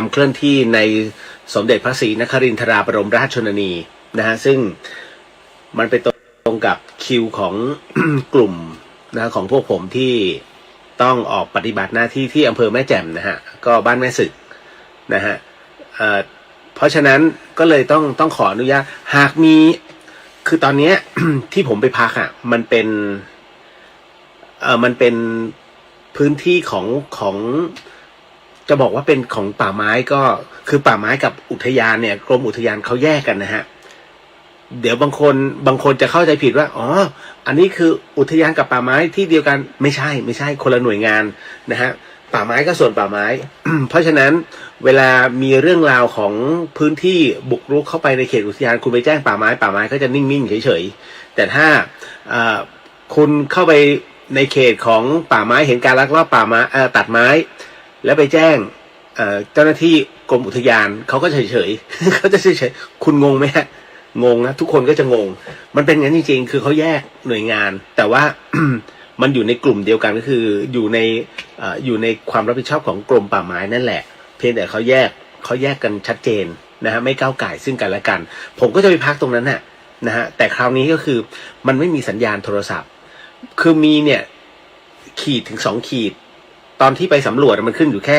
ำเคลื่อนที่ในสมเด็จพระศรีนครินทราบรมราชชนนีนะฮะซึ่งมันไปตรงกับคิวของ กลุ่มนะของพวกผมที่ต้องออกปฏิบัติหน้าที่ที่อำเภอแม่แจ่มนะฮะก็บ้านแม่สึกนะฮะเพราะฉะนั้นก็เลยต้องขออนุญาตหากมีคือตอนนี้ ที่ผมไปพักอ่ะมันเป็นพื้นที่ของจะบอกว่าเป็นของป่าไม้ก็คือป่าไม้กับอุทยานเนี่ยกรมอุทยานเขาแยกกันนะฮะเดี๋ยวบางคนจะเข้าใจผิดว่าอ๋ออันนี้คืออุทยานกับป่าไม้ที่เดียวกันไม่ใช่คนละหน่วยงานนะฮะป่าไม้ก็ส่วนป่าไม้ เพราะฉะนั้นเวลามีเรื่องราวของพื้นที่บุกรุกเข้าไปในเขตอุทยานคุณไปแจ้งป่าไม้ก็จะนิ่งๆเฉยๆแต่ถ้าคุณเข้าไปในเขตของป่าไม้เห็นการลักลอบป่าไม้ตัดไม้แล้วไปแจ้งเจ้าหน้าที่กรมอุทยานเขาก็เฉยๆ เขาจะเฉยๆคุณงงไหมฮะงงนะทุกคนก็จะงงมันเป็นอย่างนั้นจริงๆคือเขาแยกหน่วยงานแต่ว่า มันอยู่ในกลุ่มเดียวกันก็คืออยู่ในความรับผิดชอบของกรมป่าไม้นั่นแหละเพียงแต่เขาแยกกันชัดเจนนะฮะไม่ก้าวก่ายซึ่งกันและกันผมก็จะไปพักตรงนั้นน่ะนะฮะแต่คราวนี้ก็คือมันไม่มีสัญญาณโทรศัพท์คือมีเนี่ยขีดถึง2 ขีดตอนที่ไปสำรวจมันขึ้นอยู่แค่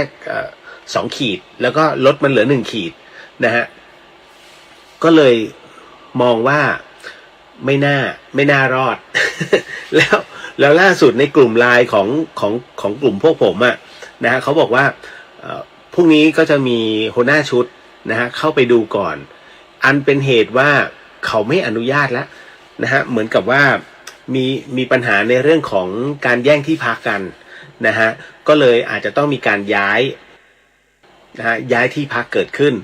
2 ขีดแล้วก็ลดมันเหลือ1 ขีดนะฮะก็เลยมองว่าไม่น่ารอด แล้วล่าสุดในกลุ่มไลน์ของกลุ่มพวกผมอะนะฮะเขาบอกว่าพรุ่งนี้ก็จะมีหัวหน้าชุดนะฮะเข้าไปดูก่อนอันเป็นเหตุว่าเขาไม่อนุญาตแล้วนะฮะเหมือนกับว่ามีปัญหาในเรื่องของการแย่งที่พักกันนะฮะก็เลยอาจจะต้องมีการย้ายนะฮะย้ายที่พักเกิดขึ้น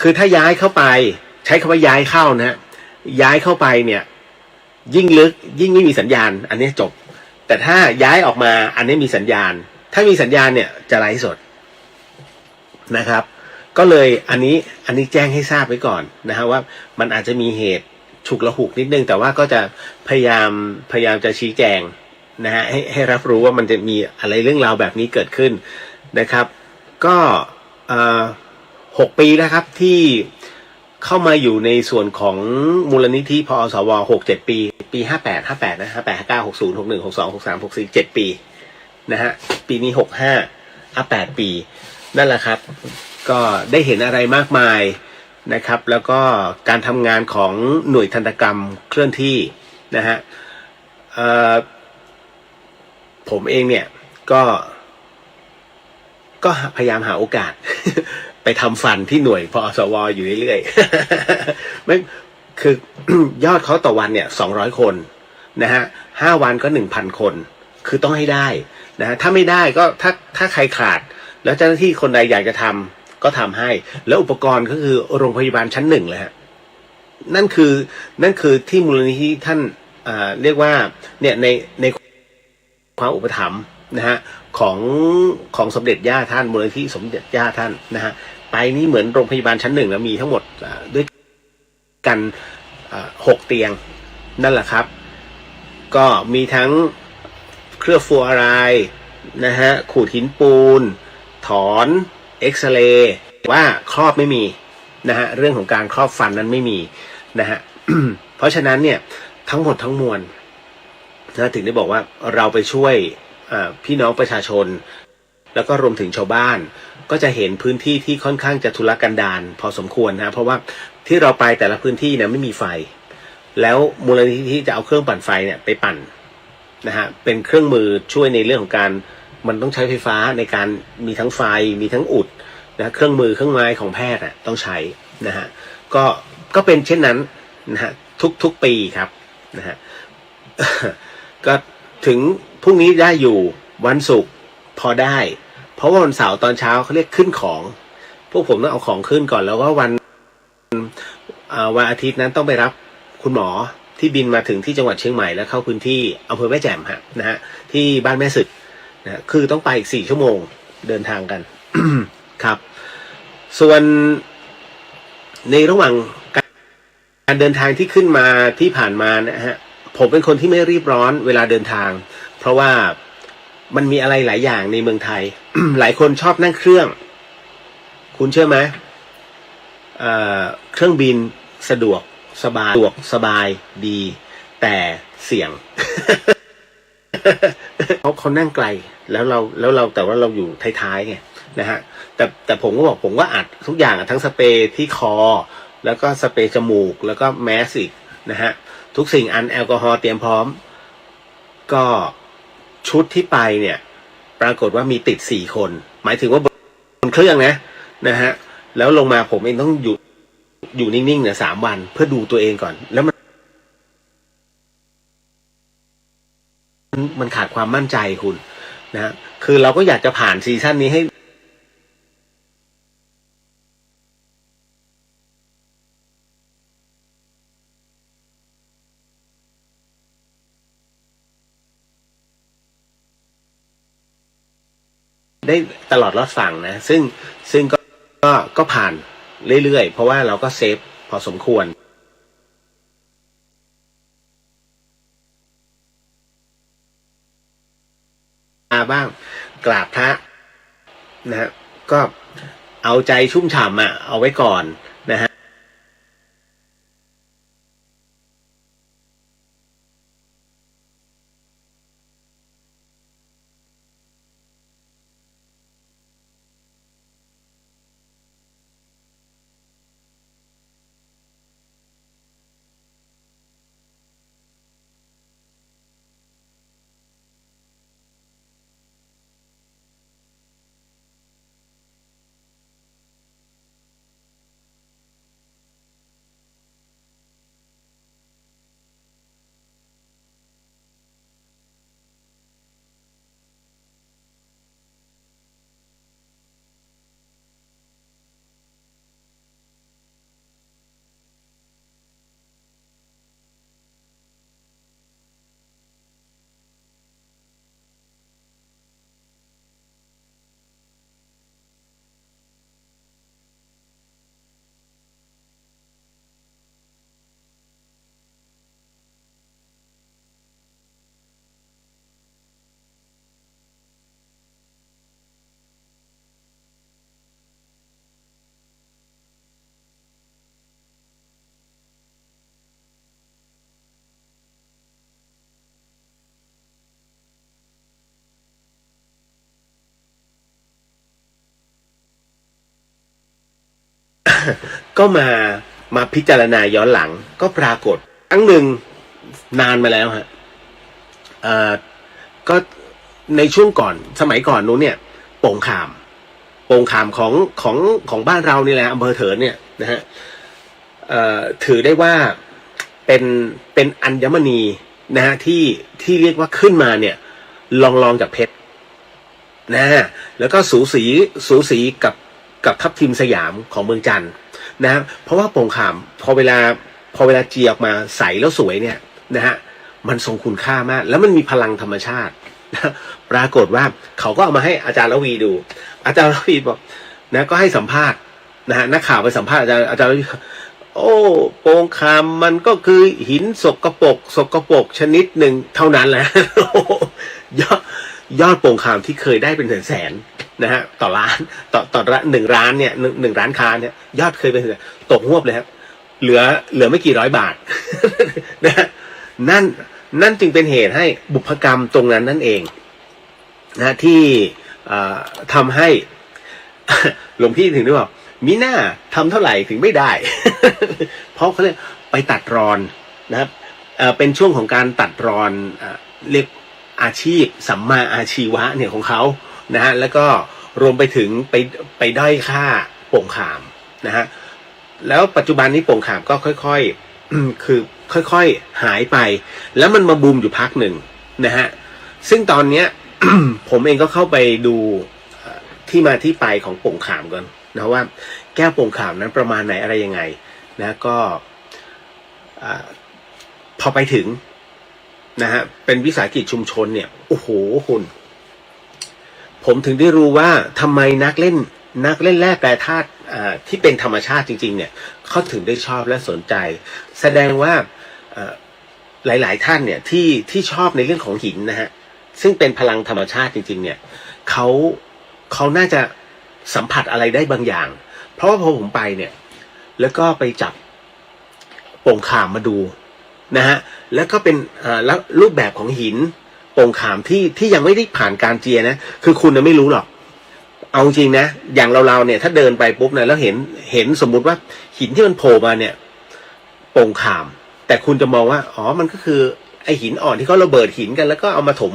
คือถ้าย้ายเข้าไปใช้คำว่าย้ายเข้านะฮะย้ายเข้าไปเนี่ยยิ่งลึกยิ่งไม่มีสัญญาณอันนี้จบแต่ถ้าย้ายออกมาอันนี้มีสัญญาณถ้ามีสัญญาณเนี่ยจะไลฟ์สดนะครับก็เลยอันนี้แจ้งให้ทราบไว้ก่อนนะฮะว่ามันอาจจะมีเหตุฉุกละหุกนิดนึงแต่ว่าก็จะพยายามจะชี้แจงนะฮะให้รับรู้ว่ามันจะมีอะไรเรื่องราวแบบนี้เกิดขึ้นนะครับก็6 ปีแล้วครับที่เข้ามาอยู่ในส่วนของมูลนิธิพอสว6-7 ปี58นะ58 59 60 61 62 63 64 7 ปีนะฮะปีนี้65 8 ปีนั่นแหละครับก็ได้เห็นอะไรมากมายนะครับแล้วก็การทำงานของหน่วยทันตกรรมเคลื่อนที่นะฮะผมเองเนี่ยก็พยายามหาโอกาส ไปทำฟันที่หน่วยพอสวอยู่เรื่อยๆไม่คือ ยอดเขาต่อวันเนี่ย200 คนนะฮะ5 วันก็ 1,000 คนคือต้องให้ได้นะฮะถ้าไม่ได้ก็ถ้าใครขาดแล้วเจ้าหน้าที่คนใดอยากจะทำก็ทำให้แล้วอุปกรณ์ก็คือโรงพยาบาลชั้น 1เลยฮะนั่นคือที่มูลนิธิท่านเรียกว่าเนี่ยในความอุปถัมภ์นะฮะของสมเด็จย่าท่านมูลนิธิสมเด็จย่าท่านนะฮะไปนี้เหมือนโรงพยาบาลชั้น 1แล้วมีทั้งหมดด้วยกัน6 เตียงนั่นแหละครับก็มีทั้งเคลือบฟลูออไรด์นะฮะขูดหินปูนถอนเอ็กซเรย์ว่าครอบไม่มีนะฮะเรื่องของการครอบฟันนั้นไม่มีนะฮะ เพราะฉะนั้นเนี่ยทั้งหมดทั้งมวลนะถึงได้บอกว่าเราไปช่วยพี่น้องประชาชนแล้วก็รวมถึงชาวบ้านก็จะเห็นพื้นที่ที่ค่อนข้างจะทุรกันดารพอสมควรนะเพราะว่าที่เราไปแต่ละพื้นที่เนี่ยไม่มีไฟแล้วมูลนิธิจะเอาเครื่องปั่นไฟเนี่ยไปปั่นนะฮะเป็นเครื่องมือช่วยในเรื่องของการมันต้องใช้ไฟฟ้าในการมีทั้งไฟมีทั้งอุดนะเครื่องมือเครื่องไม้ของแพทย์ต้องใช้นะฮะก็เป็นเช่นนั้นนะฮะทุกปีครับนะฮะ ก็ถึงพรุ่งนี้ได้อยู่วันศุกร์พอได้เพราะว่าวันเสาร์ตอนเช้าเขาเรียกขึ้นของพวกผมต้องเอาของขึ้นก่อนแล้วก็วันอาทิตย์นั้นต้องไปรับคุณหมอที่บินมาถึงที่จังหวัดเชียงใหม่แล้วเข้าพื้นที่อำเภอแม่แจ่มนะฮะที่บ้านแม่สึกนะคือต้องไปอีก4 ชั่วโมงเดินทางกัน ครับส่วนในระหว่างการเดินทางที่ขึ้นมาที่ผ่านมานะฮะผมเป็นคนที่ไม่รีบร้อนเวลาเดินทางเพราะว่ามันมีอะไรหลายอย่างในเมืองไทย หลายคนชอบนั่งเครื่อง คุณเชื่อไหมเครื่องบินสะดวกสบายดี แต่เสี่ยง เขานั่งไกลแล้วเราแต่ว่าเราอยู่ท้ายๆไงนะฮะแต่ผมก็บอกผมก็อัดทุกอย่างทั้งสเปรย์ที่คอแล้วก็สเปรย์จมูกแล้วก็แมสอีกนะฮะทุกสิ่งอันแอลกอฮอล์เตรียมพร้อมก็ชุดที่ไปเนี่ยปรากฏว่ามีติด4 คนหมายถึงว่าบนเครื่องนะฮะแล้วลงมาผมเองต้องอยู่นิ่งๆเนี่ย3 วันเพื่อดูตัวเองก่อนแล้วมันขาดความมั่นใจคุณนะคือเราก็อยากจะผ่านซีซั่นนี้ให้ได้ตลอดรอดฝั่งนะซึ่งก็ผ่านเรื่อยๆเพราะว่าเราก็เซฟพอสมควรบ้างกราบพระนะฮะก็เอาใจชุ่มฉ่ำเอาไว้ก่อนนะฮะก็มาพิจารณาย้อนหลังก็ปรากฏครั้งหนึ่งนานมาแล้วฮะก็ในช่วงก่อนสมัยก่อนนู้นเนี่ยโป่งขามของบ้านเรานี่แหละอำเภอเถินเนี่ยนะฮะถือได้ว่าเป็นอัญมณีนะฮะที่เรียกว่าขึ้นมาเนี่ยลองจากเพชรนะแล้วก็สูสีกับทับทิมสยามของเมืองจันทร์นะเพราะว่าโป่งขามพอเวลาเจียออกมาใสแล้วสวยเนี่ยนะฮะมันทรงคุณค่ามากแล้วมันมีพลังธรรมชาติปรากฏว่าเขาก็เอามาให้อาจารย์ละวีดูอาจารย์ละวีบอกนะก็ให้สัมภาษณ์นะฮะนักข่าวไปสัมภาษณ์อาจารย์ละวีโอ้โป่งขามมันก็คือหินสกปรกชนิดหนึ่งเท่านั้นแหละยอดโป่งขามที่เคยได้เป็นแสนนะฮะต่อร้านต่อ1 ร้านเนี่ย1 ร้านค้าเนี่ยยอดเคยเป็นตกหวบเลยครับเหลือไม่กี่ร้อยบาทนะนั่นจึงเป็นเหตุให้บุพกรรมตรงนั้นนั่นเองนะที่ทำให้หลวงพี่ถึงได้บอกมีหน้าทำเท่าไหร่ถึงไม่ได้ เพราะเขาเรียกไปตัดรอนนะครับเป็นช่วงของการตัดรอนเรียกอาชีพสัมมาอาชีวะเนี่ยของเขานะฮะแล้วก็รวมไปถึงไปด้อยค่าโป่งขามนะฮะแล้วปัจจุบันนี้โป่งขามก็ค่อยๆคือค่อยๆหายไปแล้วมันมาบูมอยู่พักหนึ่งนะฮะซึ่งตอนเนี้ย ผมเองก็เข้าไปดูที่มาที่ไปของโป่งขามกันนะว่าแก้วโป่งขามนั้นประมาณไหนอะไรยังไงนะก็พอไปถึงนะฮะเป็นวิสาหกิจชุมชนเนี่ยโอ้โหคุณผมถึงได้รู้ว่าทำไมนักเล่นแร่แปรธาตุที่เป็นธรรมชาติจริงๆเนี่ยเขาถึงได้ชอบและสนใจแสดงว่าหลายๆท่านเนี่ยที่ชอบในเรื่องของหินนะฮะซึ่งเป็นพลังธรรมชาติจริงๆเนี่ยเขาน่าจะ สัมผัสอะไรได้บางอย่าง เพราะว่าพอผมไปเนี่ยแล้วก็ไปจับโป่งขามมาดูนะฮะแล้วก็เป็นแล้วรูปแบบของหินโป่งขามที่ยังไม่ได้ผ่านการเจียนะคือคุณไม่รู้หรอกเอาจริงนะอย่างเราเนี่ยถ้าเดินไปปุ๊บเนี่ยแล้วเห็นสมมุติว่าหินที่มันโผล่มาเนี่ยโป่งขามแต่คุณจะมองว่าอ๋อมันก็คือไอหินอ่อนที่เขาระเบิดหินกันแล้วก็เอามาถม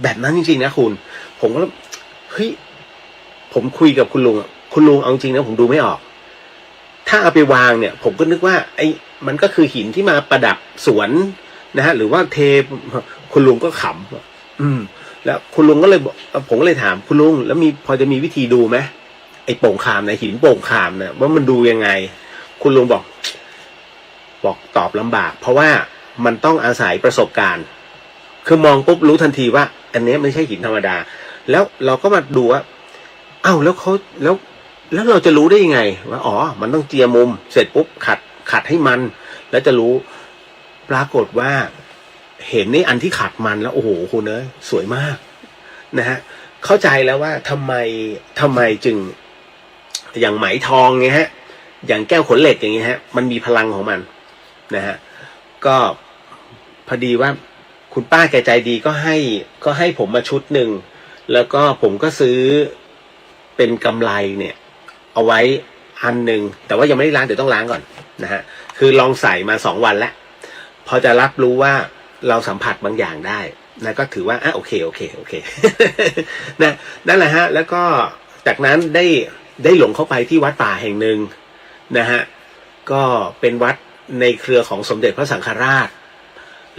แบบนั้นจริงๆนะคุณผมก็เฮ้ยผมคุยกับคุณลุงเอาจริงนะผมดูไม่ออกถ้าเอาไปวางเนี่ยผมก็นึกว่าไอ้มันก็คือหินที่มาประดับสวนนะฮะหรือว่าเทคุณลุงก็ขำแล้วคุณลุงก็เลยบอกผมก็เลยถามคุณลุงแล้วพอจะมีวิธีดูไหมไอ้โป่งขามในหินโป่งขามเนี่ยว่ามันดูยังไงคุณลุงบอกตอบลำบากเพราะว่ามันต้องอาศัยประสบการณ์คือมองปุ๊บรู้ทันทีว่าอันนี้ไม่ใช่หินธรรมดาแล้วเราก็มาดูว่าอ้าวแล้วเราจะรู้ได้ยังไงว่าอ๋อมันต้องเจียมุมเสร็จปุ๊บขัดให้มันแล้วจะรู้ปรากฏว่าเห็นนี่อันที่ขัดมันแล้วโอ้โหคุณเอ้ยสวยมากนะฮะเข้าใจแล้วว่าทำไมจึงอย่างไหมทองไงฮะอย่างแก้วขนเหล็กอย่างเงี้ยฮะมันมีพลังของมันนะฮะก็พอดีว่าคุณป้าแกใจดีก็ให้ผมมาชุดหนึ่งแล้วก็ผมก็ซื้อเป็นกำไลเนี่ยเอาไว้อันหนึ่งแต่ว่ายังไม่ได้ล้างเดี๋ยวต้องล้างก่อนนะฮะคือลองใส่มา2 วันแล้วพอจะรับรู้ว่าเราสัมผัสบางอย่างได้นะก็ถือว่าโอเค นะนั่นแหละฮะแล้วก็จากนั้นได้หลงเข้าไปที่วัดป่าแห่งหนึ่งนะฮะก็เป็นวัดในเครือของสมเด็จพระสังฆราช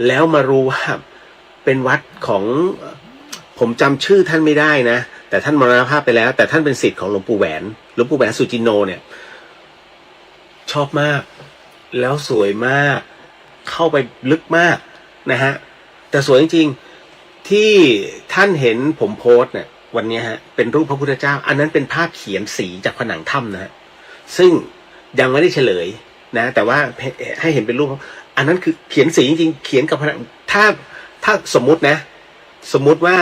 แล้วมารู้ว่าเป็นวัดของผมจำชื่อท่านไม่ได้นะแต่ท่านมรณภาพไปแล้วแต่ท่านเป็นศิษย์ของหลวงปู่แหวนสุจินโนเนี่ยชอบมากแล้วสวยมากเข้าไปลึกมากนะฮะแต่สวยจริงๆที่ท่านเห็นผมโพสเนี่ยวันนี้ฮะเป็นรูปพระพุทธเจ้าอันนั้นเป็นภาพเขียนสีจากผนังถ้ำนะฮะซึ่งยังไม่ได้เฉลยนะแต่ว่าให้เห็นเป็นรูปอันนั้นคือเขียนสีจริงๆเขียนกับผนังถ้าสมมุติว่า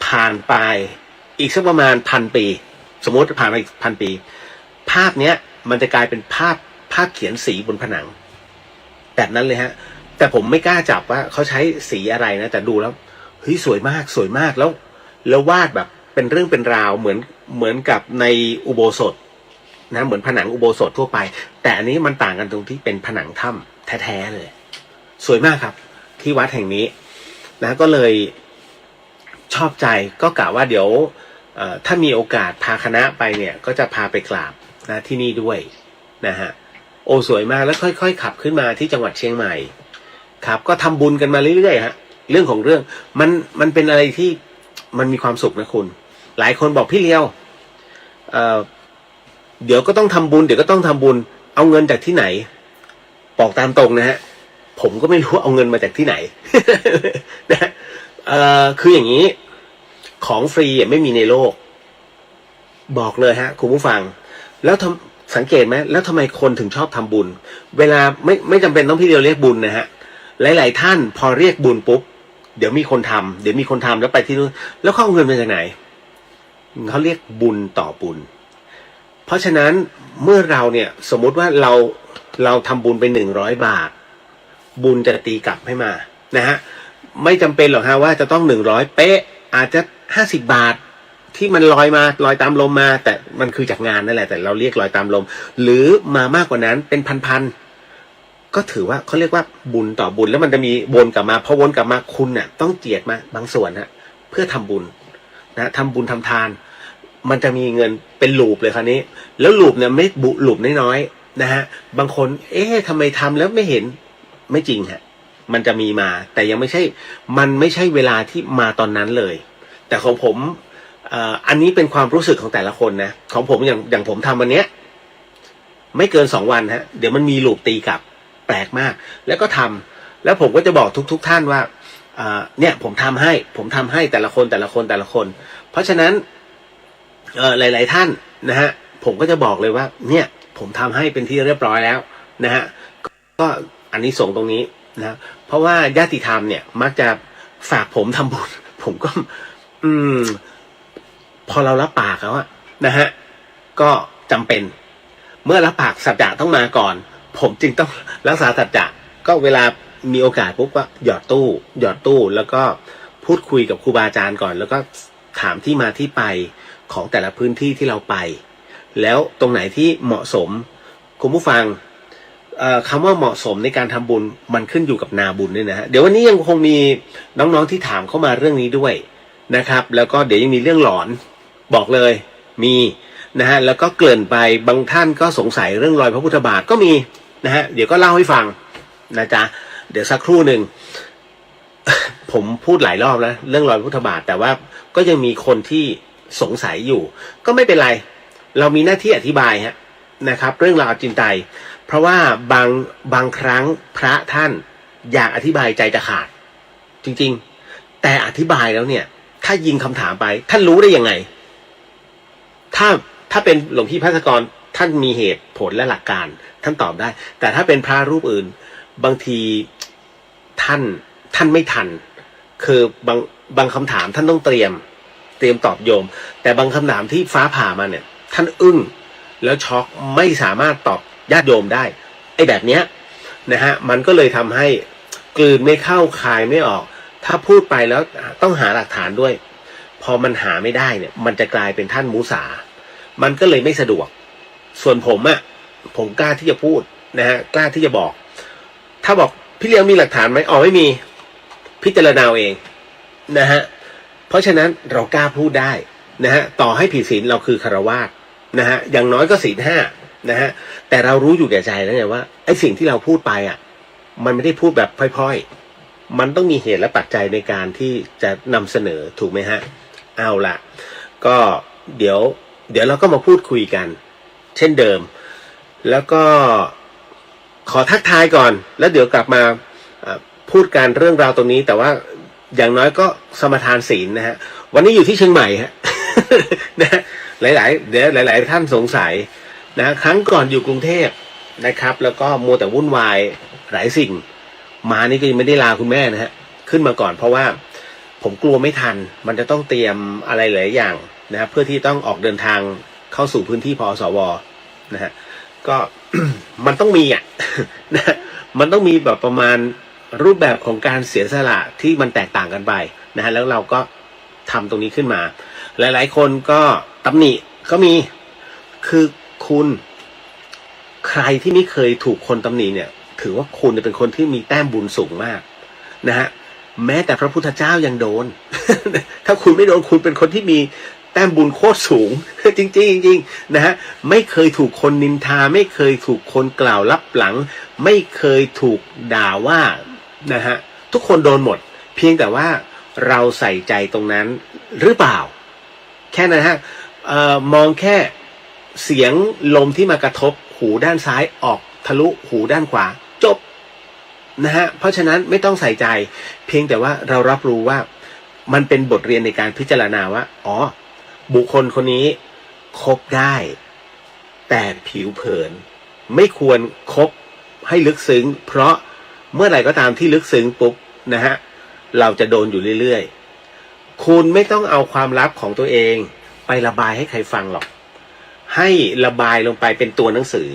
ผ่านไปอีกสักประมาณ1,000 ปีสมมติผ่านไปอีก1,000 ปีภาพเนี้ยมันจะกลายเป็นภาพเขียนสีบนผนังแบบนั้นเลยฮะแต่ผมไม่กล้าจับว่าเขาใช้สีอะไรนะแต่ดูแล้วเฮ้ยสวยมากแล้ววาดแบบเป็นเรื่องเป็นราวเหมือนกับในอุโบสถนะเหมือนผนังอุโบสถทั่วไปแต่อันนี้มันต่างกันตรงที่เป็นผนังถ้ำแท้ๆเลยสวยมากครับที่วัดแห่งนี้นะก็เลยชอบใจก็กะว่าเดี๋ยวถ้ามีโอกาสพาคณะไปเนี่ยก็จะพาไปกราบนะที่นี่ด้วยนะฮะโอ้สวยมากแล้วค่อยๆขับขึ้นมาที่จังหวัดเชียงใหม่ครับก็ทำบุญกันมาเรื่อยๆฮะเรื่องของเรื่องมันเป็นอะไรที่มันมีความสุขนะคุณหลายคนบอกพี่เลี้ยวเดี๋ยวก็ต้องทำบุญเอาเงินจากที่ไหนบอกตามตรงนะฮะผมก็ไม่รู้เอาเงินมาจากที่ไหน นะคืออย่างนี้ของฟรีไม่มีในโลกบอกเลยฮะคุณผู้ฟังแล้วสังเกตไหมแล้วทำไมคนถึงชอบทำบุญเวลาไม่จำเป็นต้องพี่เดียวเรียกบุญนะฮะหลายๆท่านพอเรียกบุญปุ๊บเดี๋ยวมีคนทำแล้วไปที่นู่นแล้วเขาเอาเงินมาจากไหนเขาเรียกบุญต่อบุญเพราะฉะนั้นเมื่อเราเนี่ยสมมุติว่าเราทำบุญไป100 บาทบุญจะตีกลับให้มานะฮะไม่จำเป็นหรอกฮะว่าจะต้อง100เป๊ะอาจจะ50 บาทที่มันลอยตามลมมาแต่มันคือจากงานนั่นแหละแต่เราเรียกลอยตามลมหรือมามากกว่านั้นเป็นพันก็ถือว่าเขาเรียกว่าบุญต่อบุญแล้วมันจะมีวนกลับมาพอวนกลับมาคุณน่ะต้องเจียดมาบางส่วนฮะเพื่อทำบุญนะทำบุญทำทานมันจะมีเงินเป็นลูปเลยคราวนี้แล้วลูปเนี่ยไม่ลูปน้อยๆนะฮะบางคนทำไมทำแล้วไม่เห็นไม่จริงฮะมันจะมีมาแต่ยังไม่ใช่มันไม่ใช่เวลาที่มาตอนนั้นเลยแต่ของผมอันนี้เป็นความรู้สึกของแต่ละคนนะของผมอย่างผมทำวันเนี้ยไม่เกิน2 วันฮะเดี๋ยวมันมีลูปตีกลับแปลกมากแล้วก็ทำแล้วผมก็จะบอกทุกท่านว่าเนี่ยผมทำให้แต่ละคนเพราะฉะนั้นหลายๆท่านนะฮะผมก็จะบอกเลยว่าเนี่ยผมทำให้เป็นที่เรียบร้อยแล้วนะฮะก็อันนี้ส่งตรงนี้นะเพราะว่าญาติธรรมเนี่ยมักจะฝากผมทำบุญผมก็พอเรารับปากแล้วอะ นะฮะก็จำเป็นเมื่อรับปากสัจจะต้องมาก่อนผมจึงต้องรักษาสัจจะก็เวลามีโอกาสปุ๊บก็หยอดตู้แล้วก็พูดคุยกับครูบาอาจารย์ก่อนแล้วก็ถามที่มาที่ไปของแต่ละพื้นที่ที่เราไปแล้วตรงไหนที่เหมาะสมคุณผู้ฟังคำว่าเหมาะสมในการทำบุญมันขึ้นอยู่กับนาบุญด้วยนะฮะเดี๋ยววันนี้ยังคงมีน้องๆที่ถามเข้ามาเรื่องนี้ด้วยนะครับแล้วก็เดี๋ยวยังมีเรื่องหลอนบอกเลยมีนะฮะแล้วก็เกริ่นไปบางท่านก็สงสัยเรื่องรอยพระพุทธบาทก็มีนะฮะเดี๋ยวก็เล่าให้ฟังนะจ๊ะเดี๋ยวสักครู่หนึ่ง ผมพูดหลายรอบแล้วเรื่องรอยพระพุทธบาทแต่ว่าก็ยังมีคนที่สงสัยอยู่ก็ไม่เป็นไรเรามีหน้าที่อธิบายฮะนะครับเรื่องราวจินไตเพราะว่าบางครั้งพระท่านอยากอธิบายใจจะขาดจริงๆแต่อธิบายแล้วเนี่ยถ้ายิงคำถามไปท่านรู้ได้ยังไงถ้าเป็นหลวงพี่ภัสกรท่านมีเหตุผลและหลักการท่านตอบได้แต่ถ้าเป็นพระรูปอื่นบางทีท่านไม่ทันคือบางคำถามท่านต้องเตรียมตอบโยมแต่บางคำถามที่ฟ้าผ่ามาเนี่ยท่านอึ้งแล้วช็อกไม่สามารถตอบญาติโยมได้ไอ้แบบเนี้ยนะฮะมันก็เลยทำให้กลืนไม่เข้าคายไม่ออกถ้าพูดไปแล้วต้องหาหลักฐานด้วยพอมันหาไม่ได้เนี่ยมันจะกลายเป็นท่านมุสามันก็เลยไม่สะดวกส่วนผมกล้าที่จะพูดนะฮะกล้าที่จะบอกถ้าบอกพี่เลี้ยงมีหลักฐานไหมไม่มีพิจารณาเองนะฮะเพราะฉะนั้นเรากล้าพูดได้นะฮะต่อให้ผิดศีลเราคือฆราวาสนะฮะอย่างน้อยก็ศีล 5นะฮะแต่เรารู้อยู่แก่ใจแล้วไงว่าไอ้สิ่งที่เราพูดไปมันไม่ได้พูดแบบพล่อยๆมันต้องมีเหตุและปัจจัยในการที่จะนำเสนอถูกไหมฮะเอาล่ะก็เดี๋ยวเราก็มาพูดคุยกันเช่นเดิมแล้วก็ขอทักทายก่อนแล้วเดี๋ยวกลับมาพูดการเรื่องราวตรงนี้แต่ว่าอย่างน้อยก็สมทานศีลนะฮะวันนี้อยู่ที่เชียงใหม่ฮะ นะหลายท่านสงสัยนะครั้งก่อนอยู่กรุงเทพนะครับแล้วก็มัวแต่วุ่นวายหลายสิ่งมานี่ก็ยังไม่ได้ลาคุณแม่นะฮะขึ้นมาก่อนเพราะว่าผมกลัวไม่ทันมันจะต้องเตรียมอะไรหลายอย่างนะเพื่อที่ต้องออกเดินทางเข้าสู่พื้นที่พสวนะฮะก็ มันต้องมีนะมันต้องมีแบบประมาณรูปแบบของการเสียสละที่มันแตกต่างกันไปนะฮะแล้วเราก็ทำตรงนี้ขึ้นมาหลายๆคนก็ตำหนิก็มีคือคุณใครที่ไม่เคยถูกคนตำหนิเนี่ยถือว่าคุณเป็นคนที่มีแต้มบุญสูงมากนะฮะแม้แต่พระพุทธเจ้ายังโดน ถ้าคุณไม่โดนคุณเป็นคนที่มีแต้มบุญโคตรสูง จริงๆนะฮะไม่เคยถูกคนนินทาไม่เคยถูกคนกล่าวลับหลังไม่เคยถูกด่าว่านะฮะทุกคนโดนหมดเพียงแต่ว่าเราใส่ใจตรงนั้นหรือเปล่าแค่นั้นฮะมองแค่เสียงลมที่มากระทบหูด้านซ้ายออกทะลุหูด้านขวาจบนะฮะเพราะฉะนั้นไม่ต้องใส่ใจเพียงแต่ว่าเรารับรู้ว่ามันเป็นบทเรียนในการพิจารณาว่าบุคคลคนนี้คบได้แต่ผิวเผินไม่ควรคบให้ลึกซึ้งเพราะเมื่อไหร่ก็ตามที่ลึกซึ้งปุ๊บนะฮะเราจะโดนอยู่เรื่อยๆคุณไม่ต้องเอาความลับของตัวเองไประบายให้ใครฟังหรอกให้ระบายลงไปเป็นตัวหนังสือ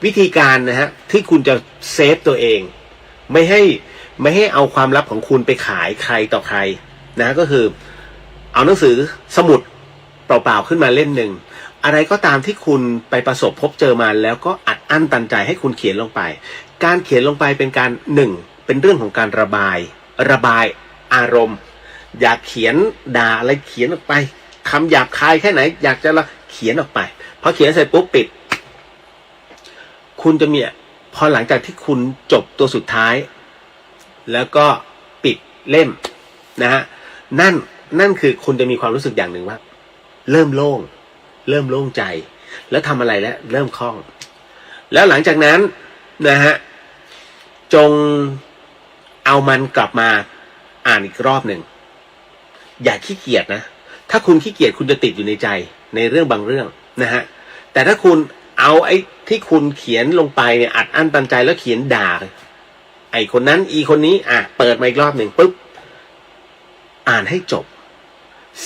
วิธีการนะฮะที่คุณจะเซฟตัวเองไม่ให้เอาความลับของคุณไปขายใครต่อใครนะก็คือเอาหนังสือสมุดเปล่าๆขึ้นมาเล่มหนึ่งอะไรก็ตามที่คุณไปประสบพบเจอมาแล้วก็อัดอั้นตันใจให้คุณเขียนลงไปการเขียนลงไปเป็นการเป็นเรื่องของการระบายอารมณ์อยากเขียนด่าอะไรเขียนออกไปคำหยาบคายแค่ไหนอยากจะเขียนออกไปพอเขียนเสร็จปุ๊บปิดคุณจะมีพอหลังจากที่คุณจบตัวสุดท้ายแล้วก็ปิดเล่มนะฮะนั่นคือคุณจะมีความรู้สึกอย่างหนึ่งว่าเริ่มโล่งใจแล้วทำอะไรแล้วเริ่มคล่องแล้วหลังจากนั้นนะฮะจงเอามันกลับมาอ่านอีกรอบหนึ่งอย่าขี้เกียจนะถ้าคุณขี้เกียจคุณจะติดอยู่ในใจในเรื่องบางเรื่องนะฮะแต่ถ้าคุณเอาไอ้ที่คุณเขียนลงไปเนี่ยอัดอั้นตันใจแล้วเขียนด่าไอ้คนนั้นอีคนนี้เปิดมาอีกรอบหนึ่งปุ๊บอ่านให้จบ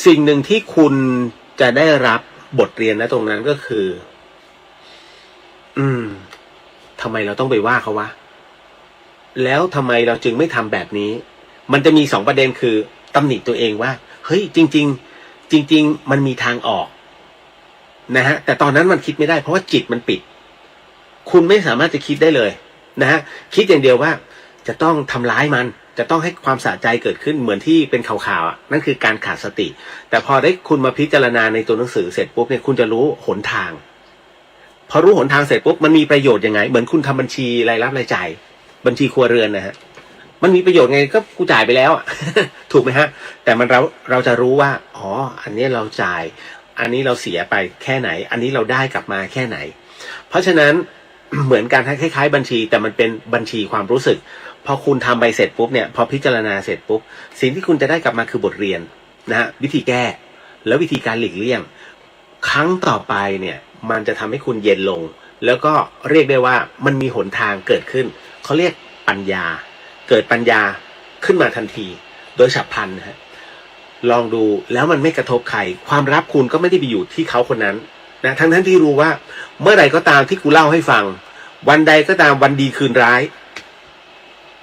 สิ่งหนึ่งที่คุณจะได้รับ บทเรียนนะตรงนั้นก็คือทำไมเราต้องไปว่าเขาวะแล้วทำไมเราจึงไม่ทำแบบนี้มันจะมีสองประเด็นคือตำหนิตัวเองว่าเฮ้ยจริงๆมันมีทางออกนะฮะแต่ตอนนั้นมันคิดไม่ได้เพราะว่าจิตมันปิดคุณไม่สามารถจะคิดได้เลยนะฮะคิดอย่างเดียวว่าจะต้องทำร้ายมันจะต้องให้ความสะใจเกิดขึ้นเหมือนที่เป็นข่าวๆอ่ะนั่นคือการขาดสติแต่พอได้คุณมาพิจารณาในตัวหนังสือเสร็จปุ๊บเนี่ยคุณจะรู้หนทางพอรู้หนทางเสร็จปุ๊บมันมีประโยชน์ยังไงเหมือนคุณทำบัญชีรายรับรายจ่ายบัญชีครัวเรือนนะฮะมันมีประโยชน์ไงก็กูจ่ายไปแล้วอ่ะ ถูกไหมฮะแต่มันเราจะรู้ว่าอ๋ออันนี้เราจ่ายอันนี้เราเสียไปแค่ไหนอันนี้เราได้กลับมาแค่ไหนเพราะฉะนั้น เหมือนกันคล้ายๆบัญชีแต่มันเป็นบัญชีความรู้สึกพอคุณทำไปเสร็จปุ๊บเนี่ยพอพิจารณาเสร็จปุ๊บสิ่งที่คุณจะได้กลับมาคือบทเรียนนะฮะวิธีแก้แล้ววิธีการหลีกเลี่ยงครั้งต่อไปเนี่ยมันจะทำให้คุณเย็นลงแล้วก็เรียกได้ว่ามันมีหนทางเกิดขึ้นเขาเรียกปัญญาเกิดปัญญาขึ้นมาทันทีโดยฉับพลันนะฮะลองดูแล้วมันไม่กระทบใครความลับคุณก็ไม่ได้ไปอยู่ที่เขาคนนั้นนะทั้งที่รู้ว่าเมื่อใดก็ตามที่กูเล่าให้ฟังวันใดก็ตามวันดีคืนร้าย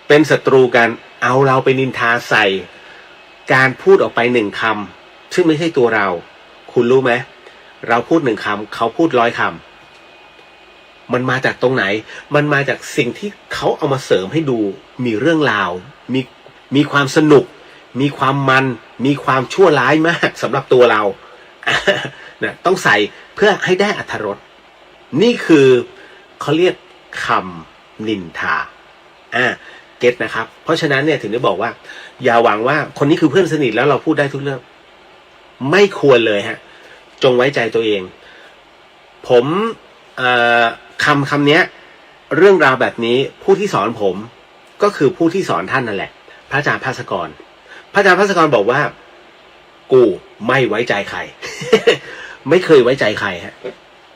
เป็นศัตรูกันเอาเราไปนินทาใส่การพูดออกไปหนึ่งคำซึ่งไม่ใช่ตัวเราคุณรู้ไหมเราพูดหนึ่งคำเขาพูด100 คำมันมาจากตรงไหนมันมาจากสิ่งที่เขาเอามาเสริมให้ดูมีเรื่องราวมีความสนุกมีความมันมีความชั่วร้ายมากสำหรับตัวเรา นะต้องใส่เพื่อให้ได้อรรถรสนี่คือเขาเรียกคำนินทาเก็ตนะครับเพราะฉะนั้นเนี่ยถึงได้บอกว่าอย่าหวังว่าคนนี้คือเพื่อนสนิทแล้วเราพูดได้ทุกเรื่องไม่ควรเลยฮะจงไว้ใจตัวเองผมคำนี้เรื่องราวแบบนี้ผู้ที่สอนผมก็คือผู้ที่สอนท่านนั่นแหละพระอาจารย์ภาสกรพระอาจารย์ภาสกรบอกว่ากูไม่ไว้ใจใคร ไม่เคยไว้ใจใครฮะ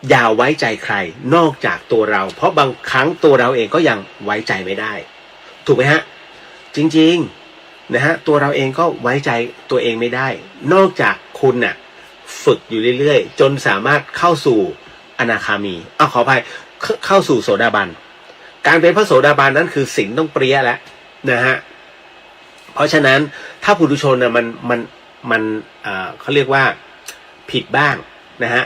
อย่าไว้ใจใครนอกจากตัวเราเพราะบางครั้งตัวเราเองก็ยังไว้ใจไม่ได้ถูกไหมฮะจริงๆนะฮะตัวเราเองก็ไว้ใจตัวเองไม่ได้นอกจากคุณน่ะฝึกอยู่เรื่อยๆจนสามารถเข้าสู่อนาคามีขออภัยเข้าสู่โสดาบันการเป็นพระโสดาบันนั้นคือสิ่งต้องเปรี้ยแล้วนะฮะเพราะฉะนั้นถ้าปุถุชนน่ะมันเขาเรียกว่าผิดบ้างนะฮะ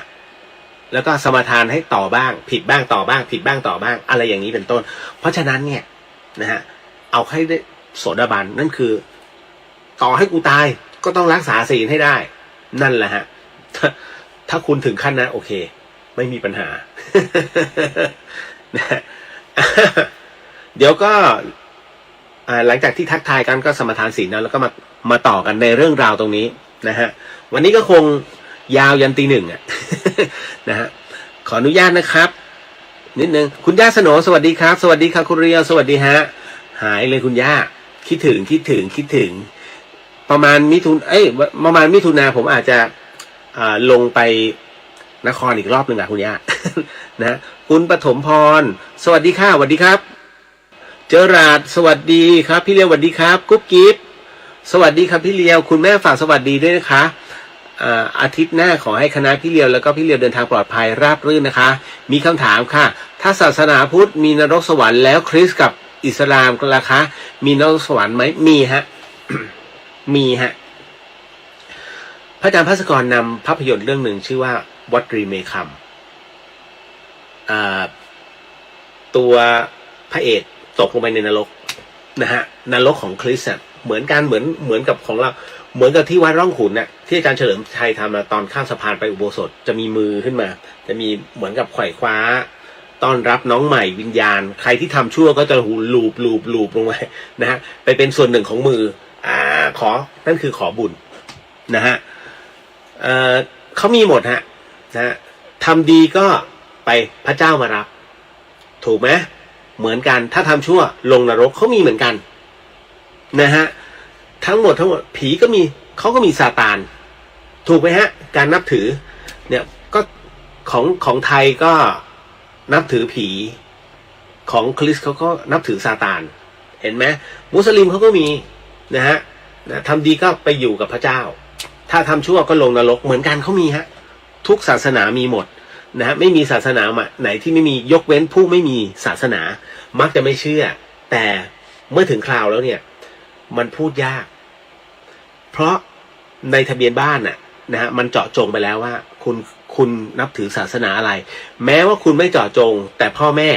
แล้วก็สมาทานให้ต่อบ้างผิดบ้างต่อบ้างผิดบ้างต่อบ้างอะไรอย่างนี้เป็นต้นเพราะฉะนั้นเนี่ยนะฮะเอาให้ได้โสดาบันนั่นคือต่อให้กูตายก็ต้องรักษาศีลให้ได้นั่นแหละฮะถ้าคุณถึงขั้นนั้นโอเคไม่มีปัญหา นะเดี๋ยวก็หลังจากที่ทักทายกันก็สมาทานศีลแล้วก็มาต่อกันในเรื่องราวตรงนี้นะฮะวันนี้ก็คงยาวยันตี 1 นะฮะขออนุญาตนะครับนิดนึงคุณย่าสโหนสวัสดีครับสวัสดีครับคุณเรียวสวัสดีฮะหายเลยคุณย่าคิดถึงประมาณประมาณมิถุนาผมอาจจะลงไปนครอีกรอบหนึ่งคุณย่า นะคุณปฐมพรสวัสดีค่ะสวัสดีครับเจอราดสวัสดีครับพี่เลียวสวัสดีครับกุ๊บกิ๊บสวัสดีครับพี่เลียวคุณแม่ฝากสวัสดีด้วยนะคะอาทิตย์หน้าขอให้คณะพี่เลียวแล้วก็พี่เลียวเดินทางปลอดภัยราบรื่นนะคะมีคำถามค่ะถ้าศาสนาพุทธมีนรกสวรรค์แล้วคริสต์กับอิสลามกันล่ะคะมีนรกสวรรค์ไหมมีฮะ มีฮะพระอาจารย์ภาสกรนำภาพยนตร์เรื่องหนึ่งชื่อว่า What Dream May Come ตัวพระเอกตกลงไปในนรกนะฮะนรกของคริสต์เหมือนกันเหมือนกับของเราเหมือนกับที่วัดร่องขุนน่ะที่อาจารย์เฉลิมชัยทำมาตอนข้ามสะพานไปอุโบสถจะมีมือขึ้นมาจะมีเหมือนกับไขว่คว้าต้อนรับน้องใหม่วิญญาณใครที่ทำชั่วก็จะลูบลงไปนะฮะไปเป็นส่วนหนึ่งของมือนั่นคือขอบุญนะฮะเขามีหมดฮะนะทำดีก็ไปพระเจ้ามารับถูกไหมเหมือนกันถ้าทำชั่วลงนรกเขามีเหมือนกันนะฮะทั้งหมดผีก็มีเขาก็มีซาตานถูกไหมฮะการนับถือเนี่ยก็ของไทยก็นับถือผีของคริสต์เขาก็นับถือซาตานเห็นไหมมุสลิมเขาก็มีนะฮะทำดีก็ไปอยู่กับพระเจ้าถ้าทำชั่วก็ลงนรกเหมือนกันเขามีฮะ ทุกศาสนามีหมดนะฮะไม่มีศาสนาไหนที่ไม่มียกเว้นผู้ไม่มีศาสนามักจะไม่เชื่อแต่เมื่อถึงคราวแล้วเนี่ยมันพูดยากเพราะในทะเบียนบ้านน่ะนะฮะมันเจาะจงไปแล้วว่าคุณนับถือศาสนาอะไรแม้ว่าคุณไม่เจาะจงแต่พ่อแม่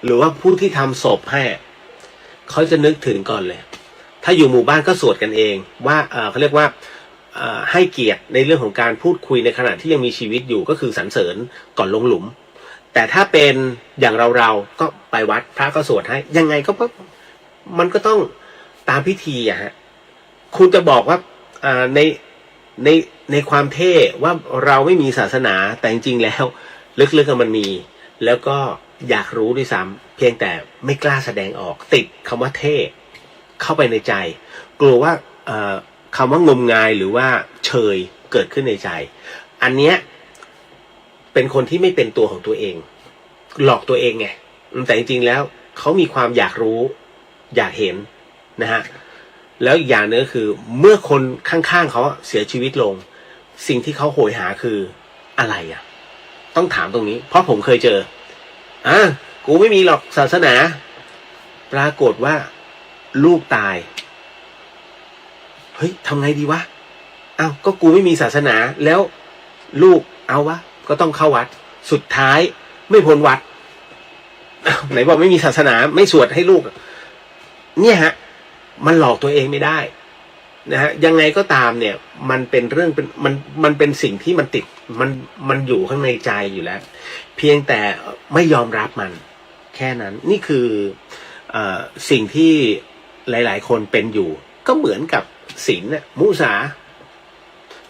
หรือว่าผู้ที่ทำศพให้เขาจะนึกถึงก่อนเลยถ้าอยู่หมู่บ้านก็สวดกันเองว่าเขาเรียกว่าให้เกียรติในเรื่องของการพูดคุยในขณะที่ยังมีชีวิตอยู่ก็คือสรรเสริญก่อนลงหลุมแต่ถ้าเป็นอย่างเราก็ไปวัดพระก็สวดให้ยังไงก็มันก็ต้องตามพิธีอะฮะคุณจะบอกว่าในความเท่ว่าเราไม่มีศาสนาแต่จริงๆแล้วลึกๆมันมีแล้วก็อยากรู้ด้วยซ้ำเพียงแต่ไม่กล้าแสดงออกติดคำว่าเท่เข้าไปในใจกลัวว่าคำว่างมงายหรือว่าเชยเกิดขึ้นในใจอันเนี้ยเป็นคนที่ไม่เป็นตัวของตัวเองหลอกตัวเองไงแต่จริงๆแล้วเขามีความอยากรู้อยากเห็นนะฮะแล้วอีกอย่างนึงก็คือเมื่อคนข้างๆเขาเสียชีวิตลงสิ่งที่เขาโหยหาคืออะไรอ่ะต้องถามตรงนี้เพราะผมเคยเจอกูไม่มีหรอกศาสนาปรากฏว่าลูกตายเฮ้ยทำไงดีวะก็กูไม่มีศาสนาแล้วลูกเอาวะก็ต้องเข้าวัดสุดท้ายไม่พ้นวัดไหนบอกไม่มีศาสนาไม่สวดให้ลูกเนี่ยฮะมันหลอกตัวเองไม่ได้นะฮะยังไงก็ตามเนี่ยมันเป็นเรื่องมันเป็นสิ่งที่มันติดมันอยู่ข้างในใจอยู่แล้วเพียงแต่ไม่ยอมรับมันแค่นั้นนี่คือสิ่งที่หลายๆคนเป็นอยู่ก็เหมือนกับศีลเนี่ยมุสา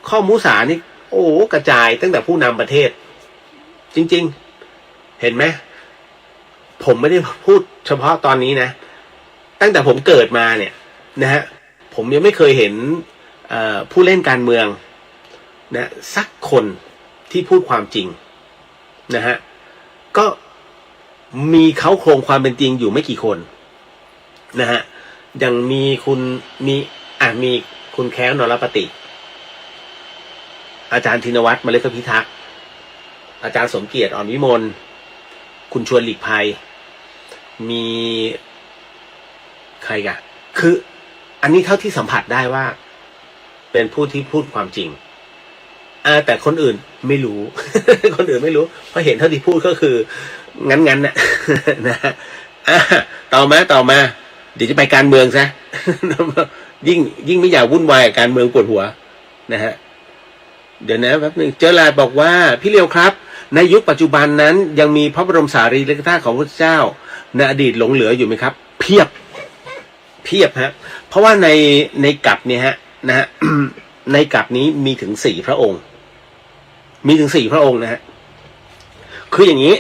ข้อมุสานี่โอ้กระจายตั้งแต่ผู้นำประเทศจริงๆเห็นไหมผมไม่ได้พูดเฉพาะตอนนี้นะตั้งแต่ผมเกิดมาเนี่ยนะฮะผมยังไม่เคยเห็นผู้เล่นการเมืองนะสักคนที่พูดความจริงนะฮะก็มีเขาโครงความเป็นจริงอยู่ไม่กี่คนนะฮะยังมีมีคุณแค้วนรปฏิอาจารย์ธินวัฒน์เมล็ดพิทักษ์อาจารย์สมเกียรติอ่อนวิมลคุณชวนหลีกภัยมีใครกันคืออันนี้เท่าที่สัมผัสได้ว่าเป็นผู้ที่พูดความจริงแต่คนอื่นไม่รู้ คนอื่นไม่รู้เพราะเห็นเท่าที่พูดก็คืองั้นๆนะต่อมาเดี๋ยวจะไปการเมืองซะ ยิ่งไม่อยากวุ่นวายกับการเมืองปวดหัวนะฮะเดี๋ยวนะแป๊บนึงเจอลาบอกว่าพี่เลียวครับในยุคปัจจุบันนั้นยังมีพระบรมสารีริกธาตุของพระเจ้าในอดีตหลงเหลืออยู่ไหมครับเพียบฮะเพราะว่าในกัปเนี่ยฮะนะฮะ ในกัปนี้มีถึง4 พระองค์นะฮะคืออย่างนี้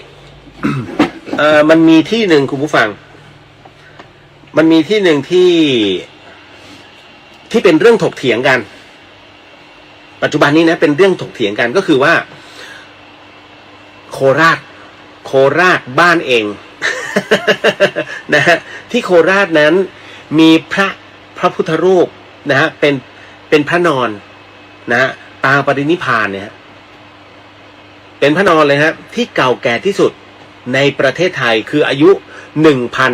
มันมีที่หนึ่งคุณผู้ฟังมันมีที่หนึ่งที่เป็นเรื่องถกเถียงกันปัจจุบันนี้นะเป็นเรื่องถกเถียงกันก็คือว่าโคราชบ้านเอง นะฮะที่โคราชนั้นมีพระพุทธรูปนะฮะเป็นพระนอนนะฮะปางปรินิพพานเนี่ยเป็นพระนอนเลยฮะที่เก่าแก่ที่สุดในประเทศไทยคืออายุ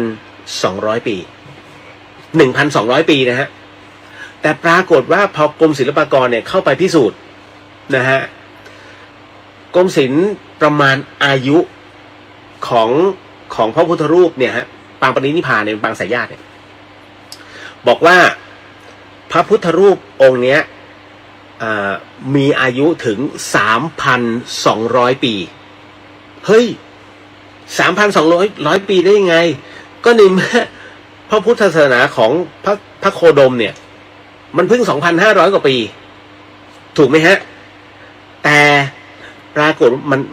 1,200 ปี1,200 ปีนะฮะแต่ปรากฏว่าพอกรมศิลปากรเนี่ยเข้าไปพิสูจน์นะฮะกรมศิลป์ประมาณอายุของพระพุทธรูปเนี่ยฮะปางปรินิพพานเนี่ยปางสายญาติเนี่ยบอกว่าพระพุทธรูปองค์เนี้ยมีอายุถึง 3,200 ปีเฮ้ย 3,200 ปีได้ยังไงก็ในเมื่อพระพุทธศาสนาของพระโคดมเนี่ยมันเพิ่ง 2,500 กว่าปีถูกไหมฮะแต่ปรากฏ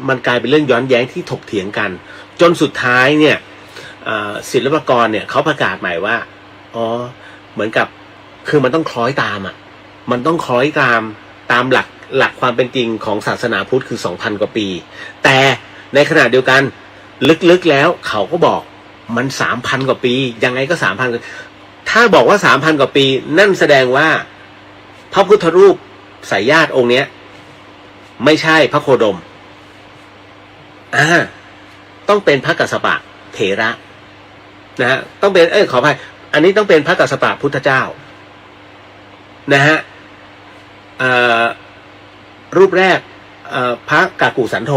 มันกลายเป็นเรื่องย้อนแย้งที่ถกเถียงกันจนสุดท้ายเนี่ยศิลปากรเนี่ยเขาประกาศใหม่ว่าเหมือนกับคือมันต้องคล้อยตามมันต้องคล้อยตามหลักความเป็นจริงของศาสนาพุทธคือ 2,000 กว่าปีแต่ในขณะเดียวกันลึกๆแล้วเขาก็บอกมัน 3,000 กว่าปียังไงก็ 3,000 ถ้าบอกว่า 3,000 กว่าปีนั่นแสดงว่าพระพุทธรูปสายญาติองค์เนี้ย ไม่ใช่พระโคดมต้องเป็นพระกัสสปะเถระนะฮะต้องเป็นขออภัยอันนี้ต้องเป็นพระกัสสปะพุทธเจ้านะฮะรูปแรกพระกากุสันโธ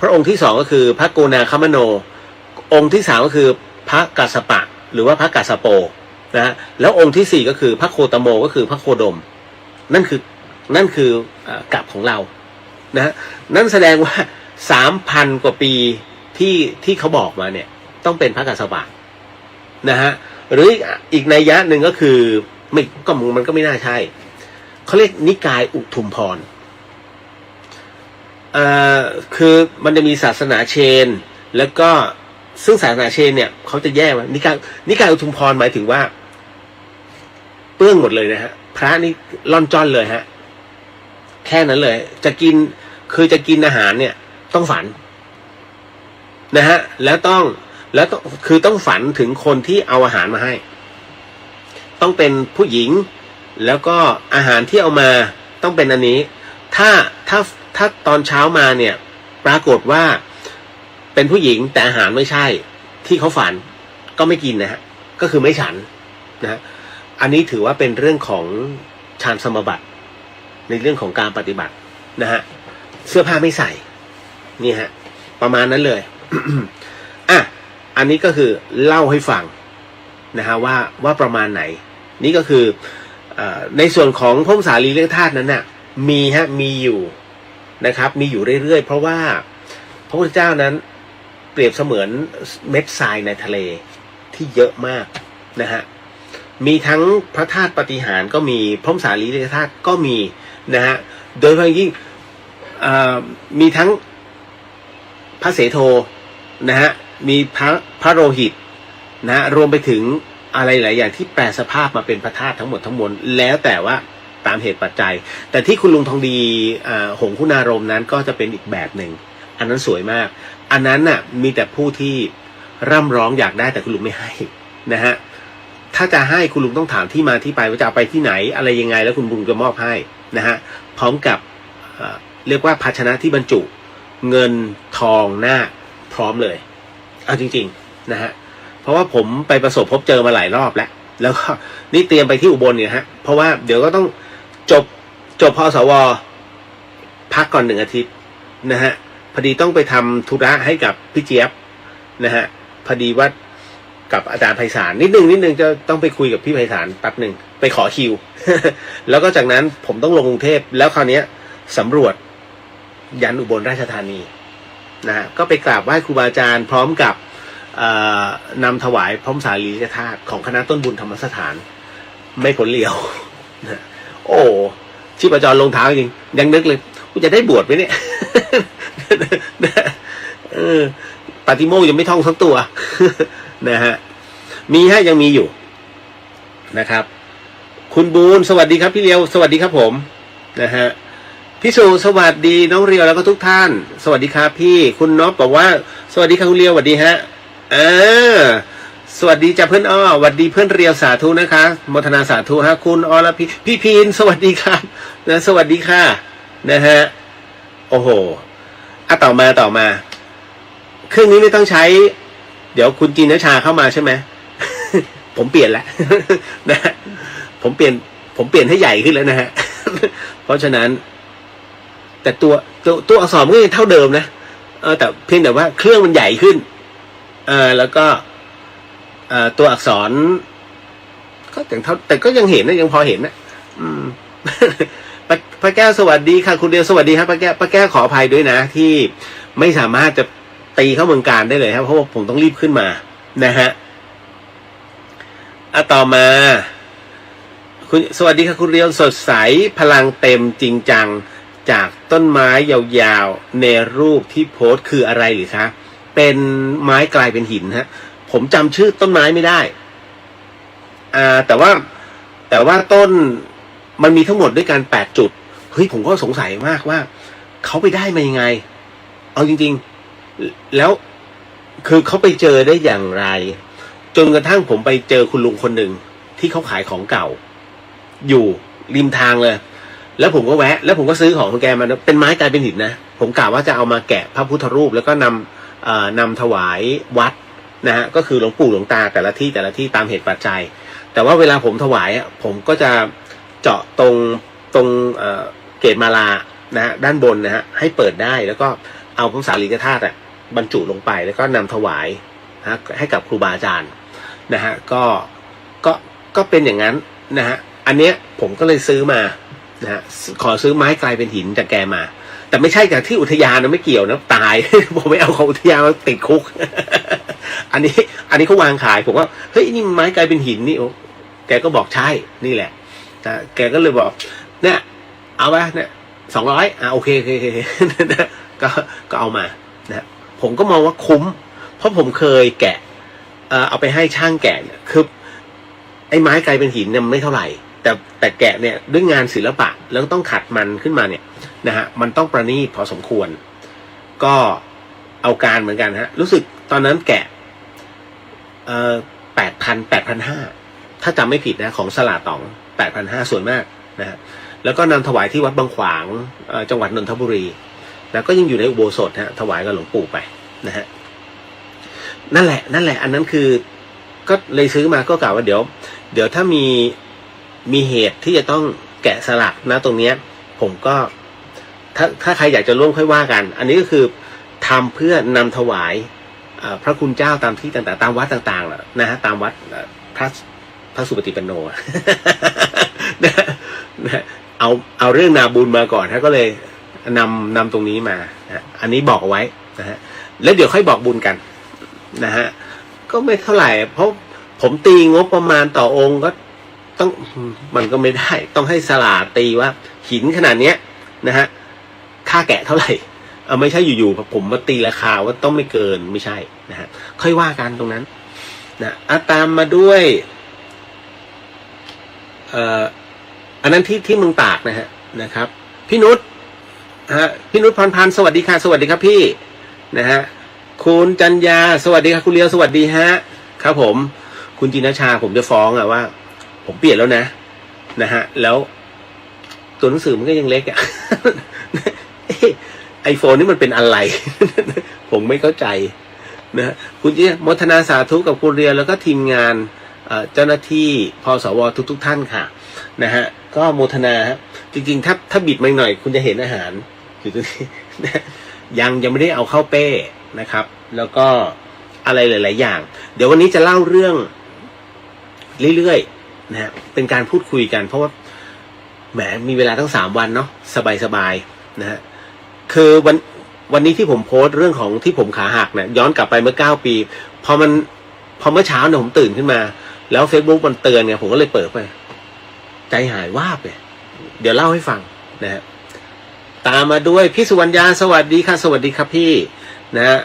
พระองค์ที่สองก็คือพระโกนาคมโนองค์ที่สามก็คือพระกัสสปะหรือว่าพระกัสสโปนะฮะแล้วองค์ที่สี่ก็คือพระโคตโมก็คือพระโคดมนั่นคือกลับของเรานะฮะนั่นแสดงว่า 3,000 กว่าปีที่เขาบอกมาเนี่ยต้องเป็นพระกัสสปะนะฮะหรืออีกนัยยะหนึ่งก็คือมันก็ไม่น่าใช่เขาเรียกนิกายอุทุมพรคือมันจะมีศาสนาเชนแล้วก็ซึ่งศาสนาเชนเนี่ยเขาจะแยกว่านิกายอุทุมพรหมายถึงว่าเปื้องหมดเลยนะฮะพระนี่ล่อนจ้อนเลยฮะแค่นั้นเลยจะกินอาหารเนี่ยต้องฝันนะฮะแล้วต้องคือต้องฝันถึงคนที่เอาอาหารมาให้ต้องเป็นผู้หญิงแล้วก็อาหารที่เอามาต้องเป็นอันนี้ถ้าตอนเช้ามาเนี่ยปรากฏว่าเป็นผู้หญิงแต่อาหารไม่ใช่ที่เขาฝันก็ไม่กินนะฮะก็คือไม่ฉันนะฮะอันนี้ถือว่าเป็นเรื่องของฌานสมาบัติในเรื่องของการปฏิบัตินะฮะเสื้อผ้าไม่ใส่นี่ฮะประมาณนั้นเลย อันนี้ก็คือเล่าให้ฟังนะฮะว่าประมาณไหนนี่ก็คือในส่วนของพระสารีริกธาตุนั้นน่ะมีอยู่นะครับมีอยู่เรื่อยๆเพราะว่าพระพุทธเจ้านั้นเปรียบเสมือนเม็ดทรายในทะเลที่เยอะมากนะฮะมีทั้งพระธาตุปาฏิหาริย์ก็มีพระสารีริกธาตุก็มีนะฮะโดยเฉพาะยิ่งมีทั้งพระเสโทนะฮะมีพระโลหิตนะรวมไปถึงอะไรหลายอย่างที่แปลสภาพมาเป็นพระธาตุทั้งหมดทั้งมวลแล้วแต่ว่าตามเหตุปัจจัยแต่ที่คุณลุงทองดีหงคุณารมนั้นก็จะเป็นอีกแบบหนึ่งอันนั้นสวยมากอันนั้นน่ะมีแต่ผู้ที่ร่ำร้องอยากได้แต่คุณลุงไม่ให้นะฮะถ้าจะให้คุณลุงต้องถามที่มาที่ไปว่าจะเอาไปที่ไหนอะไรยังไงแล้วคุณลุงจะมอบให้นะฮะพร้อมกับเรียกว่าภาชนะที่บรรจุเงินทองหน้าพร้อมเลยเอาจริงๆนะฮะเพราะว่าผมไปประสบพบเจอมาหลายรอบแล้วก็นี่เตรียมไปที่อุบลเนี่ยฮะเพราะว่าเดี๋ยวก็ต้องจบพสวพักก่อน1 อาทิตย์นะฮะพอดีต้องไปทำธุระให้กับพี่เจี๊ยบนะฮะพอดีว่ากับอาจารย์ไพศาลนิดนึงจะต้องไปคุยกับพี่ไพศาลแป๊บหนึ่งไปขอคิว แล้วก็จากนั้นผมต้องลงกรุงเทพแล้วคราวนี้สำรวจยันอุบลราชธานีนะฮะก็ไปกราบไหว้ครูบาอาจารย์พร้อมกับนำถวายพระสารีริกธาตุของคณะต้นบุญธรรมสถานไม่ผลเหลียวนะโอ้ชีพจรลงเท้าจริงยังนึกเลยกูจะได้บวชไหมเนี่ย ปาฏิโมกข์ยังไม่ท่องทั้งตัว นะฮะยังมีอยู่นะครับคุณบูนสวัสดีครับพี่เลียวสวัสดีครับผมนะฮะพี่สุสวัสดีน้องเรียวแล้วก็ทุกท่านสวัสดีครับพี่คุณน็อปบอกว่าสวัสดีครับคุณเรียวสวัสดีฮะสวัสดีจ้ะเพื่อนอ้อสวัสดีเพื่อนเรียวสาธุนะคะโมทนาสาธุฮะคุณอรพี่พีนสวัสดีครับนะสวัสดีค่ะนะฮะโอ้โหต่อมาเครื่องนี้ไม่ต้องใช้เดี๋ยวคุณจีนชาเข้ามาใช่ไหม ผมเปลี่ยนแล้ว นะผมเปลี่ยนให้ใหญ่ขึ้นแล้วนะฮะ เพราะฉะนั้นแต่ตัวอักษรก็ยังเท่าเดิมนะแต่เพียงแต่ว่าเครื่องมันใหญ่ขึ้นแล้วก็ตัวอักษรก็แต่ก็ยังเห็นนะยังพอเห็นนะป้าแก้วสวัสดีค่ะคุณเดียวสวัสดีครับป้าแก้วขออภัยด้วยนะที่ไม่สามารถจะตีเข้าเมืองการได้เลยครับเพราะว่าผมต้องรีบขึ้นมานะฮะต่อมาคุณสวัสดีค่ะคุณเรียวสดใสพลังเต็มจริงจังจากต้นไม้ยาวๆในรูปที่โพสต์คืออะไรหรือคะเป็นไม้กลายเป็นหินฮะผมจำชื่อต้นไม้ไม่ได้แต่ว่าต้นมันมีทั้งหมดด้วยกัน8 จุดเฮ้ยผมก็สงสัยมากว่าเขาไปได้มายังไงเอาจริงๆแล้วคือเขาไปเจอได้อย่างไรจนกระทั่งผมไปเจอคุณลุงคนหนึ่งที่เขาขายของเก่าอยู่ริมทางเลย แล้วผมก็แวะแล้วผมก็ซื้อของแกมาเป็นไม้กลายเป็นหินนะผมกะว่าจะเอามาแกะพระพุทธรูปแล้วก็นำถวายวัดนะฮะก็คือหลวงปู่หลวงตาแต่ละที่ตามเหตุปัจจัยแต่ว่าเวลาผมถวายผมก็จะเจาะตรงเกศมาลานะฮะด้านบนนะฮะให้เปิดได้แล้วก็เอาพระสารีริกธาตุบรรจุลงไปแล้วก็นำถวายนะให้กับครูบาอาจารย์นะฮะก็เป็นอย่างนั้นนะฮะอันเนี้ยผมก็เลยซื้อมานะฮะขอซื้อไม้กลายเป็นหินจากแกมาแต่ไม่ใช่จากที่อุทยานนะไม่เกี่ยวนะตาย ผมไม่เอาของอุทยานมาติดคุก อันนี้เขาวางขายผมว่าเฮ้ยนี่ไม้กลายเป็นหินนี่แกก็บอกใช่นี่แหละนะแกก็เลยบอกเนี่ยเอาไปเนี่ย200โอเคก็เอามานะผมก็มองว่าคุ้มเพราะผมเคยแกะเอาไปให้ช่างแกะเนี่ยคือไอ้ไม้กลายเป็นหินเนี่ยไม่เท่าไหร่แต่แกะเนี่ยด้วยงานศิลปะแล้วต้องขัดมันขึ้นมาเนี่ยนะฮะมันต้องประณีตพอสมควรก็เอาการเหมือนกันฮะรู้สึกตอนนั้นแกะ8,500ถ้าจำไม่ผิดนะของสลาตอง 8,500ส่วนมากนะฮะแล้วก็นำถวายที่วัดบางขวางจังหวัดนนทบุรีแล้วก็ยังอยู่ในอุโบสถฮะถวายกับหลวงปู่ไปนะฮะนั่นแหละอันนั้นคือก็เลยซื้อมาก็กล่าวว่าเดี๋ยวถ้ามีเหตุที่จะต้องแกะสลักนะตรงเนี้ยผมก็ถ้าใครอยากจะร่วมค่อยว่ากันอันนี้ก็คือทำเพื่อนำถวายพระคุณเจ้าตามที่ต่างๆตามวัดต่างๆนะฮะตามวัดพระสุปฏิปันโน นะเอาเรื่องนาบุญมาก่อนฮะก็เลยนำตรงนี้มาอันนี้บอกเอาไว้นะฮะแล้วเดี๋ยวค่อยบอกบุญกันนะฮะก็ไม่เท่าไหร่เพราะผมตีงบประมาณต่อองค์ก็ต้องมันก็ไม่ได้ต้องให้สลาตีว่าหินขนาดเนี้ยนะฮะค่าแกะเท่าไหร่ไม่ใช่อยู่ๆผมมาตีราคาว่าต้องไม่เกินไม่ใช่นะฮะค่อยว่ากันตรงนั้นนะตามมาด้วยอันนั้นที่เมืองตากนะฮะนะครับพี่นุชพี่นุชพรพันธ์สวัสดีค่ะสวัสดีครับพี่นะฮะคุณจัญญาสวัสดีครับคุณเลียวสวัสดีฮะครับผมคุณจินชาผมจะฟ้องว่าผมเปลี่ยนแล้วนะฮะแล้วตัวหนังสือมันก็ยังเล็กไอโฟนนี่มันเป็นอะไร ผมไม่เข้าใจนะคุณจิโมทนาสาธุกับคุณเรียนแล้วก็ทีมงานเจ้าหน้าที่พสวทุกท่านค่ะนะฮะก็โมทนาครับจริงๆถ้าบิดมาหน่อยคุณจะเห็นอาหารอยู่ตรงนี้นะยังไม่ได้เอาเข้าเป้นะครับแล้วก็อะไรหลายๆอย่างเดี๋ยววันนี้จะเล่าเรื่องเรื่อยๆนะฮะเป็นการพูดคุยกันเพราะว่าแหมมีเวลาทั้ง3วันเนาะสบายๆนะฮะคือวันนี้ที่ผมโพสต์เรื่องของที่ผมขาหักเนี่ยย้อนกลับไปเมื่อ9 ปีพอเมื่อเช้าเนี่ยผมตื่นขึ้นมาแล้ว Facebook มันเตือนไงผมก็เลยเปิดไปใจหายวาบเลยเดี๋ยวเล่าให้ฟังนะฮะตามมาด้วยพี่สุวรรณยาสวัสดีค่ะสวัสดีครับพี่นะฮะ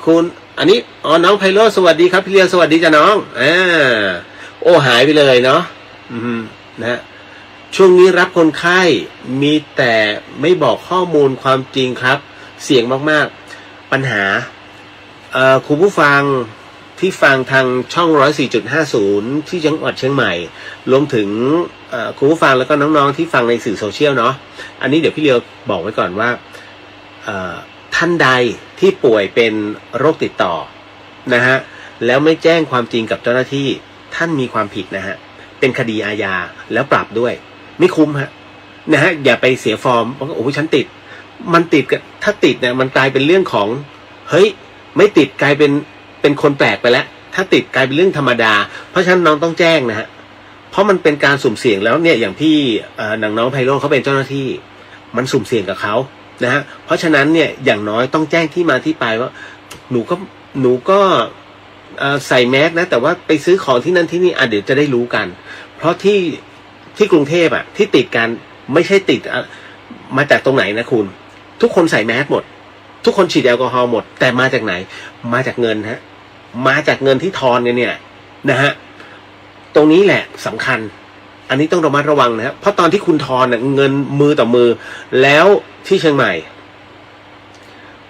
คุณอันนี้น้องไพโรจน์สวัสดีครับพี่เลียสวัสดีจ้ะน้องโอ้หายไปเลยเนาะนะฮะช่วงนี้รับคนไข้มีแต่ไม่บอกข้อมูลความจริงครับเสี่ยงมากๆปัญหาคุณผู้ฟังที่ฟังทางช่อง 104.50 ที่จังหวัดเชียงใหม่รวมถึงคุณผู้ฟังแล้วก็น้องๆที่ฟังในสื่อโซเชียลเนาะอันนี้เดี๋ยวพี่เลียวบอกไว้ก่อนว่าท่านใดที่ป่วยเป็นโรคติดต่อนะฮะแล้วไม่แจ้งความจริงกับเจ้าหน้าที่ท่านมีความผิดนะฮะเป็นคดีอาญาแล้วปรับด้วยไม่คุ้มฮะนะฮะอย่าไปเสียฟอร์มว่าโอ้โหฉันติดมันติดกับถ้าติดเนี่ยมันกลายเป็นเรื่องของเฮ้ยไม่ติดกลายเป็นคนแปลกไปแล้วถ้าติดกลายเป็นเรื่องธรรมดาเพราะฉะนั้นน้องต้องแจ้งนะฮะเพราะมันเป็นการสุ่มเสี่ยงแล้วเนี่ยอย่างพี่น้องไพโรจน์เขาเป็นเจ้าหน้าที่มันสุ่มเสี่ยงกับเขานะฮะเพราะฉะนั้นเนี่ยอย่างน้อยต้องแจ้งที่มาที่ไปว่าหนูก็ใส่แมสนะแต่ว่าไปซื้อของที่นั่นที่นี่เดี๋ยวจะได้รู้กันเพราะที่กรุงเทพที่ติดกันไม่ใช่ติดมาจากตรงไหนนะคุณทุกคนใส่แมสหมดทุกคนฉีดแอลกอฮอล์หมดแต่มาจากไหนมาจากเงินฮะมาจากเงินที่ทอนเนี่ยนะฮะตรงนี้แหละสำคัญอันนี้ต้องระมัดระวังนะฮะเพราะตอนที่คุณทอนเงินมือต่อมือแล้วที่เชียงใหม่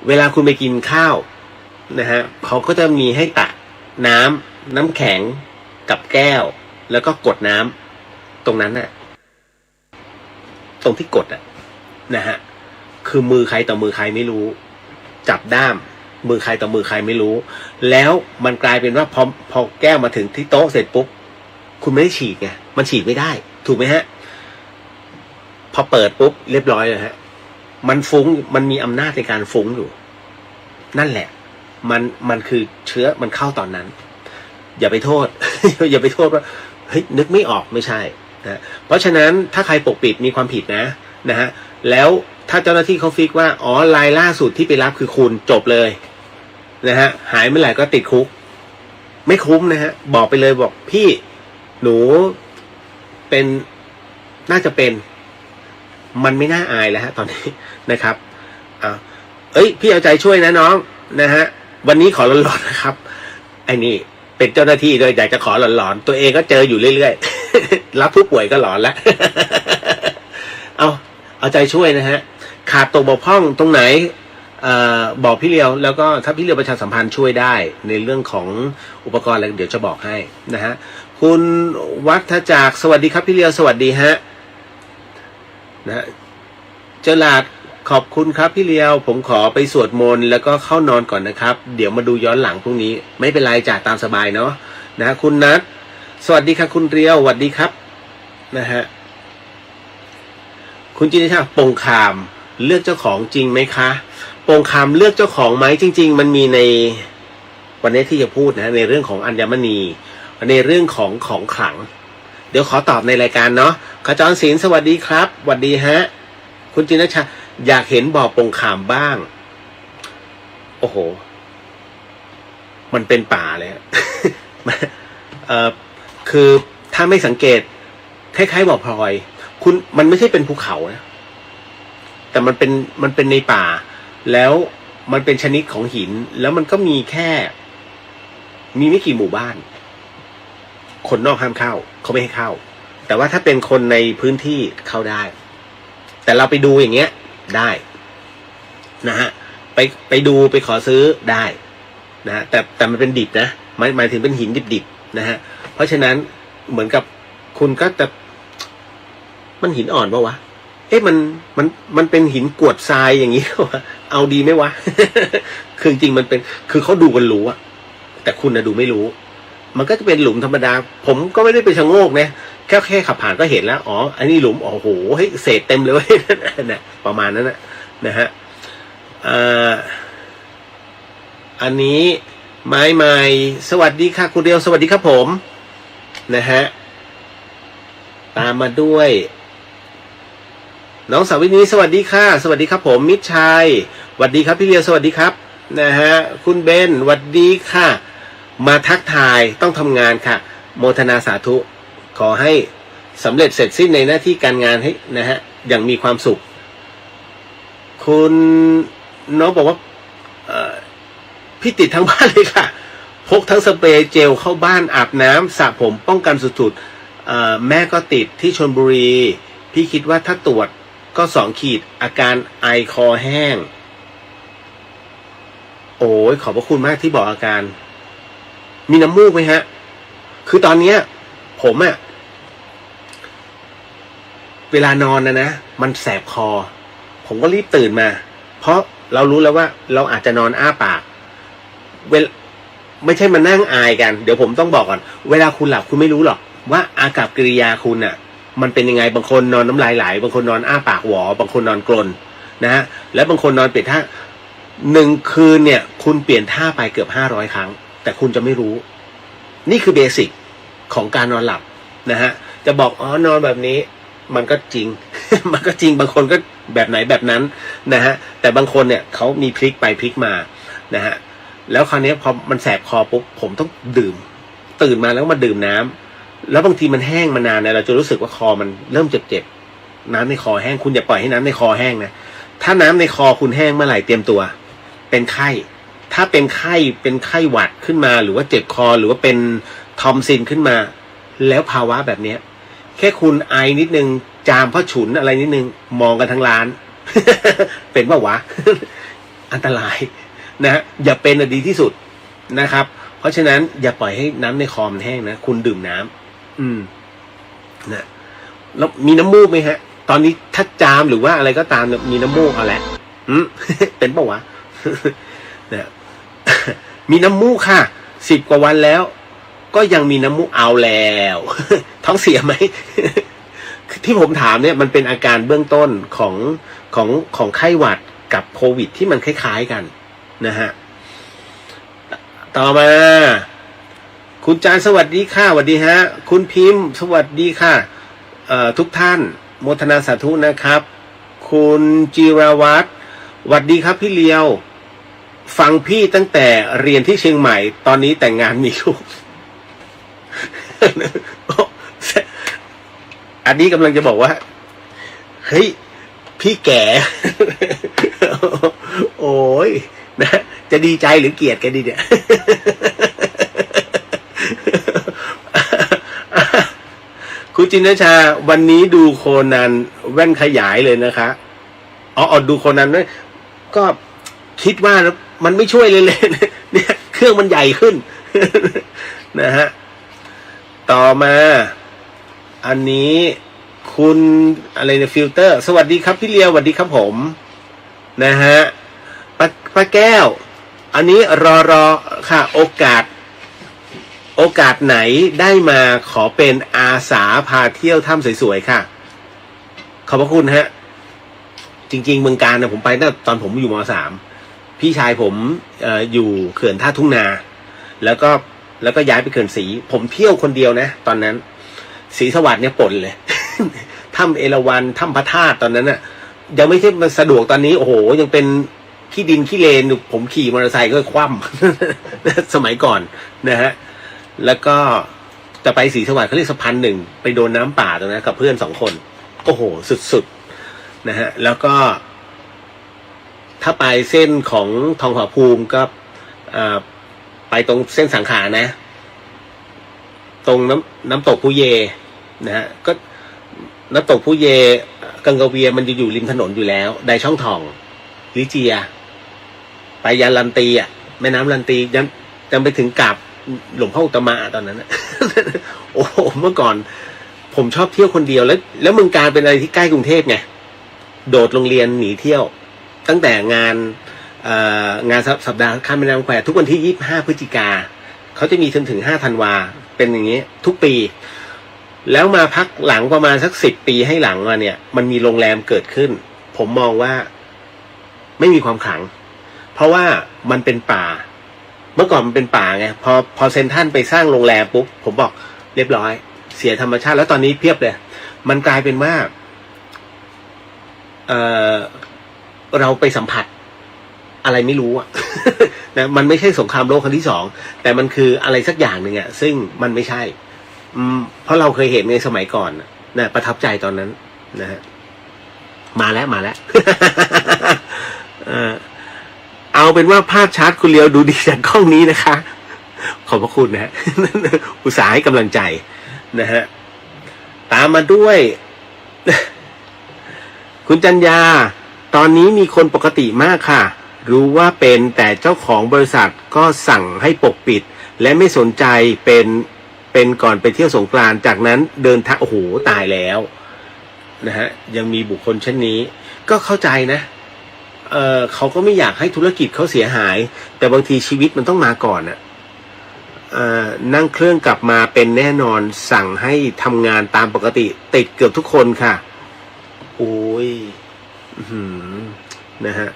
เวลาคุณไปกินข้าวนะฮะเขาก็จะมีให้ตักน้ำแข็งกับแก้วแล้วก็กดน้ำตรงนั้นน่ะ ตรงที่กดอะนะฮะคือมือใครต่อมือใครไม่รู้จับด้ามมือใครต่อมือใครไม่รู้แล้วมันกลายเป็นว่าพอแก้วมาถึงที่โต๊ะเสร็จปุ๊บคุณไม่ได้ฉีกไงมันฉีกไม่ได้ถูกไหมฮะพอเปิดปุ๊บเรียบร้อยเลยฮะมันฟุ้งมันมีอำนาจในการฟุ้งอยู่นั่นแหละมันคือเชื้อมันเข้าตอนนั้นอย่าไปโทษ อย่าไปโทษว่าเฮ้ยนึกไม่ออกไม่ใช่นะเพราะฉะนั้นถ้าใครปกปิดมีความผิดนะฮะแล้วถ้าเจ้าหน้าที่เขาฟิกว่าอ๋อรายล่าสุดที่ไปรับคือคุณจบเลยนะฮะหายเมื่อไหร่ก็ติดคุกไม่คุ้มนะฮะบอกไปเลยบอกพี่หนูเป็นน่าจะเป็นมันไม่น่าอายแล้วฮะตอนนี้นะครับพี่เอาใจช่วยนะน้องนะฮะวันนี้ขอหลอนๆนะครับไอ้นี่เป็นเจ้าหน้าที่ด้วยอยากจะขอหลอนๆตัวเองก็เจออยู่เรื่อยๆ รับผู้ป่วยก็หลอนแล้ว เอาใจช่วยนะฮะขาดตกบกพร่องตรงไหนบอกพี่เลียวแล้วก็ถ้าพี่เลียวประชาสัมพันธ์ช่วยได้ในเรื่องของอุปกรณ์อะไรเดี๋ยวจะบอกให้นะฮะคุณวัฒจากสวัสดีครับพี่เลียวสวัสดีฮะนะเจลาดขอบคุณครับพี่เลียวผมขอไปสวดมนต์แล้วก็เข้านอนก่อนนะครับเดี๋ยวมาดูย้อนหลังพรุ่งนี้ไม่เป็นไรจ่าตามสบายเนาะนะคุณนัทสวัสดีครับคุณเรียวสวัสดีครับนะฮะคุณจินชาปงคามเลือกเจ้าของจริงไหมคะปงคามเลือกเจ้าของไหมจริงๆมันมีในวันนี้ที่จะพูดนะในเรื่องของอัญมณีในเรื่องของขลังเดี๋ยวขอตอบในรายการเนาะขจรศิลป์สวัสดีครับสวัสดีฮะคุณจินชาอยากเห็นบ่อปงคามบ้างโอ้โหมันเป็นป่าเลย คือถ้าไม่สังเกตคล้ายๆบ่อพลอยคุณมันไม่ใช่เป็นภูเขานะแต่มันเป็นในป่าแล้วมันเป็นชนิดของหินแล้วมันก็มีไม่กี่หมู่บ้านคนนอกห้ามเข้าเขาไม่ให้เข้าแต่ว่าถ้าเป็นคนในพื้นที่เข้าได้แต่เราไปดูอย่างเงี้ยได้นะฮะไปดูไปขอซื้อได้นะฮะแต่มันเป็นดิบนะหมายถึงเป็นหินดิบๆนะฮะเพราะฉะนั้นเหมือนกับคุณก็จะมันหินอ่อนปะวะมันเป็นหินกรวดทรายอย่างนี้วะเอาดีไหมวะ คือจริงมันเป็นคือเขาดูกันรู้อะแต่คุณนะดูไม่รู้มันก็จะเป็นหลุมธรรมดาผมก็ไม่ได้ไปชะโงกนะแค่ขับผ่านก็เห็นแล้วอ๋ออันนี้หลุมโอ้โหเฮ้ยเศษเต็มเลย นะประมาณนั้นนะฮะอันนี้ไม้ใหม่สวัสดีค่ะคุณเดียวสวัสดีครับผมนะฮะตามมาด้วยน้องสาวินีสวัสดีค่ะสวัสดีครับผมมิตรชัยสวัสดีครับพี่เลียวสวัสดีครับนะฮะคุณเบนสวัสดีค่ะมาทักทายต้องทำงานค่ะโมทนาสาธุขอให้สำเร็จเสร็จสิ้นในหน้าที่การงานให้นะฮะอย่างมีความสุขคุณน้องบอกว่าพี่ติดทั้งบ้านเลยค่ะพกทั้งสเปรย์เจลเข้าบ้านอาบน้ำสระผมป้องกันสุดๆแม่ก็ติดที่ชลบุรีพี่คิดว่าถ้าตรวจก็2 ขีดอาการไอคอแห้งโอ้ยขอบพระคุณมากที่บอกอาการมีน้ำมูกไหมฮะคือตอนเนี้ยผมอะเวลานอนนะมันแสบคอผมก็รีบตื่นมาเพราะเรารู้แล้วว่าเราอาจจะนอนอ้าปากไม่ใช่มานั่งอายกันเดี๋ยวผมต้องบอกก่อนเวลาคุณหลับคุณไม่รู้หรอกว่าอากัปกิริยาคุณอะมันเป็นยังไงบางคนนอนน้ำลายไหลบางคนนอนอ้าปากหวอบางคนนอนกรนนะฮะและบางคนนอนเปลี่ยนท่า1 คืนเนี่ยคุณเปลี่ยนท่าไปเกือบ500 ครั้งแต่คุณจะไม่รู้นี่คือเบสิกของการนอนหลับนะฮะจะบอกอ๋อนอนแบบนี้มันก็จริง มันก็จริงบางคนก็แบบไหนแบบนั้นนะฮะแต่บางคนเนี่ยเขามีพลิกไปพลิกมานะฮะแล้วคราวนี้พอมันแสบคอปุ๊บผมต้องดื่มตื่นมาแล้วมาดื่มน้ำแล้วบางทีมันแห้งมานานเนี่ยเราจะรู้สึกว่าคอมันเริ่มเจ็บน้ำในคอแห้งคุณอย่าปล่อยให้น้ำในคอแห้งนะถ้าน้ำในคอคุณแห้งเมื่อไหร่เตรียมตัวเป็นไข้ถ้าเป็นไข้หวัดขึ้นมาหรือว่าเจ็บคอหรือว่าเป็นทอมซินขึ้นมาแล้วภาวะแบบนี้แค่คุณไอนิดนึงจามเพราะฉุนอะไรนิดนึงมองกันทั้งร้าน เป็นป่าวะ อันตรายนะฮะอย่าเป็นดีที่สุดนะครับเพราะฉะนั้นอย่าปล่อยให้น้ำในคอมันแห้งนะคุณดื่มน้ำนะแล้วมีน้ำมูกไหมฮะ ตอนนี้ถ้าจามหรือว่าอะไรก็ตามมีน้ำมูกเอาแหละเป็นปะวะเนี่ยมีน้ำมูกค่ะ10 กว่าวันแล้วก็ยังมีน้ำมูกเอาแล้วท้องเสียไหม ที่ผมถามเนี่ยมันเป็นอาการเบื้องต้นของไข้หวัดกับโควิดที่มันคล้ายๆกันนะฮะต่อมาคุณจานสวัสดีค่ะสวัสดีฮะคุณพิมพ์สวัสดีค่ะทุกท่านโมทนาสาธุนะครับ คุณจิรวัตรสวัสดีครับพี่เลียวฟังพี่ตั้งแต่เรียนที่เชียงใหม่ตอนนี้แต่งงานมีลูก อันนี้กำลังจะบอกว่าเฮ้ยพี่แก่ โอ้ยนะจะดีใจหรือเกลียดกันดีเนี่ย คุณจินชาวันนี้ดูโคนันแว่นขยายเลยนะคะอ๋อดูโคนันด้วยก็คิดว่ามันไม่ช่วยเลยเนี่ยเครื่องมันใหญ่ขึ้น นะฮะต่อมาอันนี้คุณอะไรเนี่ยฟิลเตอร์สวัสดีครับพี่เลียวสวัสดีครับผมนะฮะป้าแก้วอันนี้รอค่ะโอกาสไหนได้มาขอเป็นอาสาพาเที่ยวถ้ำสวยๆค่ะขอบพระคุณฮะจริงๆเมืองการนะผมไปตั้งตอนผมอยู่ม.3 พี่ชายผมอยู่เขื่อนท่าทุ่งนาแล้วก็ย้ายไปเขื่อนศรีผมเที่ยวคนเดียวนะตอนนั้นศรีสวัสดิ์เนี่ยปนเลย ถ้ำเอราวัณถ้ำพระธาตุตอนนั้นน่ะยังไม่ใช่มาสะดวกตอนนี้โอ้โหยังเป็นขี้ดินขี้เลนผมขี่มอเตอร์ไซค์ก็คว่ำ สมัยก่อนนะฮะแล้วก็จะไปศรีสวัสดิ์เขาเรียกสะพานหนึ่งไปโดนน้ำป่าตรงนั้นกับเพื่อน2 คนโอ้โหสุดๆนะฮะแล้วก็ถ้าไปเส้นของทองผาภูมิก็ไปตรงเส้นสังขารนะตรงน้ำตกผู้เยนะฮะก็น้ำตกผู้เยกังกะเวียมันจะอยู่ริมถนนอยู่แล้วไดช่องทองลิเจียไปยันลันตีอ่ะแม่น้ำลันตียังไปถึงกับหลวงพ่ออุตตมะตอนนั้น โอ้โหเมื่อก่อนผมชอบเที่ยวคนเดียวแล้วเมืองการเป็นอะไรที่ใกล้กรุงเทพไงโดดโรงเรียนหนีเที่ยวตั้งแต่งานสัปดาห์ข้ามแม่น้ำแควทุกวันที่25 พฤศจิกาเขาจะมีถึง5 ธันวาเป็นอย่างนี้ทุกปีแล้วมาพักหลังประมาณสัก10 ปีให้หลังมาเนี่ยมันมีโรงแรมเกิดขึ้นผมมองว่าไม่มีความขลังเพราะว่ามันเป็นป่าเมื่อก่อนมันเป็นป่าไงพอเซ็นทรัลไปสร้างโรงแรมปุ๊บผมบอกเรียบร้อยเสียธรรมชาติแล้วตอนนี้เพียบเลยมันกลายเป็นว่าเราไปสัมผัสอะไรไม่รู้อ่ะ นะมันไม่ใช่สงครามโลกครั้งที่2แต่มันคืออะไรสักอย่างหนึ่งอ่ะซึ่งมันไม่ใช่เพราะเราเคยเห็นในสมัยก่อนนะประทับใจตอนนั้นนะฮะมาแล้ว เอาเป็นว่าภาพชัดคุณเลียวดูดีจากกล้องนี้นะคะ ขอบพระคุณนะฮะ อุตส่าห์ให้กำลังใจนะฮะตามมาด้วย คุณจัญญาตอนนี้มีคนปกติมากค่ะรู้ว่าเป็นแต่เจ้าของบริษัทก็สั่งให้ปกปิดและไม่สนใจเป็นก่อนไปเที่ยวสงกรานต์จากนั้นเดินทางโอ้โหตายแล้วนะฮะยังมีบุคคลเช่นนี้ก็เข้าใจนะเขาก็ไม่อยากให้ธุรกิจเขาเสียหายแต่บางทีชีวิตมันต้องมาก่อนอะนั่งเครื่องกลับมาเป็นแน่นอนสั่งให้ทำงานตามปกติติดเกือบทุกคนค่ะโอ้ยนะฮะ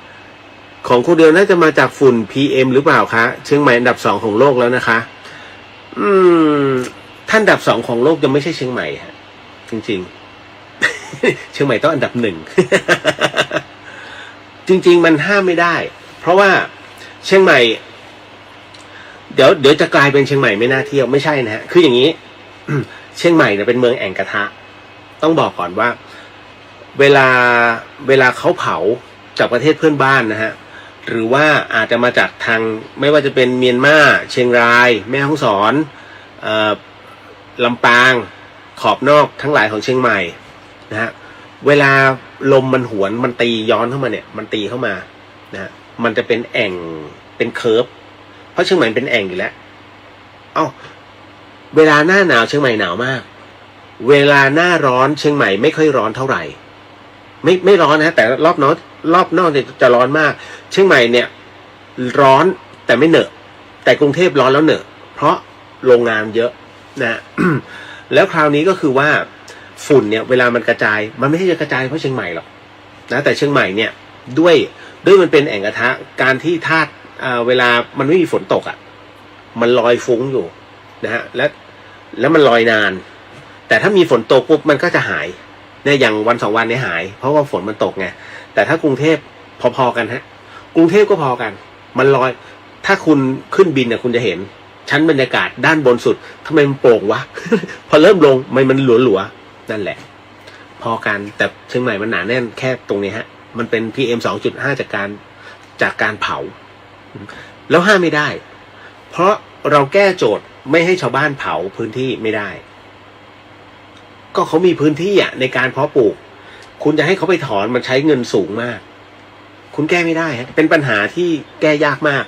ของคุณเดียวน่าจะมาจากฝุ่น PM หรือเปล่าคะเชียงใหม่อันดับ2ของโลกแล้วนะคะท่านอันดับ2ของโลกยังไม่ใช่เชียงใหม่ฮะจริงๆ เชียงใหม่ต้องอันดับ1 จริงๆมันห้ามไม่ได้เพราะว่าเชียงใหม่เดี๋ยวจะกลายเป็นเชียงใหม่ไม่น่าเที่ยวไม่ใช่นะฮะคืออย่างนี้ เชียงใหม่เนี่ยเป็นเมืองแอ่งกระทะต้องบอกก่อนว่าเวลาเขาเผาจากประเทศเพื่อนบ้านนะฮะหรือว่าอาจจะมาจากทางไม่ว่าจะเป็นเมียนมาเชียงรายแม่ฮ่องสอนลำปางขอบนอกทั้งหลายของเชียงใหม่นะฮะเวลาลมมันหวนมันตีย้อนเข้ามาเนี่ยมันตีเข้ามานะฮะมันจะเป็นแอ่งเป็นเคิร์ฟเพราะเชียงใหม่เป็นแอ่งอยู่แล้วเวลาหน้าหนาวเชียงใหม่หนาวมากเวลาหน้าร้อนเชียงใหม่ไม่ค่อยร้อนเท่าไหร่ ไม่ร้อนนะแต่รอบนอกเนี่ยจะร้อนมากเชียงใหม่เนี่ยร้อนแต่ไม่เหนอะแต่กรุงเทพร้อนแล้วเหนอะเพราะโรงงานเยอะนะ แล้วคราวนี้ก็คือว่าฝุ่นเนี่ยเวลามันกระจายมันไม่ใช่จะกระจายเพราะเชียงใหม่หรอกนะแต่เชียงใหม่เนี่ยด้วยมันเป็นแอ่งกระทะการที่ธาตุเวลามันไม่มีฝนตกอ่ะมันลอยฟุ้งอยู่นะฮะแล้วมันลอยนานแต่ถ้ามีฝนตกปุ๊บมันก็จะหายเนี่ยอย่างวัน2 วันนี้หายเพราะว่าฝนมันตกไงแต่ถ้ากรุงเทพพอๆกันฮะกรุงเทพก็พอกันมันลอยถ้าคุณขึ้นบินเนี่ยคุณจะเห็นชั้นบรรยากาศด้านบนสุดทำไมมันโปร่งวะ พอเริ่มลงมันหลัวๆนั่นแหละพอกันแต่เชียงใหม่มันหนาแน่นแค่ตรงนี้ฮะมันเป็น PM 2.5 จากการเผาแล้วห้ามไม่ได้เพราะเราแก้โจทย์ไม่ให้ชาวบ้านเผาพื้นที่ไม่ได้ก็เขามีพื้นที่ในการเพาะปลูกคุณจะให้เขาไปถอนมันใช้เงินสูงมากคุณแก้ไม่ได้ฮะเป็นปัญหาที่แก้ยากมาก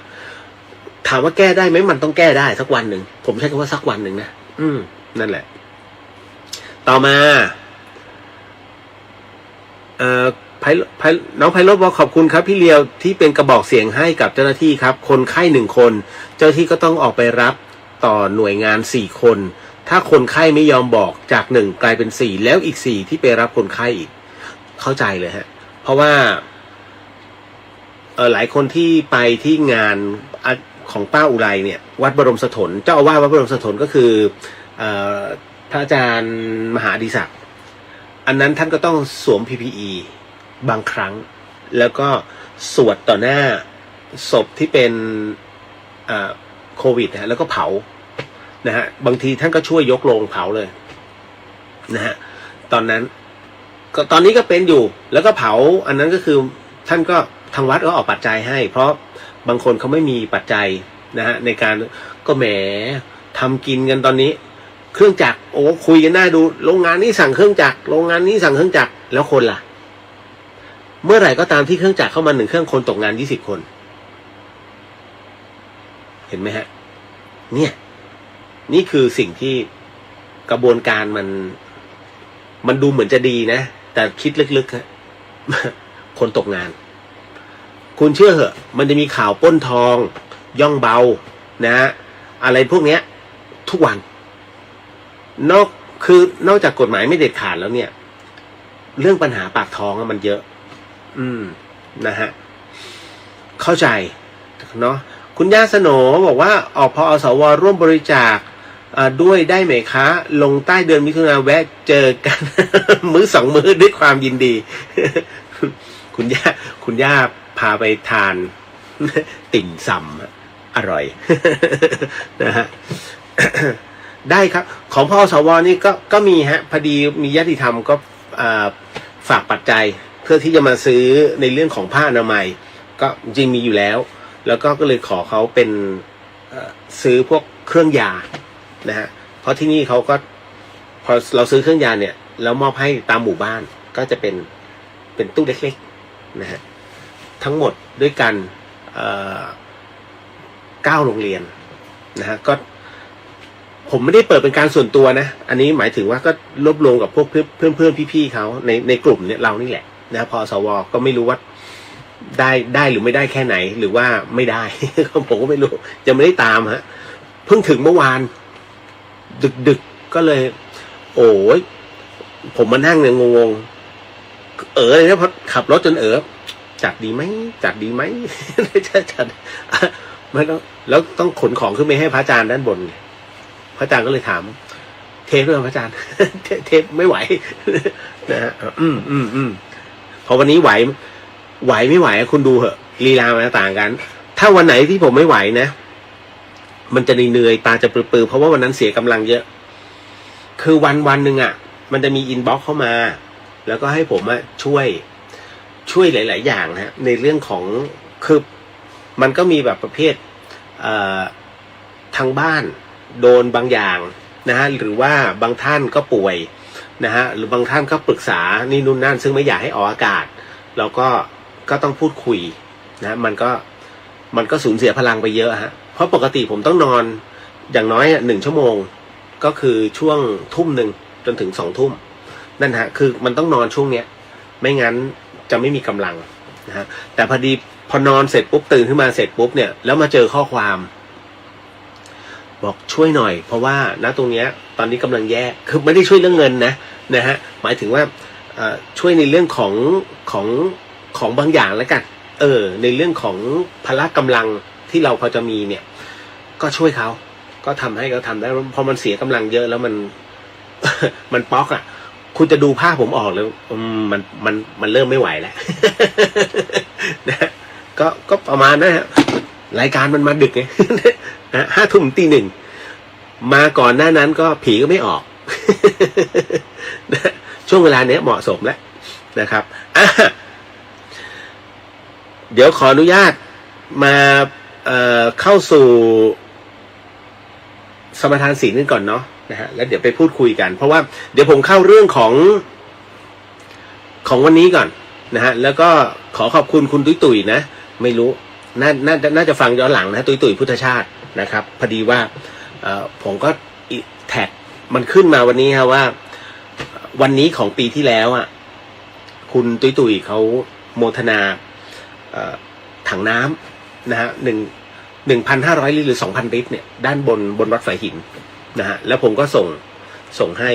ถามว่าแก้ได้ไหมมันต้องแก้ได้สักวันหนึ่งผมใช้คำว่าสักวันหนึ่งนะนั่นแหละต่อมาน้องไพโรจน์บอกขอบคุณครับพี่เลียวที่เป็นกระบอกเสียงให้กับเจ้าหน้าที่ครับคนไข้1 คนเจ้าหน้าที่ก็ต้องออกไปรับต่อหน่วยงาน4 คนถ้าคนไข้ไม่ยอมบอกจาก1กลายเป็น4แล้วอีก4ที่ไปรับคนไข้อีกเข้าใจเลยฮะเพราะว่าหลายคนที่ไปที่งานของป้าอุไรเนี่ยวัดบรมสถนเจ้าอาวาสวัดบรมสถนก็คือพระอาจารย์มหาอดิศักดิ์อันนั้นท่านก็ต้องสวม PPE บางครั้งแล้วก็สวดต่อหน้าศพที่เป็นโควิดนะแล้วก็เผานะฮะบางทีท่านก็ช่วยยกโลงเผาเลยนะฮะตอนนั้นก็ตอนนี้ก็เป็นอยู่แล้วก็เผาอันนั้นก็คือท่านก็ทางวัดก็ออกปัจจัยให้เพราะบางคนเขาไม่มีปัจจัยนะฮะในการก็แหมทำกินกันตอนนี้เครื่องจักรโอ้คุยกันหน้าดูโรงงานนี้สั่งเครื่องจักรโรงงานนี้สั่งเครื่องจักรแล้วคนล่ะเมื่อไหร่ก็ตามที่เครื่องจักรเข้ามา1 เครื่องคนตกงาน20 คนเห็นไหมฮะเนี่ยนี่คือสิ่งที่กระบวนการมันดูเหมือนจะดีนะแต่คิดลึกๆฮะคนตกงานคุณเชื่อเหอะมันจะมีข่าวปล้นทองย่องเบานะอะไรพวกเนี้ยทุกวันนอกจากกฎหมายไม่เด็ดขาดแล้วเนี่ยเรื่องปัญหาปากท้องมันเยอะนะฮะเข้าใจเนาะคุณย่าสโหนบอกว่าออกพอสวร่วมบริจาคด้วยได้ไหมคะลงใต้เดือนมิถุนาแวะเจอกัน มื้อ2 มื้อด้วยความยินดี คุณย่าพาไปทาน ติ่มซำอร่อย นะฮะ ได้ครับของพอสวนี่ก็มีฮะพอดีมีญาติธรรมก็ฝากปัจจัยเพื่อที่จะมาซื้อในเรื่องของผ้าอนามัยก็จริงมีอยู่แล้วก็เลยขอเขาเป็นซื้อพวกเครื่องยานะฮะเพราะที่นี่เขาก็พอเราซื้อเครื่องยาเนี่ยแล้วมอบให้ตามหมู่บ้านก็จะเป็นตู้เล็กๆนะฮะทั้งหมดด้วยกัน9 โรงเรียนนะฮะก็ผมไม่ได้เปิดเป็นการส่วนตัวนะอันนี้หมายถึงว่าก็รวบรวมกับพวกเพื่อนพี่ๆเขาในกลุ่มเนี่ยเรานี่แหละนะพอสวก็ไม่รู้ว่าได้หรือไม่ได้แค่ไหนหรือว่าไม่ได้ ผมก็ไม่รู้ยังไม่ได้ตามฮะเพิ่งถึงเมื่อวานดึกก็เลยโอ้ยผมมานั่งเนี่ยงงเลยนะเพราะขับรถจนจัดดีไหมจัด ไม่ต้องแล้วต้องขนของขึ้นไปให้พระอาจารย์ด้านบนพระอาจารย์ก็เลยถามเทปด้วยพระอาจารย์ เทปไม่ไหว นะฮะพอวันนี้ไหวไม่ไหวคุณดูเหอะลีลามันต่างกันถ้าวันไหนที่ผมไม่ไหวนะมันจะเหนื่อยตาจะปลือเพราะว่าวันนั้นเสียกำลังเยอะคือวันหนึ่งอ่ะมันจะมีอินบ็อกซ์เข้ามาแล้วก็ให้ผมช่วยหลายๆอย่างนะในเรื่องของคือมันก็มีแบบประเภททางบ้านโดนบางอย่างนะฮะหรือว่าบางท่านก็ป่วยนะฮะหรือบางท่านก็ปรึกษานี่นู่นนั่นซึ่งไม่อยากให้ออกอากาศเราก็ต้องพูดคุยนะมันก็สูญเสียพลังไปเยอะฮะเพราะปกติผมต้องนอนอย่างน้อย1 ชั่วโมงก็คือช่วง 1:00 จนถึง 2:00นั่นฮะคือมันต้องนอนช่วงเนี้ย ไม่งั้นจะไม่มีกำลังนะฮะแต่พอนอนเสร็จปุ๊บตื่นขึ้นมาเสร็จปุ๊บเนี่ยแล้วมาเจอข้อความบอกช่วยหน่อยเพราะว่าณตรงเนี้ยตอนนี้กำลังแย่คือไม่ได้ช่วยเรื่องเงินนะฮะหมายถึงว่าช่วยในเรื่องของบางอย่างแล้วกันในเรื่องของพละกำลังที่เราพอจะมีเนี่ยก็ช่วยเขาก็ทำให้เขาทำได้พอมันเสียกำลังเยอะแล้วมัน มันป๊อกอ่ะคุณจะดูภาพผมออกเลยมันเริ่มไม่ไหวแล้ว นะก็ประมาณนะฮะรายการมันมาดึกไง 5 ทุ่มตี 1มาก่อนหน้านั้นก็ผีก็ไม่ออก ช่วงเวลาเนี้ยเหมาะสมแล้วนะครับเดี๋ยวขออนุญาตมาเข้าสู่สมทานศีลกันก่อนเนาะนะฮะแล้วเดี๋ยวไปพูดคุยกันเพราะว่าเดี๋ยวผมเข้าเรื่องของวันนี้ก่อนนะฮะแล้วก็ขอขอบคุณคุณตุ้ยนะไม่รู้น่าจะฟังย้อนหลังนะตุ้ยพุทธชาตินะครับพอดีว่าผมก็แท็กมันขึ้นมาวันนี้ครับว่าวันนี้ของปีที่แล้วอ่ะคุณตุ้ยเขาโมทนาถังน้ำนะฮะ1,500 ลิตรหรือ 2,000 ลิตรเนี่ยด้านบนวัดฝายหินนะฮะแล้วผมก็ส่งให้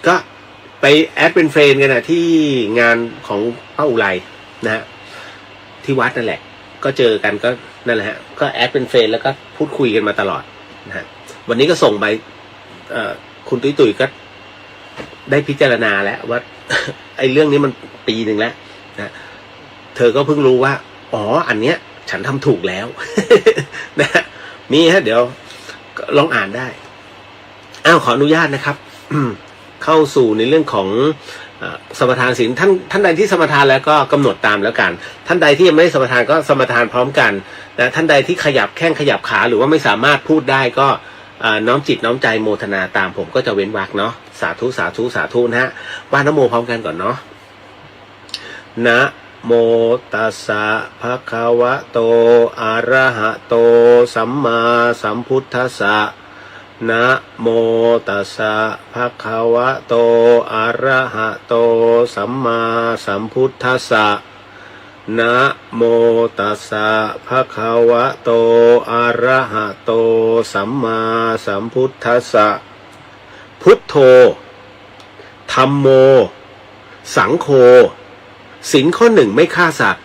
ก็ไปแอดเป็นเฟรนด์กันนะที่งานของพระอุไรนะฮะที่วัดนั่นแหละก็เจอกันก็นั่นแหละฮะก็แอดเป็นเฟรนด์แล้วก็พูดคุยกันมาตลอดนะฮะวันนี้ก็ส่งไปคุณตุ้ยก็ได้พิจารณาแล้วว่า ไอ้เรื่องนี้มันปีหนึ่งแล้วนะเธอก็เพิ่งรู้ว่าอ๋ออันเนี้ยฉันทำถูกแล้ว นะมีฮะเดี๋ยวลองอ่านได้ขออนุญาตนะครับ เข้าสู่ในเรื่องของสมทานศีลท่านใดที่สมทานแล้วก็กำหนดตามแล้วกันท่านใดที่ยังไม่ได้สมทานก็สมทานพร้อมกันนะท่านใดที่ขยับแข้งขยับขาหรือว่าไม่สามารถพูดได้ก็น้อมจิตน้อมใจโมทนาตามผมก็จะเว้นวรรคเนาะสาธุสาธุสาธุนะฮะว่านะโมพร้อมกันก่อนเนาะนะโมตัสสะภะคะวะโตอะระหะโตสัมมาสัมพุทธัสสะนะโมตัสสะภะคะวะโตอะระหะโตสัมมาสัมพุทธัสสะนะโมตัสสะภะคะวะโตอะระหะโตสัมมาสัมพุทธัสสะพุทโธธัมโมสังโฆศีลข้อ 1ไม่ฆ่าสัตว์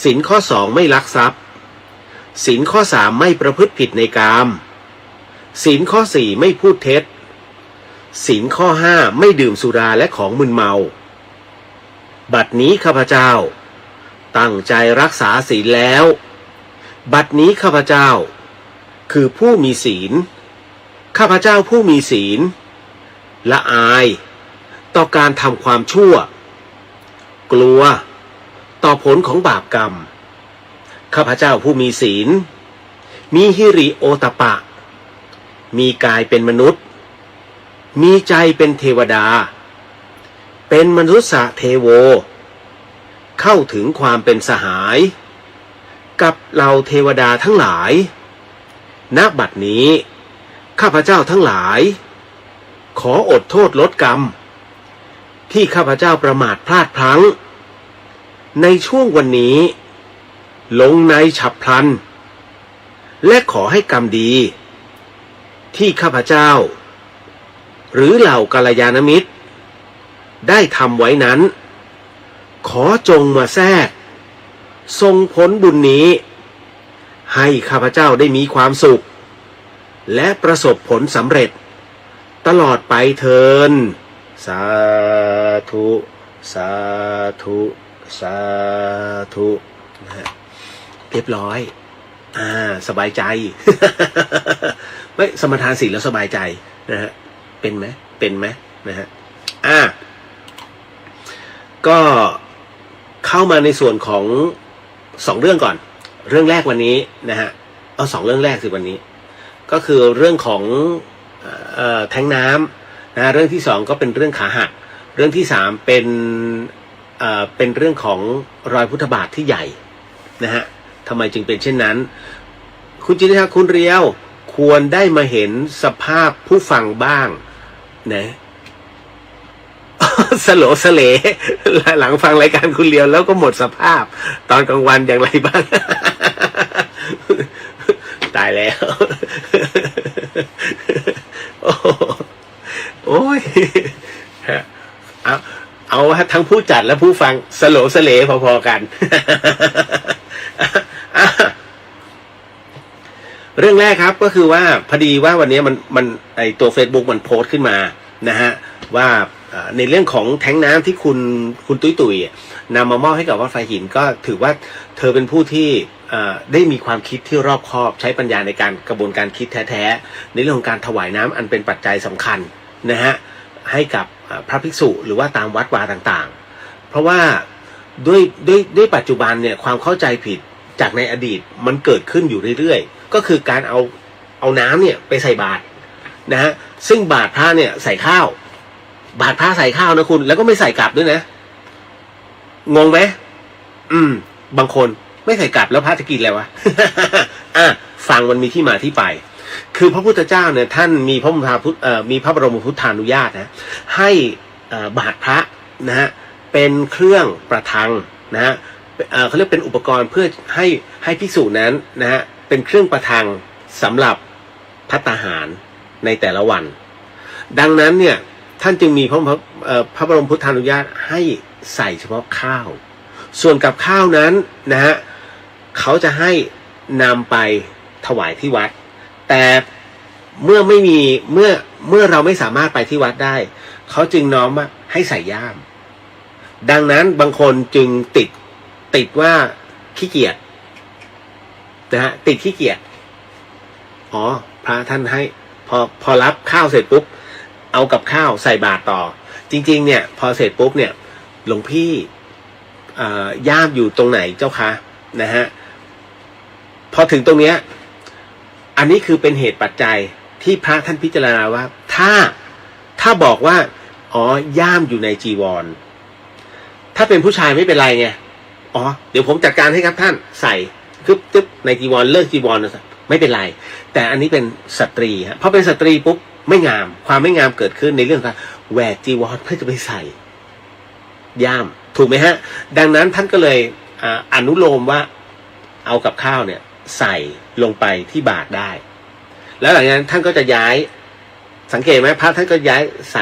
ศีลข้อ 2ไม่ลักทรัพย์ศีลข้อ 3ไม่ประพฤติผิดในกามศีลข้อ 4ไม่พูดเท็จศีลข้อ 5ไม่ดื่มสุราและของมึนเมาบัดนี้ข้าพเจ้าตั้งใจรักษาศีลแล้วบัดนี้ข้าพเจ้าคือผู้มีศีลข้าพเจ้าผู้มีศีลละอายต่อการทำความชั่วกลัวต่อผลของบาปกรรมข้าพเจ้าผู้มีศีลมีหิริโอตปะมีกายเป็นมนุษย์มีใจเป็นเทวดาเป็นมนุษย์เทโวเข้าถึงความเป็นสหายกับเหล่าเทวดาทั้งหลายณบัดนี้ข้าพเจ้าทั้งหลายขออดโทษลดกรรมที่ข้าพเจ้าประมาทพลาดพลั้งในช่วงวันนี้ลงในฉับพลันและขอให้กรรมดีที่ข้าพเจ้าหรือเหล่ากัลยาณมิตรได้ทำไว้นั้นขอจงมาแทรกส่งผลบุญนี้ให้ข้าพเจ้าได้มีความสุขและประสบผลสำเร็จตลอดไปเถิดสาธุสาธุสาธุนะฮะเรียบร้อยสบายใจ ไม่สมทานศีลแล้วสบายใจนะฮะเป็นไหมนะฮะก็เข้ามาในส่วนของ2เรื่องก่อนเรื่องแรกวันนี้นะฮะเอา2เรื่องแรกสิวันนี้ก็คือเรื่องของแท้งน้ำนะเรื่องที่2ก็เป็นเรื่องขาหักเรื่องที่3เป็นเรื่องของรอยพุทธบาทที่ใหญ่นะฮะทำไมจึงเป็นเช่นนั้นคุณจินตนาคุณเรียวควรได้มาเห็นสภาพผู้ฟังบ้างนะ สโลสเลหลังฟังรายการคุณเลียวแล้วก็หมดสภาพตอนกลางวันอย่างไรบ้าง ตายแล้ว โอ้ยเอาทั้งผู้จัดและผู้ฟังสโลสเลพอๆกัน เรื่องแรกครับก็คือว่าพอดีว่าวันนี้มันไอตัว Facebook มันโพสต์ขึ้นมานะฮะว่าในเรื่องของแท้งน้ำที่คุณตุ้ยนำมามอบให้กับวัดไฟหินก็ถือว่าเธอเป็นผู้ที่ได้มีความคิดที่รอบคอบใช้ปัญญาในการกระบวนการคิดแท้ๆในเรื่องของการถวายน้ำอันเป็นปัจจัยสำคัญนะฮะให้กับพระภิกษุหรือว่าตามวัดวาต่างๆเพราะว่าด้วยปัจจุบันเนี่ยความเข้าใจผิดจากในอดีตมันเกิดขึ้นอยู่เรื่อยๆก็คือการเอาน้ำเนี่ยไปใส่บาตรนะฮะซึ่งบาตรพระเนี่ยใส่ข้าวบาตรพระใส่ข้าวนะคุณแล้วก็ไม่ใส่กลับด้วยนะงงไหมบางคนไม่ใส่กลับแล้วพระจะกินอะไรวะ ฟังมันมีที่มาที่ไปคือพระพุทธเจ้าเนี่ยท่านมีพระบรมพุทธานุญาตนะให้บาตรพระนะฮะเป็นเครื่องประทังนะฮะเขาเรียกเป็นอุปกรณ์เพื่อให้ภิกษุนั้นนะฮะเป็นเครื่องประทังสำหรับภัตตาหารในแต่ละวันดังนั้นเนี่ยท่านจึงมีพระบรมพุทธานุญาตให้ใส่เฉพาะข้าวส่วนกับข้าวนั้นนะฮะเขาจะให้นำไปถวายที่วัดแต่เมื่อเราไม่สามารถไปที่วัดได้เขาจึงน้อมว่าให้ใส่ย่ามดังนั้นบางคนจึงติดว่าขี้เกียจนะฮะติดขี้เกียจอ๋อพระท่านให้พอรับข้าวเสร็จปุ๊บเอากับข้าวใส่บาตรต่อจริงๆเนี่ยพอเสร็จปุ๊บเนี่ยหลวงพี่ย่ามอยู่ตรงไหนเจ้าคะนะฮะพอถึงตรงเนี้ยอันนี้คือเป็นเหตุปัจจัยที่พระท่านพิจารณาว่าถ้าบอกว่าอ๋อย่ามอยู่ในจีวรถ้าเป็นผู้ชายไม่เป็นไรไงอ๋อเดี๋ยวผมจัดการให้ครับท่านใส่จึ๊บในจีวรเลิกจีวรนะไม่เป็นไรแต่อันนี้เป็นสตรีฮะพอเป็นสตรีปุ๊บไม่งามความไม่งามเกิดขึ้นในเรื่องการแหวกจีวรเพื่อจะไปใส่ย่ามถูกไหมฮะดังนั้นท่านก็เลยอนุโลมว่าเอากับข้าวเนี่ยใส่ลงไปที่บาตรได้แล้วหลังจากนั้นท่านก็จะย้ายสังเกตไหมพระท่านก็ย้ายใ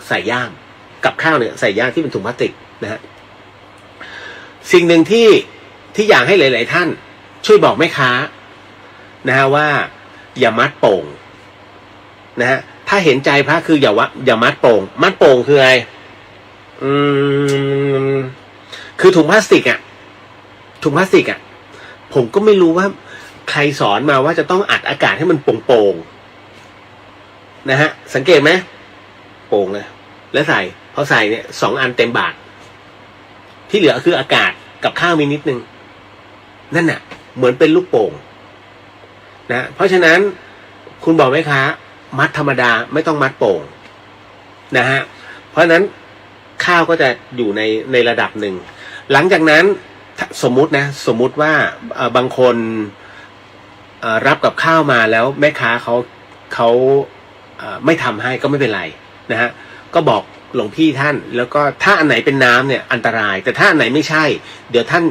ส่ย่ามกับข้าวเนี่ยใส่ย่ามที่เป็นถุงพลาสติกนะฮะสิ่งหนึ่งที่อยากให้หลายๆท่านช่วยบอกแม่ค้านะฮะว่าอย่ามัดโป่งนะฮะถ้าเห็นใจพระคืออย่ามัดโป่งมัดโป่งคืออะไรคือถุงพลาสติกอ่ะผมก็ไม่รู้ว่าใครสอนมาว่าจะต้องอัดอากาศให้มันโป่งๆนะฮะสังเกตไหมโป่งเลยแล้วใส่พอใส่เนี่ย2 อันเต็มบาทที่เหลือคืออากาศกับข้าวมีนิดนึงนั่นน่ะเหมือนเป็นลูกโป่งนะเพราะฉะนั้นคุณบอกไหมคะมัดธรรมดาไม่ต้องมัดโป่งนะฮะเพราะฉะนั้นข้าวก็จะอยู่ในระดับหนึ่งหลังจากนั้นสมมุติว่าบางคนรับกับข้าวมาแล้วแม่ค้าเขาไม่ทำให้ก็ไม่เป็นไรนะฮะก็บอกหลวงพี่ท่านแล้วก็ถ้าอันไหนเป็นน้ำเนี่ยอันตรายแต่ถ้าอันไหนไม่ใช่เดี๋ยวท่า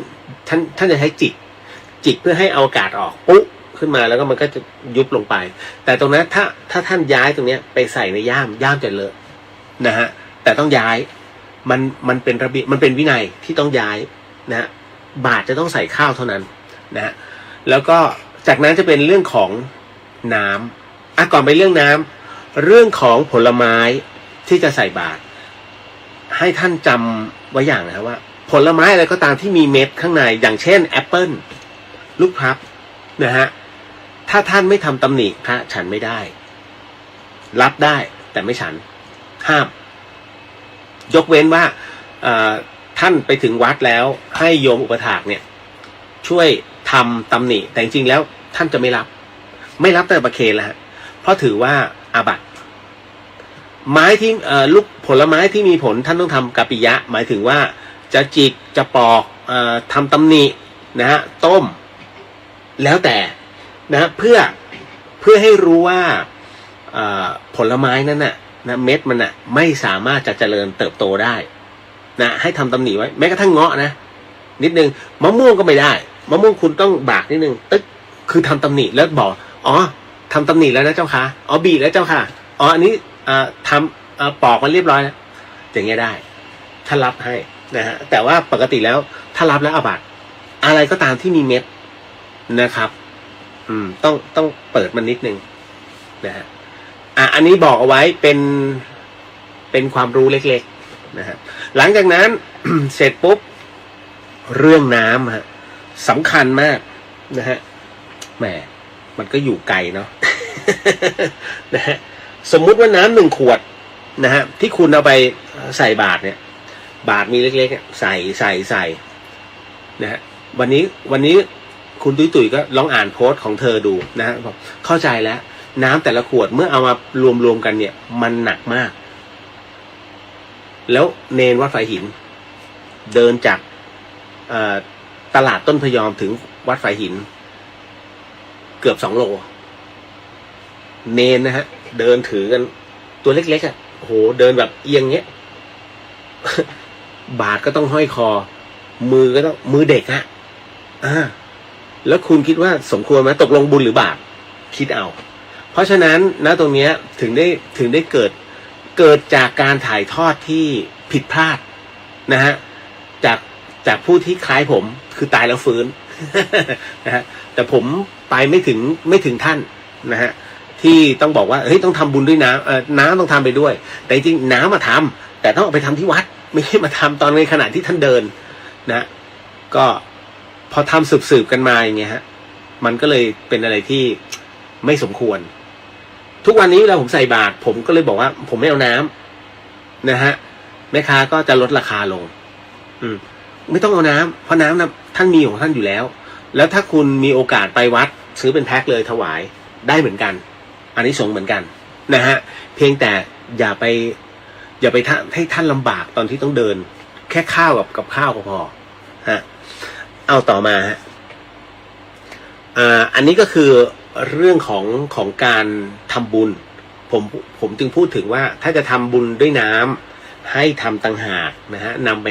นจะใช้จิกเพื่อให้เอาอากาศออกปุ๊บขึ้นมาแล้วก็มันก็จะยุบลงไปแต่ตรงนั้นถ้าท่านย้ายตรงเนี้ยไปใส่ในย่ามจะเลอะนะฮะแต่ต้องย้ายมันเป็นระเบียบมันเป็นวินัยที่ต้องย้ายนะฮะบาตรจะต้องใส่ข้าวเท่านั้นนะฮะแล้วก็จากนั้นจะเป็นเรื่องของน้ำก่อนไปเรื่องน้ำเรื่องของผลไม้ที่จะใส่บาตรให้ท่านจำไว้อย่างนะครับว่าผลไม้อะไรก็ตามที่มีเม็ดข้างในอย่างเช่นแอปเปิ้ลลูกพลับนะฮะถ้าท่านไม่ทำตำหนิพระฉันไม่ได้รับได้แต่ไม่ฉันห้ามยกเว้นว่าท่านไปถึงวัดแล้วให้โยมอุปถากเนี่ยช่วยทำตำหนิแต่จริงๆแล้วท่านจะไม่รับแต่ประเคนแล้วฮะเพราะถือว่าอาบัติไม้ที่ลูกผลไม้ที่มีผลท่านต้องทำกัปปิยะหมายถึงว่าจะจิกจะปอกทำตำหนินะฮะต้มแล้วแต่นะเพื่อให้รู้ว่าผลไม้นั้นน่ะ นะเม็ดมันอ่ะไม่สามารถจะเจริญเติบโตได้นะให้ทำตำหนิไว้แม้กระทั่งเงาะนะนิดนึงมะม่วงก็ไม่ได้มะม่วงคุณต้องบากนิดนึงตึ๊กคือทำตำหนิแล้วบอกอ๋อทำตำหนิแล้วนะเจ้าค่ะอ๋อบีแล้วเจ้าค่ะอ๋ออันนี้ทำปอกมันเรียบร้อยแล้วอย่างเงี้ยได้ถ้ารับให้นะฮะแต่ว่าปกติแล้วถ้ารับแล้วอาบัติอะไรก็ตามที่มีเม็ดนะครับต้องเปิดมันนิดนึงนะฮะอันนี้บอกเอาไว้เป็นความรู้เล็กๆนะฮะหลังจากนั้น เสร็จปุ๊บเรื่องน้ำฮะสำคัญมากนะฮะแหมมันก็อยู่ไกลเนาะ นะฮะสมมุติว่าน้ำ1 ขวดนะฮะที่คุณเอาไปใส่บาตรเนี่ยบาตรมีเล็กๆใส่นะฮะวันนี้คุณตุ๋ยก็ลองอ่านโพสต์ของเธอดูนะฮะบอกเข้าใจแล้วน้ำแต่ละขวดเมื่อเอามารวมกันเนี่ยมันหนักมากแล้วเนนวัดฝายหินเดินจากตลาดต้นพยอมถึงวัดฝายหินเกือบ2 โลเนนนะฮะเดินถือกันตัวเล็กๆอ่ะโอ้โหเดินแบบเอียงเงี้ย บาทก็ต้องห้อยคอมือก็ต้องมือเด็กฮะแล้วคุณคิดว่าสมควรไหมตกลงบุญหรือบาปคิดเอาเพราะฉะนั้นนะตรงเนี้ยถึงได้เกิดจากการถ่ายทอดที่ผิดพลาดนะฮะจากผู้ที่คล้ายผมคือตายแล้วฟื้น นะฮะแต่ผมไปไม่ถึงท่านนะฮะที่ต้องบอกว่าเฮ้ยต้องทำบุญด้วยน้ำต้องทำไปด้วยแต่จริงน้ำมาทำแต่ต้องเอาไปทำที่วัดไม่ใช่มาทำตอนในขณะที่ท่านเดินนะก็พอทำสืบกันมาอย่างเงี้ยฮะมันก็เลยเป็นอะไรที่ไม่สมควรทุกวันนี้เวลาผมใส่บาตรผมก็เลยบอกว่าผมไม่เอาน้ำนะฮะแม่ค้าก็จะลดราคาลงไม่ต้องเอาน้ำเพราะน้ำนะท่านมีของท่านอยู่แล้วแล้วถ้าคุณมีโอกาสไปวัดซื้อเป็นแพ็คเลยถวายได้เหมือนกันอันนี้สงเหมือนกันนะฮะเพียงแต่อย่าไปให้ท่านลำบากตอนที่ต้องเดินแค่ข้าวกับข้าวก็พอฮะเอาต่อมาฮะอันนี้ก็คือเรื่องของการทำบุญผมจึงพูดถึงว่าถ้าจะทำบุญด้วยน้ำให้ทำต่างหากนะฮะนำ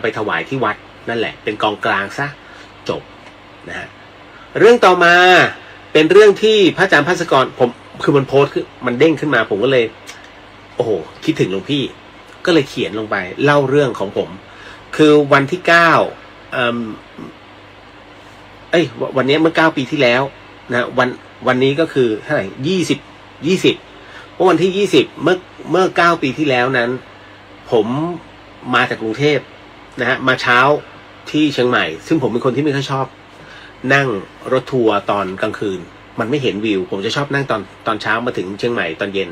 ไปถวายที่วัดนั่นแหละเป็นกองกลางซะจบนะฮะเรื่องต่อมาเป็นเรื่องที่พระอาจารย์ภัสกรผมคือมันโพสต์คือมันเด้งขึ้นมาผมก็เลยโอ้โหคิดถึงหลวงพี่ก็เลยเขียนลงไปเล่าเรื่องของผมคือวันที่วันนี้เมื่อ9 ปีที่แล้วนะวันนี้ก็คือเท่าไหร่20เมื่อวันที่20เมื่อ9 ปีที่แล้วนั้นผมมาจากกรุงเทพนะฮะมาเช้าที่เชียงใหม่ซึ่งผมเป็นคนที่ไม่ค่อยชอบนั่งรถทัวร์ตอนกลางคืนมันไม่เห็นวิวผมจะชอบนั่งตอนเช้ามาถึงเชียงใหม่ตอนเย็น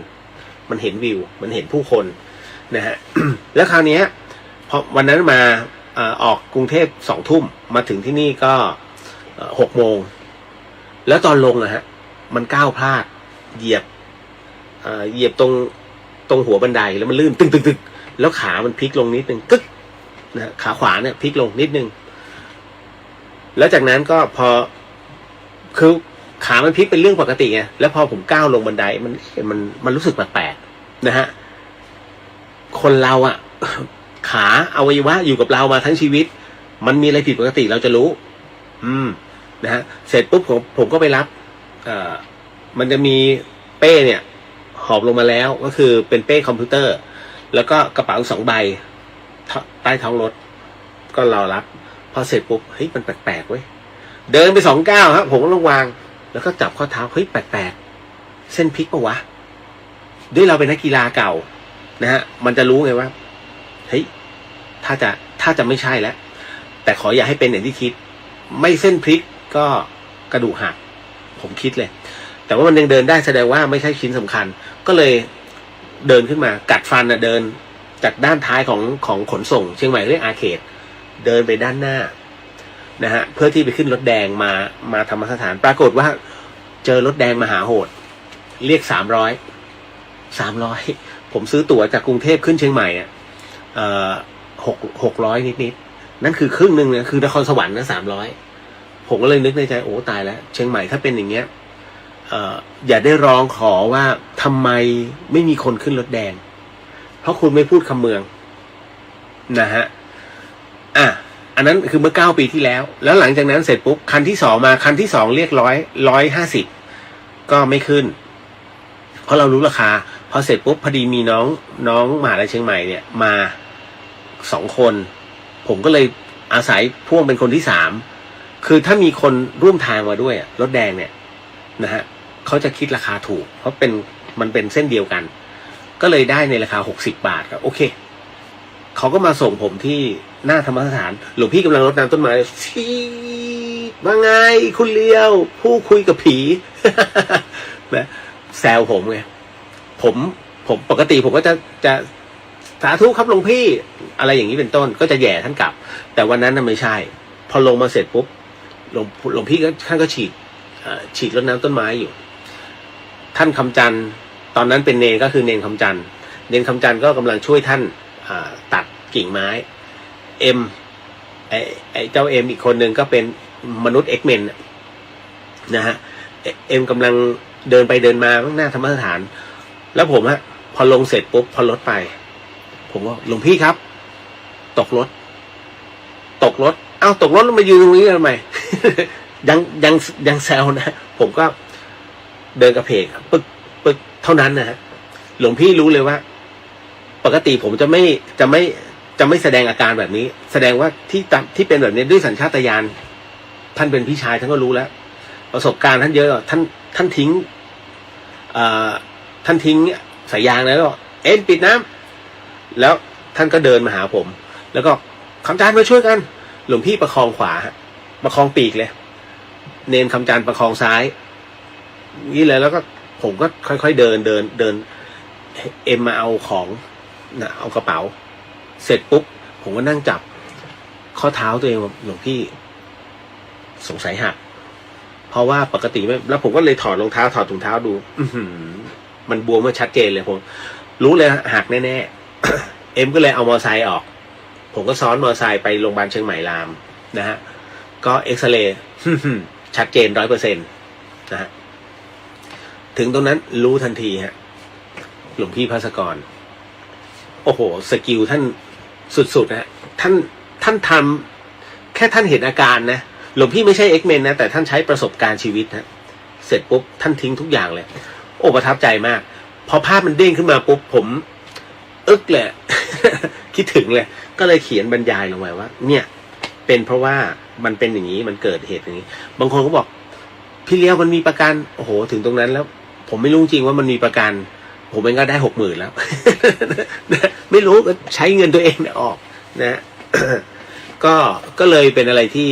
มันเห็นวิวมันเห็นผู้คนนะฮะ แล้วคราวนี้พอวันนั้นมาออกกรุงเทพ20 ทุ่มมาถึงที่นี่ก็6 โมงแล้วตอนลงนะฮะมันก้าวพลาดเหยียบตรงหัวบันไดแล้วมันลื่นตึกแล้วขามันพลิกลงนิดนึงกึกนะขาขวาเนี่ยพลิกลงนิดนึงแล้วจากนั้นก็พอคือขามันพลิกเป็นเรื่องปกติไงแล้วพอผมก้าวลงบันไดมันรู้สึกแปลกๆนะฮะคนเราอ่ะ ขาอวัยวะอยู่กับเรามาทั้งชีวิตมันมีอะไรผิดปกติเราจะรู้นะฮะเสร็จปุ๊บผมก็ไปรับมันจะมีเป้เนี่ยหอบลงมาแล้วก็คือเป็นเป้คอมพิวเตอร์แล้วก็กระเป๋า2 ใบใต้ท้องรถก็รอรับพอเสร็จปุ๊บเฮ้ยมันแปลกๆเว้ยเดินไป2 ก้าวครับผมก็ลงวางแล้วก็จับข้อเท้าเฮ้ยแปลกๆเส้นพลิกปะวะด้วยเราเป็นนักกีฬาเก่านะฮะมันจะรู้ไงว่าเฮ้ยถ้าจะไม่ใช่แล้วแต่ขออย่าให้เป็นอย่างที่คิดไม่เส้นพลิกก็กระดูกหักผมคิดเลยแต่ว่ามันยังเดินได้แสดงว่าไม่ใช่ชิ้นสำคัญก็เลยเดินขึ้นมากัดฟันเดินจากด้านท้ายของขนส่งเชียงใหม่เรียกอาเขตเดินไปด้านหน้านะฮะเพื่อที่ไปขึ้นรถแดงมาธรรมสถานปรากฏว่าเจอรถแดงมหาโหดเรียก300ผมซื้อตั๋วจากกรุงเทพขึ้นเชียงใหม่600นิดนั่นคือครึ่งนึงนะคือนครสวรรค์นะ300ผมก็เลยนึกในใจโอ้ตายแล้วเชียงใหม่ถ้าเป็นอย่างเงี้ยอย่าได้ร้องขอว่า ทำไมไม่มีคนขึ้นรถแดงเพราะคุณไม่พูดคำเมืองนะฮะอันนั้นคือเมื่อ9 ปีที่แล้วแล้วหลังจากนั้นเสร็จปุ๊บคันที่2มาคันที่2เรียก150ก็ไม่ขึ้นเพราะเรารู้ราคาพอเสร็จปุ๊บพอดีมีน้องมหาลัยเชียงใหม่เนี่ยมา2 คนผมก็เลยอาศัยพ่วงเป็นคนที่3คือถ้ามีคนร่วมทางมาด้วยรถแดงเนี่ยนะฮะเขาจะคิดราคาถูกเพราะมันเป็นเส้นเดียวกันก็เลยได้ในราคา60 บาทครับโอเคเขาก็มาส่งผมที่หน้าธรรมสถานหลวงพี่กำลังรดน้ำต้นไม้ชี้ว่าไงคุณเลี้ยวผู้คุยกับผี นะแซวผมไงผมปกติผมก็จะสาธุครับหลวงพี่อะไรอย่างนี้เป็นต้นก็จะแย่ท่านกลับแต่วันนั้นน่ะไม่ใช่พอลงมาเสร็จปุ๊บหลวงพี่ท่านก็ฉีดรดน้ำต้นไม้อยู่ท่านคำจันทร์ตอนนั้นเป็นเนรก็คือเนรคำจันทร์ก็กำลังช่วยท่านตัดกิ่งไม้ไอเจ้าอีกคนหนึ่งก็เป็นมนุษย์เอ็กเมนนะฮะกำลังเดินไปเดินมาข้างหน้าธรรมสถานแล้วผมพอลงเสร็จปุ๊บพอรถไปผมก็หลวงพี่ครับตกรถตกรถแล้วมายืนตรงนี้ทำไม ยังแซวนะผมก็เดินกระเพกปึ๊กเท่านั้นนะฮะหลวงพี่รู้เลยว่าปกติผมจะไม่แสดงอาการแบบนี้แสดงว่าที่เป็นแบบนี้ด้วยสัญชาตญาณท่านเป็นพี่ชายท่านก็รู้แล้วประสบการณ์ท่านเยอะท่านทิ้งสายยางแล้วก็ปิดน้ำแล้วท่านก็เดินมาหาผมแล้วก็คำจานมาช่วยกันหลวงพี่ประคองขวาประคองปีกเลยเนนคำจานประคองซ้ายนี่เลยแล้วก็ผมก็ค่อยๆเดินมาเอาของเอากระเป๋าเสร็จปุ๊บผมก็นั่งจับข้อเท้าตัวเองหลวงพี่สงสัยหักเพราะว่าปกติไม่แล้วผมก็เลยถอดรองเท้าถอดถุงเท้าดูมันบวมมาชัดเจนเลยผมรู้เลยหักแน่ๆ ก็เลยเอามอไซค์ออกผมก็ซ้อนมอไซค์ไปโรงพยาบาลเชียงใหม่รามนะฮะก็เอ็กซเรย์ชัดเจน 100% นะฮะถึงตรงนั้นรู้ทันทีฮะหลวงพี่ภาสกรโอ้โหสกิลท่านสุดๆนะท่านทำแค่ท่านเห็นอาการนะหลวงพี่ไม่ใช่เอ็กเมนนะแต่ท่านใช้ประสบการณ์ชีวิตนะเสร็จปุ๊บท่านทิ้งทุกอย่างเลยโอ้ประทับใจมากพอภาพมันเด้งขึ้นมาปุ๊บผมอึ๊กเลย คิดถึงเลยก็เลยเขียนบรรยายลงไปว่าเนี่ยเป็นเพราะว่ามันเป็นอย่างนี้มันเกิดเหตุอย่างนี้บางคนก็บอกพี่เลี้ยวมันมีประกันโอ้โหถึงตรงนั้นแล้วผมไม่รู้จริงว่ามันมีประกันผมเองก็ได้ 60,000 แล้ว ไม่รู้ก็ใช้เงินตัวเองออกนะ ก็เลยเป็นอะไรที่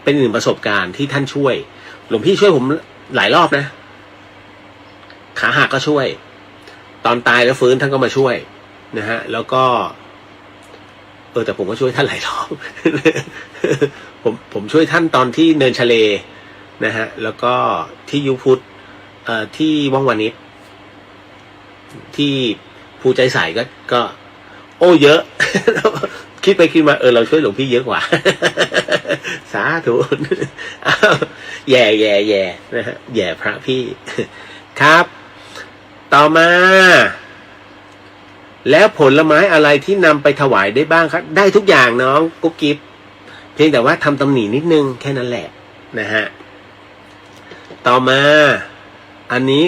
เป็นหนึ่งประสบการณ์ที่ท่านช่วยหลวงพี่ช่วยผมหลายรอบนะขาหักก็ช่วยตอนตายแล้วฟื้นท่านก็มาช่วยนะฮะแล้วก็แต่ผมก็ช่วยท่านหลายรอบ ผมช่วยท่านตอนที่เนินชะเลนะฮะแล้วก็ที่ยุพุทธที่ว่องวานิชที่ภูใจใสก็โอ้เยอะ คิดไปคิดมาเราช่วยหลวงพี่เยอะกว่า สาธุ แย่นะฮะแย่พระพี่ ครับต่อมาแล้วผลไม้อะไรที่นำไปถวายได้บ้างครับได้ทุกอย่างน้องกุ๊กกิ๊บเพียงแต่ว่าทำตำหนินิดนึงแค่นั้นแหละนะฮะต่อมาอันนี้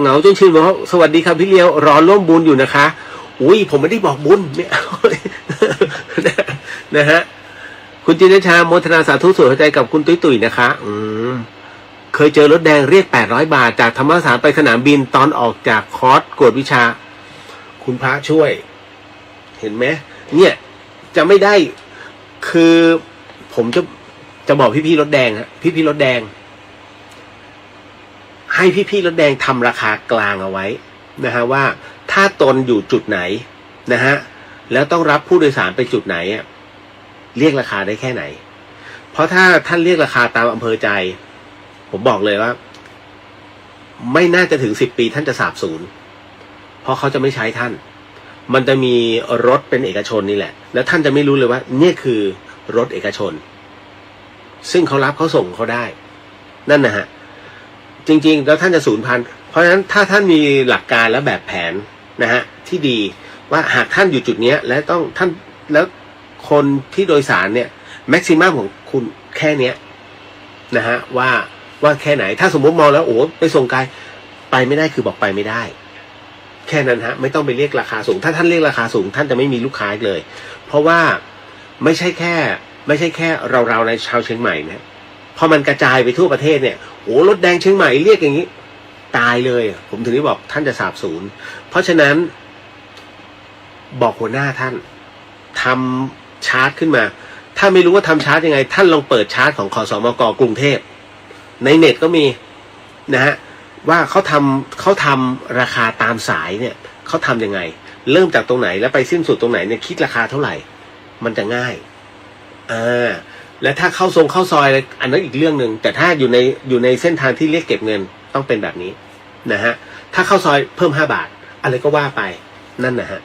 เหงาจนชินบอกว่าสวัสดีครับพี่เลี้ยวรอร่วมบุญอยู่นะคะอุ้ยผมไม่ได้บอกบุญไม่เอา นะฮะคุณจินชาโมทนาสาธุสุดหัวใจกับคุณตุ้ยนะคะเคยเจอรถแดงเรียก800 บาทจากธรรมศาสตร์ไปสนามบินตอนออกจากคอร์สกวดวิชาคุณพระช่วยเห็นไหมเนี่ยจะไม่ได้คือผมจะบอกพี่รถแดงฮะพี่รถแดงให้พี่รถแดงทำราคากลางเอาไว้นะฮะว่าถ้าตนอยู่จุดไหนนะฮะแล้วต้องรับผู้โดยสารไปจุดไหนเรียกราคาได้แค่ไหนเพราะถ้าท่านเรียกราคาตามอำเภอใจผมบอกเลยว่าไม่น่าจะถึง10 ปีท่านจะสาบสูญเพราะเขาจะไม่ใช้ท่านมันจะมีรถเป็นเอกชนนี่แหละแล้วท่านจะไม่รู้เลยว่านี่คือรถเอกชนซึ่งเขารับเขาส่งเขาได้นั่นนะฮะ จริงๆแล้วท่านจะสูญพันธุ์เพราะฉะนั้นถ้าท่านมีหลักการและแบบแผนนะฮะที่ดีว่าหากท่านอยู่จุดนี้และต้องท่านแล้วคนที่โดยสารเนี่ยแม็กซิมัมของคุณแค่เนี้ยนะฮะว่าแค่ไหนถ้าสมมติมองแล้วโอ้ไปส่งไกลไปไม่ได้คือบอกไปไม่ได้แค่นั้นฮะไม่ต้องไปเรียกราคาสูงถ้าท่านเรียกราคาสูงท่านจะไม่มีลูกค้าเลยเพราะว่าไม่ใช่แค่เราในชาวเชียงใหม่นะพอมันกระจายไปทั่วประเทศเนี่ยโอ้รถแดงเชียงใหม่เรียกอย่างนี้ตายเลยผมถึงได้บอกท่านจะสาบสูญเพราะฉะนั้นบอกหัวหน้าท่านทำชาร์ตขึ้นมาถ้าไม่รู้ว่าทำชาร์ตยังไงท่านลองเปิดชาร์ตของขสมกกรุงเทพในเน็ตก็มีนะฮะว่าเขาทำราคาตามสายเนี่ยเขาทำยังไงเริ่มจากตรงไหนแล้วไปสิ้นสุดตรงไหนเนี่ยคิดราคาเท่าไหร่มันจะง่ายและถ้าเข้าซอยอันนั้นอีกเรื่องหนึ่งแต่ถ้าอยู่ในเส้นทางที่เรียกเก็บเงินต้องเป็นแบบนี้นะฮะถ้าเข้าซอยเพิ่ม5 บาทอะไรก็ว่าไปนั่นนะฮะ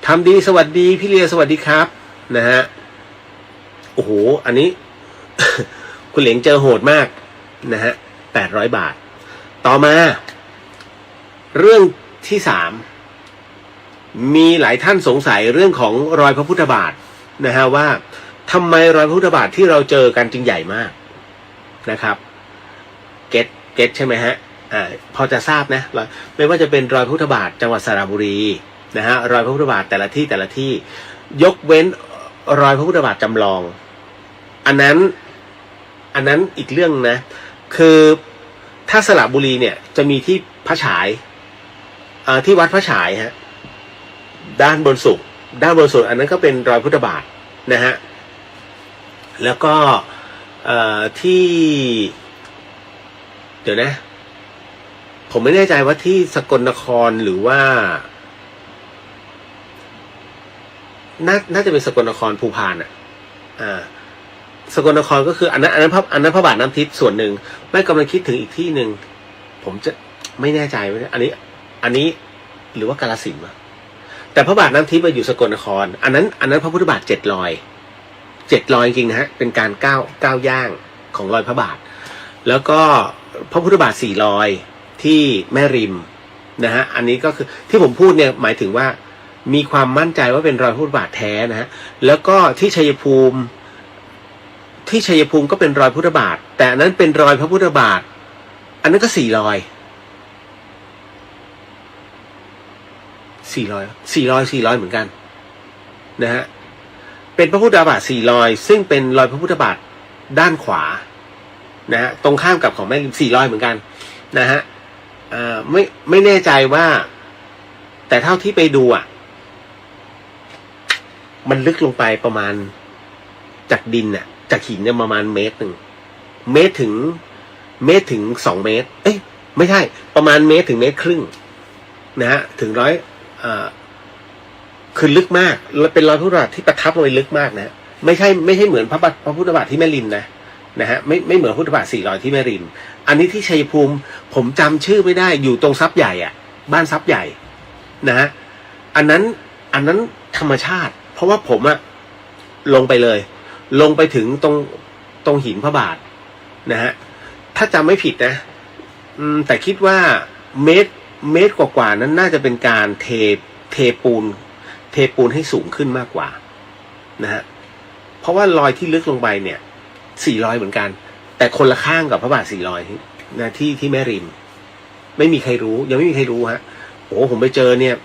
ทำดีสวัสดีพี่เลียสวัสดีครับนะฮะโอ้โหอันนี้ คุณเหลงเจอโหดมากนะฮะ800 บาทต่อมาเรื่องที่3มีหลายท่านสงสัยเรื่องของรอยพระพุทธบาทนะฮะว่าทำไมรอยพระพุทธบาทที่เราเจอกันจึงใหญ่มากนะครับเก็ตใช่ไหมฮะพอจะทราบนะไม่ว่าจะเป็นรอยพระพุทธบาทจังหวัดสระบุรีนะฮะรอยพระพุทธบาทแต่ละที่ยกเว้นรอยพระพุทธบาทจำลองอันนั้นอีกเรื่องนะคือถ้าสระบุรีเนี่ยจะมีที่พระฉายที่วัดพระฉายฮะด้านบนสุดอันนั้นก็เป็นรอยพุทธบาทนะฮะแล้วก็ที่เดี๋ยวนะผมไม่แน่ใจว่าที่สกลนครหรือว่าน่าจะเป็นสกลนครภูพานสกลนครก็คืออันนั้นพระบาทน้ำทิพย์ส่วนหนึ่งไม่กำลังคิดถึงอีกที่หนึ่งผมจะไม่แน่ใจว่าอันนี้หรือว่ากาฬสินธุ์แต่พระบาทน้ำทิพย์อยู่สกลนครอันนั้นพระพุทธบาท7 รอยจริงๆนะฮะเป็นการก้าวย่างของรอยพระบาทแล้วก็พระพุทธบาท4 รอยที่แม่ริมนะฮะอันนี้ก็คือที่ผมพูดเนี่ยหมายถึงว่ามีความมั่นใจว่าเป็นรอยพระพุทธบาทแท้นะฮะแล้วก็ที่ชัยภูมิก็เป็นรอยพุทธบาทแต่อันนั้นเป็นรอยพระพุทธบาทอันนั้นก็4 รอยเหมือนกันนะฮะเป็นพระพุทธบาท4 รอยซึ่งเป็นรอยพระพุทธบาทด้านขวานะฮะตรงข้ามกับของแม่ริม4 รอยเหมือนกันนะฮะไม่แน่ใจว่าแต่เท่าที่ไปดูมันลึกลงไปประมาณจากดินจากหินเนี่ยประมาณ1 เมตรถึง2 เมตรไม่ใช่ประมาณ1 เมตรถึง1.5 เมตรนะฮะถึงคือลึกมากเป็นรอยพุทธบาทที่ประทับลงไปลึกมากนะไม่ใช่เหมือนพระพุทธบาทที่แม่ริมนะฮะไม่เหมือนพุทธบาท4 รอยที่แม่ริมอันนี้ที่ชัยภูมิผมจำชื่อไม่ได้อยู่ตรงทรัพย์ใหญ่บ้านทรัพย์ใหญ่นะฮะอันนั้นธรรมชาติเพราะว่าผมลงไปถึงตรงหินพระบาทนะฮะถ้าจำไม่ผิดนะแต่คิดว่าเมตรกว่าๆนั้นน่าจะเป็นการเทปูนให้สูงขึ้นมากกว่านะฮะเพราะว่ารอยที่ลึกลงไปเนี่ย4 รอยเหมือนกันแต่คนละข้างกับพระบาท4 รอยนะที่แม่ริมไม่มีใครรู้ยังไม่มีใครรู้ฮะโอ้ผมไปเจอเนี่ย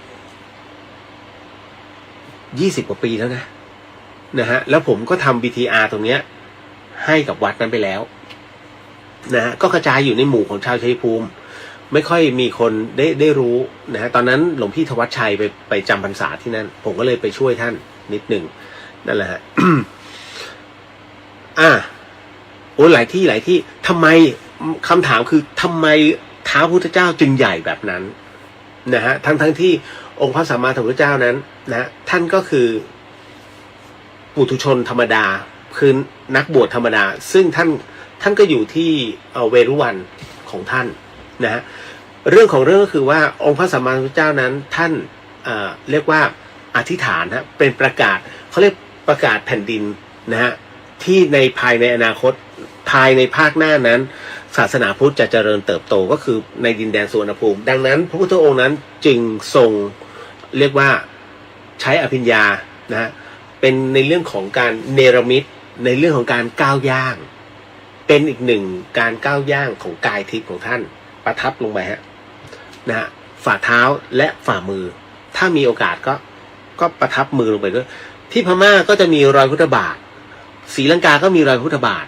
20 กว่าปีแล้วนะฮะแล้วผมก็ทำ BTR ตรงเนี้ยให้กับวัดนั้นไปแล้วนะฮะก็กระจายอยู่ในหมู่ของชาวชัยภูมิไม่ค่อยมีคนได้รู้นะฮะตอนนั้นหลวงพี่ธวัชชัยไปจำพรรษาที่นั่นผมก็เลยไปช่วยท่านนิดหนึ่งนั่นแหละฮะ โอ้หลายที่ทำไมคำถามคือทำไมเท้าพุทธเจ้าจึงใหญ่แบบนั้นนะฮะทั้งที่องค์พระสัมมาสัมพุทธเจ้านั้นนะท่านก็คือปุถุชนธรรมดาคือนักบวชธรรมดาซึ่งท่านก็อยู่ที่เวรุวันของท่านนะฮะเรื่องของเรื่องก็คือว่าองค์พระสัมมาสัมพุทธเจ้านั้นท่านเรียกว่าอธิษฐานฮะเป็นประกาศเขาเรียกประกาศแผ่นดินนะฮะที่ในภายในอนาคต ภายในภาคหน้านั้นศาสนาพุทธจะเจริญเติบโตก็คือในดินแดนสุวรรณภูมิดังนั้นพระพุทธองค์นั้นจึงทรงเรียกว่าใช้อภิญญานะฮะเป็นในเรื่องของการเนรมิตในเรื่องของการก้าวย่างเป็นอีกหนึ่งการก้าวย่างของกายทิพย์ของท่านประทับลงไปฮะนะฮะฝ่าเท้าและฝ่ามือถ้ามีโอกาสก็ประทับมือลงไปด้วยที่พม่าก็จะมีรอยพุทธบาทศรีลังกาก็มีรอยพุทธบาท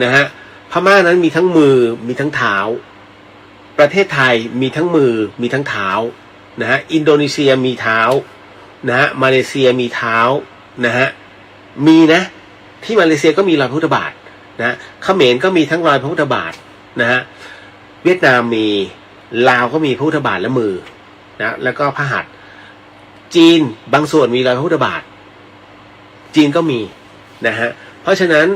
นะฮะพม่านั้นมีทั้งมือมีทั้งเท้าประเทศไทยมีทั้งมือมีทั้งเท้านะฮะอินโดนีเซียมีเท้านะฮะมาเลเซียมีเท้านะฮะมีนะที่มาเลเซียก็มีรอยพุทธบาทนะเขมรก็มีทั้งรอยพระพุทธบาทนะฮะเวียดนามมีลาวก็มีพระพุทธบาทและมือนะแล้วก็พระหัตถ์จีนบางส่วนมีรอยพระพุทธบาทจีนก็มีนะฮะเพราะฉะนั้น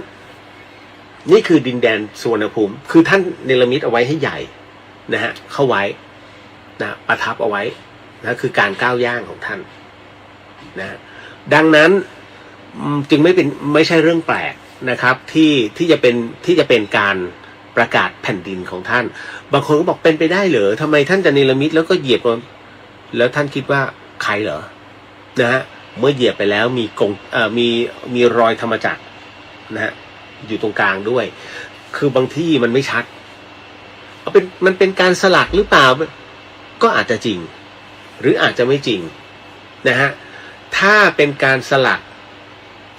นี่คือดินแดนสุวรรณภูมิคือท่านเนรมิตเอาไว้ให้ใหญ่นะฮะเข้าไว้นะประทับเอาไว้นะคือการก้าวย่างของท่านนะดังนั้นจึงไม่ใช่เรื่องแปลกนะครับที่จะเป็นการประกาศแผ่นดินของท่านบางคนก็บอกเป็นไปได้เหรอทำไมท่านจะเนรมิตแล้วก็เหยียบแล้วท่านคิดว่าใครเหรอนะฮะเมื่อเหยียบไปแล้วมีรอยธรรมจักรนะฮะอยู่ตรงกลางด้วยคือบางที่มันไม่ชัดมันเป็นการสลักหรือเปล่าก็อาจจะจริงหรืออาจจะไม่จริงนะฮะถ้าเป็นการสลัก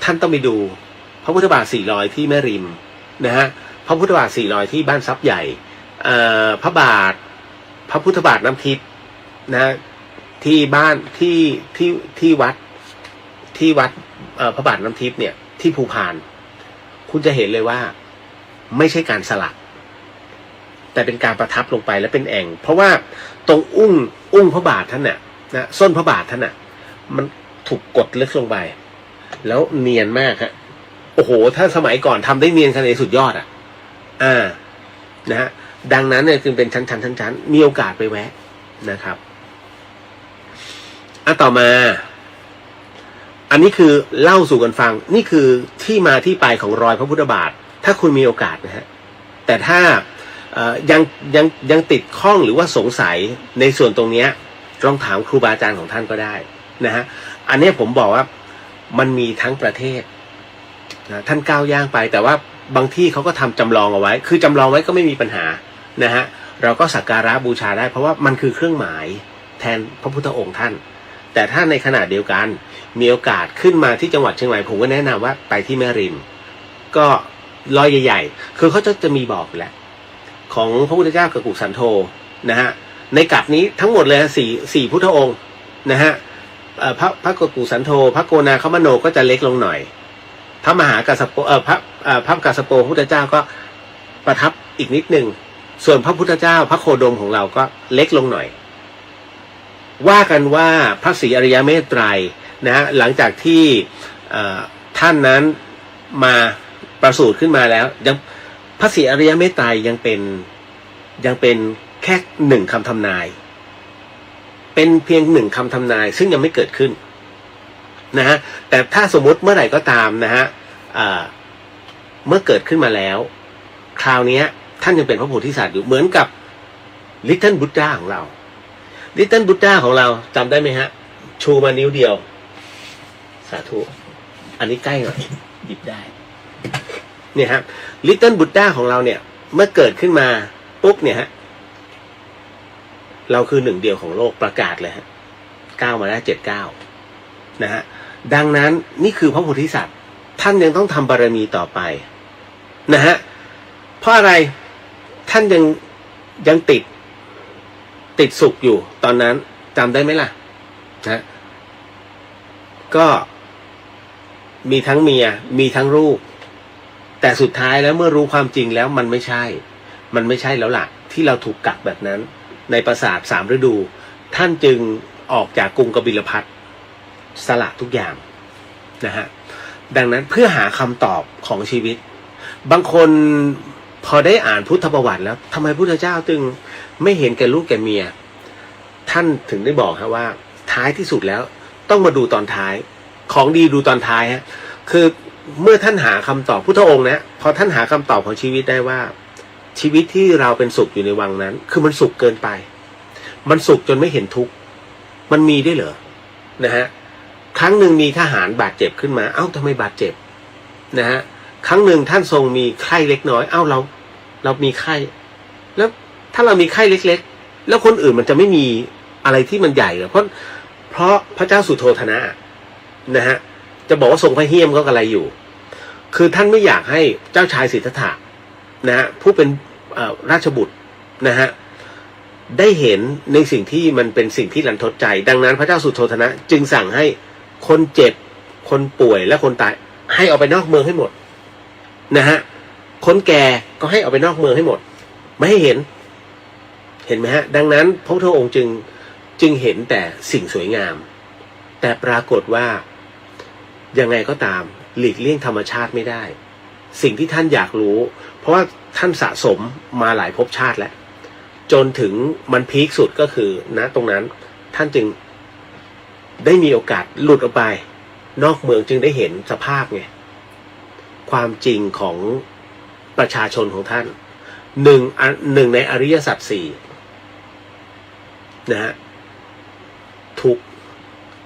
ท่านต้องไปดูพระพุทธบาท400ที่แม่ริมนะฮะพระพุทธบาท400ที่บ้านทรัพย์ใหญ่พระพุทธบาทน้ำทิพย์นะที่บ้านที่วัดพระบาทน้ำทิพย์เนี่ยที่ภูพานคุณจะเห็นเลยว่าไม่ใช่การสลักแต่เป็นการประทับลงไปและเป็นแอ่งเพราะว่าตรงอุ้งพระบาทท่านน่ะนะส้นพระบาทท่านน่ะมันถูกกดลึกลงไปแล้วเนียนมากฮะโอ้โหถ้าสมัยก่อนทำได้เนียนขนาดนี้สุดยอดนะฮะดังนั้นเนี่ยจึงเป็นชั้นมีโอกาสไปแวะนะครับต่อมาอันนี้คือเล่าสู่กันฟังนี่คือที่มาที่ไปของรอยพระพุทธบาทถ้าคุณมีโอกาสนะฮะแต่ถ้ายังติดข้องหรือว่าสงสัยในส่วนตรงนี้ลองถามครูบาอาจารย์ของท่านก็ได้นะฮะอันนี้ผมบอกว่ามันมีทั้งประเทศนะท่านก้าวย่างไปแต่ว่าบางที่เขาก็ทำจำลองเอาไว้คือจำลองไว้ก็ไม่มีปัญหานะฮะเราก็สักการะบูชาได้เพราะว่ามันคือเครื่องหมายแทนพระพุทธองค์ท่านแต่ถ้าในขณะเดียวกันมีโอกาสขึ้นมาที่จังหวัดเชียงใหม่ผมก็แนะนำว่าไปที่แม่ริมก็รอยใหญ่ๆคือเขาจะมีบอกแหละของพระพุทธเจ้ากับกุสันโธนะฮะในกลับนี้ทั้งหมดเลยสี่พุทธองค์นะฮะพระกุสันโธพระโกนาคมโนก็จะเล็กลงหน่อยพระมหากัสสโปพระกัสสโปพระพุทธเจ้าก็ประทับอีกนิดนึงส่วนพระพุทธเจ้าพระโคดมของเราก็เล็กลงหน่อยว่ากันว่าพระศรีอริยเมตไตรนะฮะหลังจากที่ท่านนั้นมาประสูติขึ้นมาแล้วยังพระศรีอริยเมตไตรยังเป็นแค่หนึ่งคำทำนายเป็นเพียงหนึ่งคำทำนายซึ่งยังไม่เกิดขึ้นนะฮะแต่ถ้าสมมติเมื่อไหร่ก็ตามนะฮะเมื่อเกิดขึ้นมาแล้วคราวนี้ท่านยังเป็นพระโพธิสัตว์อยู่เหมือนกับลิตเติ้ลบุตดาของเราลิตเติ้ลบุตดาของเราจำได้ไหมฮะชูมานิ้วเดียวสาธุอันนี้ใกล้หน่อยหยิบได้เนี่ยฮะลิตเติ้ลบุตดาของเราเนี่ยเมื่อเกิดขึ้นมาปุ๊บเนี่ยฮะเราคือหนึ่งเดียวของโลกประกาศเลยฮะ9 มาได้ 79นะฮะดังนั้นนี่คือพระโพธิสัตว์ท่านยังต้องทำบารมีต่อไปนะฮะเพราะอะไรท่านยังติดสุขอยู่ตอนนั้นจำได้ไหมล่ะนะก็มีทั้งเมียมีทั้งลูกแต่สุดท้ายแล้วเมื่อรู้ความจริงแล้วมันไม่ใช่แล้วล่ะที่เราถูกกักแบบนั้นในปราสาท3 ฤดูท่านจึงออกจากกรุงกบิลพัสสละทุกอย่างนะฮะดังนั้นเพื่อหาคำตอบของชีวิตบางคนพอได้อ่านพุทธประวัติแล้วทำไมพุทธเจ้าจึงไม่เห็นแก่ลูกแก่เมียท่านถึงได้บอกฮะว่าท้ายที่สุดแล้วต้องมาดูตอนท้ายของดีดูตอนท้ายฮะคือ เมื่อท่านหาคำตอบพุทธองค์นะพอท่านหาคำตอบของชีวิตได้ว่าชีวิตที่เราเป็นสุขอยู่ในวังนั้นคือมันสุขเกินไปมันสุขจนไม่เห็นทุกข์มันมีได้เหรอนะฮะครั้งหนึ่งมีทหารบาดเจ็บขึ้นมาเอ้าทำไมบาดเจ็บนะฮะครั้งหนึ่งท่านทรงมีไข้เล็กน้อยเอ้าเรามีไข้แล้วถ้าเรามีไข้เล็กๆแล้วคนอื่นมันจะไม่มีอะไรที่มันใหญ่เหรอเพราะพระเจ้าสุโธทนะนะฮะจะบอกว่าทรงพระเหี้ยมก็อะไรอยู่คือท่านไม่อยากให้เจ้าชายสิทธัตถะนะฮะผู้เป็นราชบุตรนะฮะได้เห็นในสิ่งที่มันเป็นสิ่งที่รันทดใจดังนั้นพระเจ้าสุโธทนะจึงสั่งให้คนเจ็บคนป่วยและคนตายให้ออกไปนอกเมืองให้หมดนะฮะคนแก่ก็ให้ออกไปนอกเมืองให้หมดไม่ให้เห็นไหมฮะดังนั้นพระพุทธองค์จึงเห็นแต่สิ่งสวยงามแต่ปรากฏว่ายังไงก็ตามหลีกเลี่ยงธรรมชาติไม่ได้สิ่งที่ท่านอยากรู้เพราะว่าท่านสะสมมาหลายภพชาติแล้วจนถึงมันพีคสุดก็คือณตรงนั้นท่านจึงได้มีโอกาสหลุดออกไปนอกเมืองจึงได้เห็นสภาพไงความจริงของประชาชนของท่านหนึ่งในอริยสัจสี่นะฮะทุก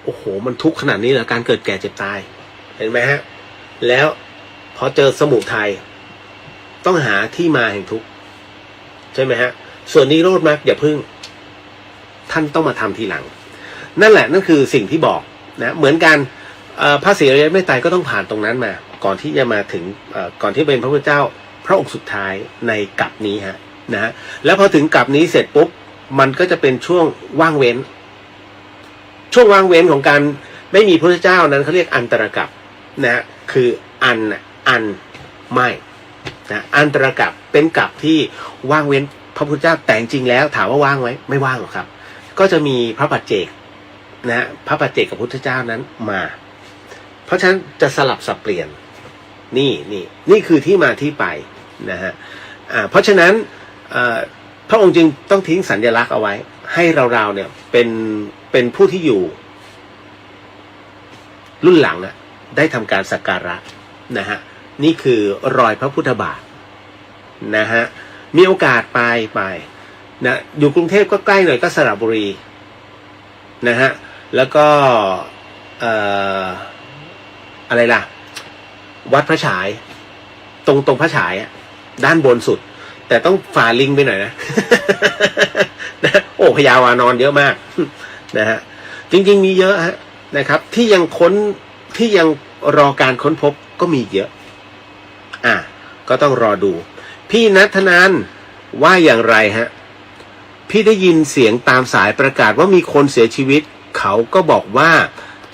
โอ้โหมันทุกข์ขนาดนี้เหรอการเกิดแก่เจ็บตายเห็นไหมฮะแล้วพอเจอสมุทัยต้องหาที่มาแห่งทุกข์ใช่ไหมฮะส่วนนิโรธมรรคอย่าพึ่งท่านต้องมาทำทีหลังนั่นแหละนั่นคือสิ่งที่บอกนะเหมือนกันพระศรีอริยเมตไตรก็ต้องผ่านตรงนั้นมาก่อนที่จะมาถึงก่อนที่เป็นพระพุทธเจ้าพระองค์สุดท้ายในกลับนี้ฮะนะฮะแล้วพอถึงกลับนี้เสร็จปุ๊บมันก็จะเป็นช่วงว่างเว้นของการไม่มีพระพุทธเจ้านั้นเขาเรียกอันตรกัปนะฮะคืออันไม่นะอันตรกัปเป็นกัปที่ว่างเว้นพระพุทธเจ้าแต่จริงแล้วถามว่าว่างไหมไม่ว่างหรอกครับก็จะมีพระปัจเจกนะพระปัจเจกกับพุทธเจ้านั้นมาเพราะฉะนั้นจะสลับสับเปลี่ยนนี่คือที่มาที่ไปนะฮะเพราะฉะนั้นพระองค์จึงต้องทิ้งสัญลักษณ์เอาไว้ให้เราเนี่ยเป็นผู้ที่อยู่รุ่นหลังได้ทำการสักการะนะฮะนี่คือรอยพระพุทธบาทนะฮะมีโอกาสไปนะอยู่กรุงเทพก็ใกล้หน่อยก็สระบุรีนะฮะแล้วก็อะไรล่ะวัดพระฉายตรงพระฉายด้านบนสุดแต่ต้องฝ่าลิงไปหน่อยนะ นะโอ้พญาวานอนเยอะมากนะฮะจริงๆมีเยอะฮะนะครับที่ยังรอการค้นพบก็มีเยอะก็ต้องรอดูพี่ณัฐนันว่าอย่างไรฮะพี่ได้ยินเสียงตามสายประกาศว่ามีคนเสียชีวิตเขาก็บอกว่า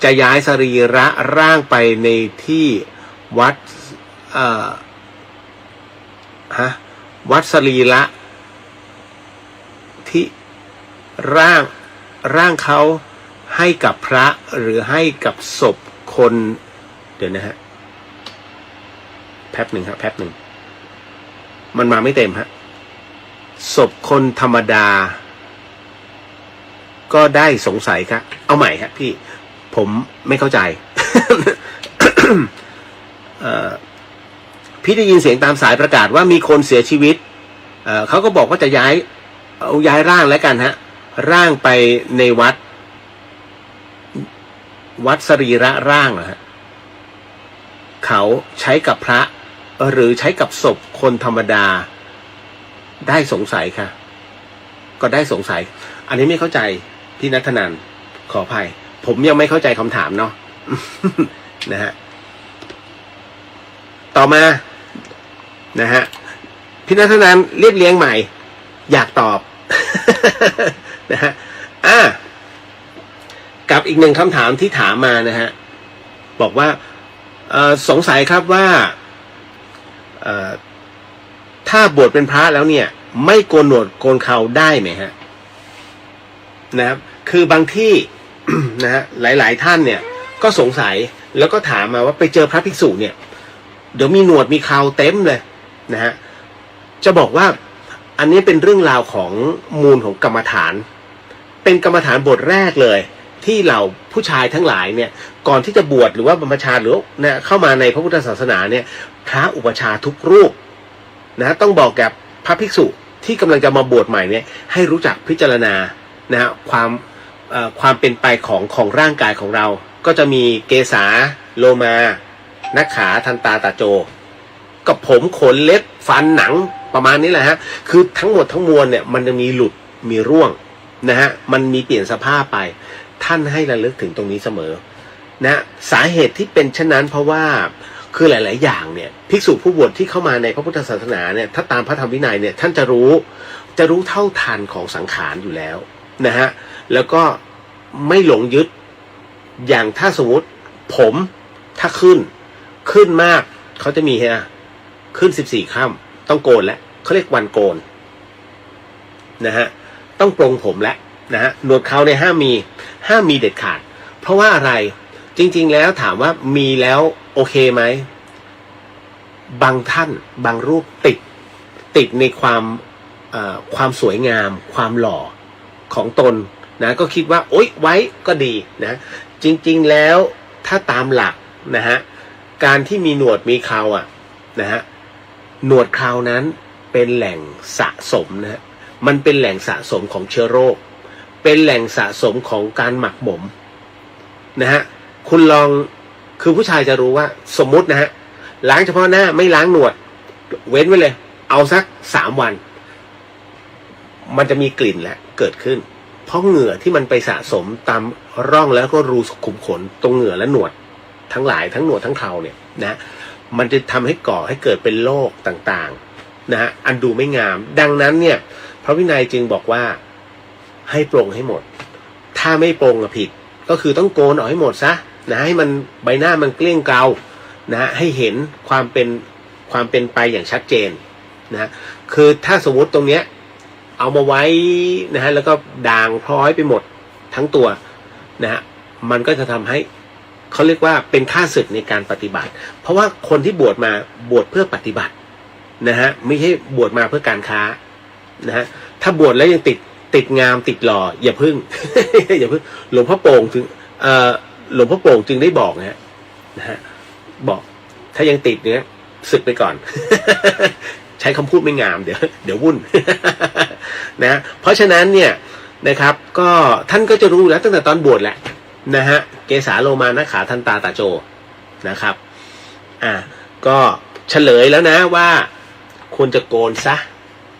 จะย้ายสรีระร่างไปในที่วัดวัดสรีระที่ร่างเขาให้กับพระหรือให้กับศพคนเดี๋ยวนะฮะแป๊บหนึ่งมันมาไม่เต็มฮะศพคนธรรมดาก็ได้สงสัยครับเอาใหม่ครับพี่ผมไม่เข้าใจ พี่ได้ยินเสียงตามสายประกาศว่ามีคนเสียชีวิตเขาก็บอกว่าจะย้ายร่างแล้วกันฮะร่างไปในวัดสรีระร่างนะฮะเขาใช้กับพระหรือใช้กับศพคนธรรมดาได้สงสัยค่ะก็ได้สงสัยอันนี้ไม่เข้าใจพี่ณัฐนันขออภัยผมยังไม่เข้าใจคำถามเนาะ นะฮะต่อมานะฮะพี่ณัฐนันเรียบเรียงใหม่อยากตอบ นะฮะกับอีกหนึ่งคำถามที่ถามมานะฮะบอกว่าสงสัยครับว่าถ้าบวชเป็นพระแล้วเนี่ยไม่โกนหนวดโกนเขาได้ไหมฮะนะครับคือบางที่ นะฮะหลายๆท่านเนี่ยก็สงสัยแล้วก็ถามมาว่าไปเจอพระภิกษุเนี่ยเดี๋ยวมีหนวดมีเขาเต็มเลยนะฮะจะบอกว่าอั อันนี้เป็นเรื่องราวของมูลของกรรมฐานเป็นกรรมฐานบทแรกเลย ที่เหล่าผู้ชายทั้งหลายเนี่ยก่อนที่จะบวชหรือว่าบรรพชาหรือนะเข้ามาในพระพุทธศาสนาเนี่ยพระอุปชฌาย์ทุกรูปนะต้องบอกกับพระภิกษุที่กำลังจะมาบวชใหม่เนี่ยให้รู้จักพิจารณานะฮะความเป็นไปของร่างกายของเราก็จะมีเกสาโลมานักขาทันตาตาโจกับผมขนเล็บฟันหนังประมาณนี้แหละฮะคือทั้งหมดทั้งมวลเนี่ยมันจะมีหลุดมีร่วงนะฮะมันมีเปลี่ยนสภาพไปท่านให้ระลึกถึงตรงนี้เสมอนะสาเหตุที่เป็นเช่นนั้นเพราะว่าคือหลายๆอย่างเนี่ยภิกษุผู้บวชที่เข้ามาในพระพุทธศาสนาเนี่ยถ้าตามพระธรรมวินัยเนี่ยท่านจะรู้เท่าทันของสังขารอยู่แล้วนะฮะแล้วก็ไม่หลงยึดอย่างถ้าสมมติผมถ้าขึ้นมากเขาจะมีขึ้น14 ค่ำต้องโกนแล้วเขาเรียกวันโกนนะฮะต้องปรงผมแล้วนะฮะหนวดเขาในห้ามมีเด็ดขาดเพราะว่าอะไรจริงๆแล้วถามว่ามีแล้วโอเคไหมบางท่านบางรูปติดในความสวยงามความหล่อของตนนะก็คิดว่าโอ๊ยไว้ก็ดีนะจริงๆแล้วถ้าตามหลักนะฮะการที่มีหนวดมีเครานะฮะหนวดเครานั้นเป็นแหล่งสะสมนะมันเป็นแหล่งสะสมของเชื้อโรคเป็นแหล่งสะสมของการหมักหมมนะฮะคุณลองคือผู้ชายจะรู้ว่าสมมุตินะฮะล้างเฉพาะหน้าไม่ล้างหนวดเว้นไว้เลยเอาสัก3 วันมันจะมีกลิ่นแล้วเกิดขึ้นเพราะเหงื่อที่มันไปสะสมตามร่องแล้วก็รูขุมขนตรงเหงื่อและหนวดทั้งหลายทั้งหนวดทั้งเคราเนี่ยนะมันจะทำให้ก่อให้เกิดเป็นโรคต่างๆนะฮะอันดูไม่งามดังนั้นเนี่ยพระวินัยจึงบอกว่าให้ปรงให้หมดถ้าไม่ปรงผิดก็คือต้องโกนออกให้หมดซะนะให้มันใบหน้ามันเกลี้ยงเกลานะให้เห็นความเป็นไปอย่างชัดเจนนะคือถ้าสมมติตรงเนี้ยเอามาไว้นะฮะแล้วก็ด่างพร้อยไปหมดทั้งตัวนะฮะมันก็จะทำให้เขาเรียกว่าเป็นค่าศึกในการปฏิบัติเพราะว่าคนที่บวชมาบวชเพื่อปฏิบัตินะฮะไม่ใช่บวชมาเพื่อการค้านะฮะถ้าบวชแล้วยังติดงามติดหล่ออย่าพึ่ง อย่าพึ่งหลวงพ่อโป่งจึงได้บอกนะฮะบอกถ้ายังติดเนี้ยศึกไปก่อน ใช้คำพูดไม่งามเดี๋ยววุ่น นะเพราะฉะนั้นเนี่ยนะครับก็ท่านก็จะรู้แล้วตั้งแต่ตอนบวชแหละนะฮะเกสาโลมานะขาทันตาตาโจนะครับก็เฉลยแล้วนะว่าควรจะโกนซะ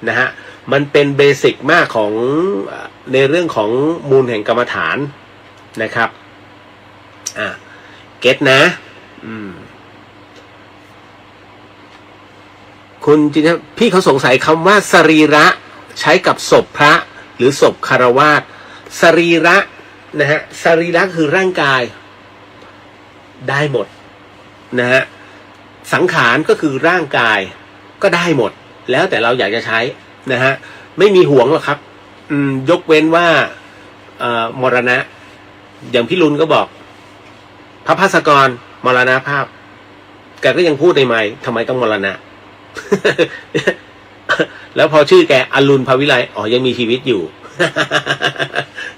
นะฮะมันเป็นเบสิกมากของในเรื่องของมูลแห่งกรรมฐานนะครับเก็ตนะคุณจริงๆพี่เขาสงสัยคำว่าสรีระใช้กับศพพระหรือศพคฤหัสถ์สรีระนะฮะสรีระคือร่างกายได้หมดนะฮะสังขารก็คือร่างกายก็ได้หมดแล้วแต่เราอยากจะใช้นะฮะไม่มีห่วงหรอกครับยกเว้นว่ามรณะอย่างพี่ลุนก็บอกพระภาสกรมรณภาพแกก็ยังพูดในไมค์ทำไมต้องมรณะ แล้วพอชื่อแกอรุณภวิไลยังมีชีวิตอยู่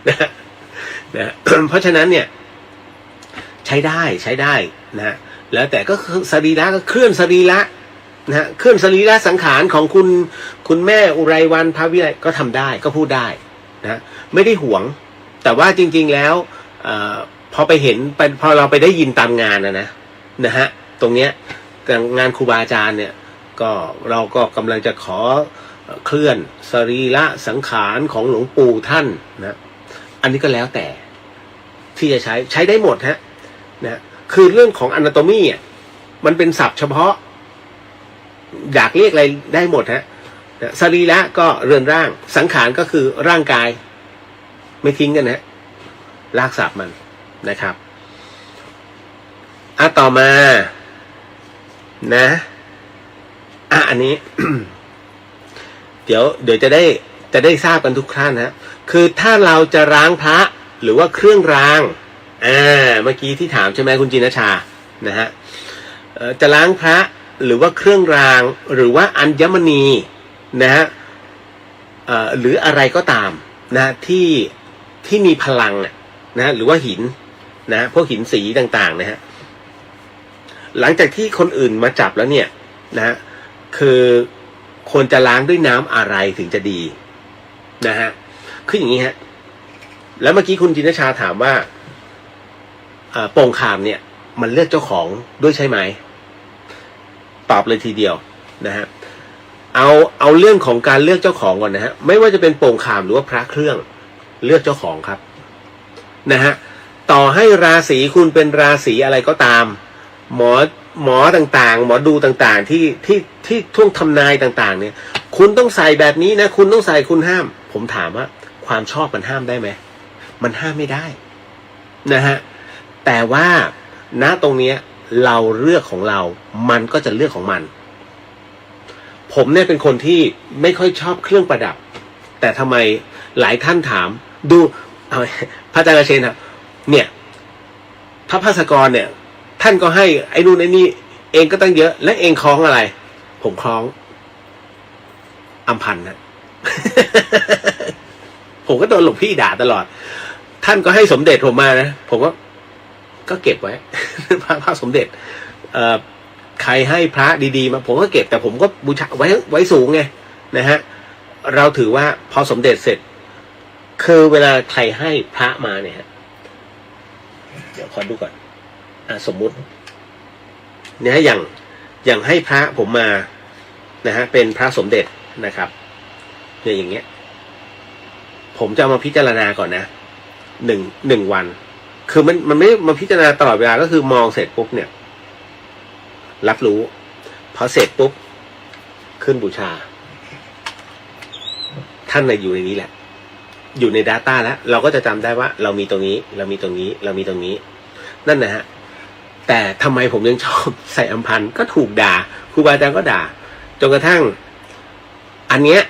นะเพราะฉะนั้นเนี่ยใช้ได้นะแล้วแต่ก็สรีระก็เคลื่อนสรีระนะฮะเคลื่อนสรีระสังขารของคุณแม่อุไรวันภวิไลก็ทำได้ก็พูดได้นะไม่ได้หวงแต่ว่าจริงๆแล้วพอไปเห็นพอเราไปได้ยินตามงานนะฮะตรงเนี้ยงานครูบาอาจารย์เนี่ยก็เราก็กำลังจะขอเคลื่อนสรีระสังขารของหลวงปู่ท่านนะอันนี้ก็แล้วแต่ที่จะใช้ได้หมดฮะนะคือเรื่องของ anatomy มันเป็นศัพท์เฉพาะอยากเรียกอะไรได้หมดฮะสรีระก็เรือนร่างสังขารก็คือร่างกายไม่ทิ้งกันนะลากศัพท์มันนะครับต่อมานะอันนี้ เดี๋ยวจะได้ทราบกันทุกท่านนะคือถ้าเราจะล้างพระหรือว่าเครื่องรางเมื่อกี้ที่ถามใช่ไหมคุณจินชานะฮะจะล้างพระหรือว่าเครื่องรางหรือว่าอัญมณีนะฮะหรืออะไรก็ตามนะที่มีพลัง นะหรือว่าหินนะพวกหินสีต่างๆนะฮะหลังจากที่คนอื่นมาจับแล้วเนี่ยนะคือควรจะล้างด้วยน้ำอะไรถึงจะดีนะฮะคืออย่างนี้ฮะแล้วเมื่อกี้คุณจินชาถามว่าโป่งคามเนี่ยมันเลือกเจ้าของด้วยใช่ไหมตอบเลยทีเดียวนะฮะเอาเรื่องของการเลือกเจ้าของก่อนนะฮะไม่ว่าจะเป็นโป่งคามหรือว่าพระเครื่องเลือกเจ้าของครับนะฮะต่อให้ราศีคุณเป็นราศีอะไรก็ตามหมอต่างๆหมอดูต่างๆที่ท่วงทำนายต่างๆเนี่ยคุณต้องใส่แบบนี้นะคุณต้องใส่คุณห้ามผมถามว่าความชอบมันห้ามได้ไหมมันห้ามไม่ได้นะฮะแต่ว่าณตรงเนี้ยเราเลือกของเรามันก็จะเลือกของมันผมเนี่ยเป็นคนที่ไม่ค่อยชอบเครื่องประดับแต่ทำไมหลายท่านถามดูพระอาจารย์เชนครับเนี่ยพระภาสกรเนี่ยท่านก็ให้ไอ้นู่นไอ้นี่เองก็ตั้งเยอะและเองคล้องอะไรผมคล้องอัมพันธ์นะ ผมก็โดนหลวงพี่ด่าตลอดท่านก็ให้สมเด็จผมมานะผมก็เก็บไว้ พระสมเด็จใครให้พระดีๆมาผมก็เก็บแต่ผมก็บูชาไว้สูงไงนะฮะเราถือว่าพอสมเด็จเสร็จคือเวลาใครให้พระมาเนี่ยฮะเดี๋ยวขอดูก่อนสมมุติเนี่ยอย่างให้พระผมมานะฮะเป็นพระสมเด็จนะครับเนี่ยอย่างเงี้ยผมจะมาพิจารณาก่อนนะหนึ่งวันคือมันไม่มาพิจารณาตลอดเวลาก็คือมองเสร็จปุ๊บเนี่ยรับรู้พอเสร็จปุ๊บขึ้นบูชาท่านน่ะอยู่ในนี้แหละอยู่ใน Data แล้วเราก็จะจำได้ว่าเรามีตรงนี้เรามีตรงนี้เรามีตรงนี้นั่นนะฮะแต่ทำไมผมยังชอบใส่อัมพันธ์ก็ถูกด่าครูบาอาจารย์ก็ด่าจนกระทั่งอันเนี้ย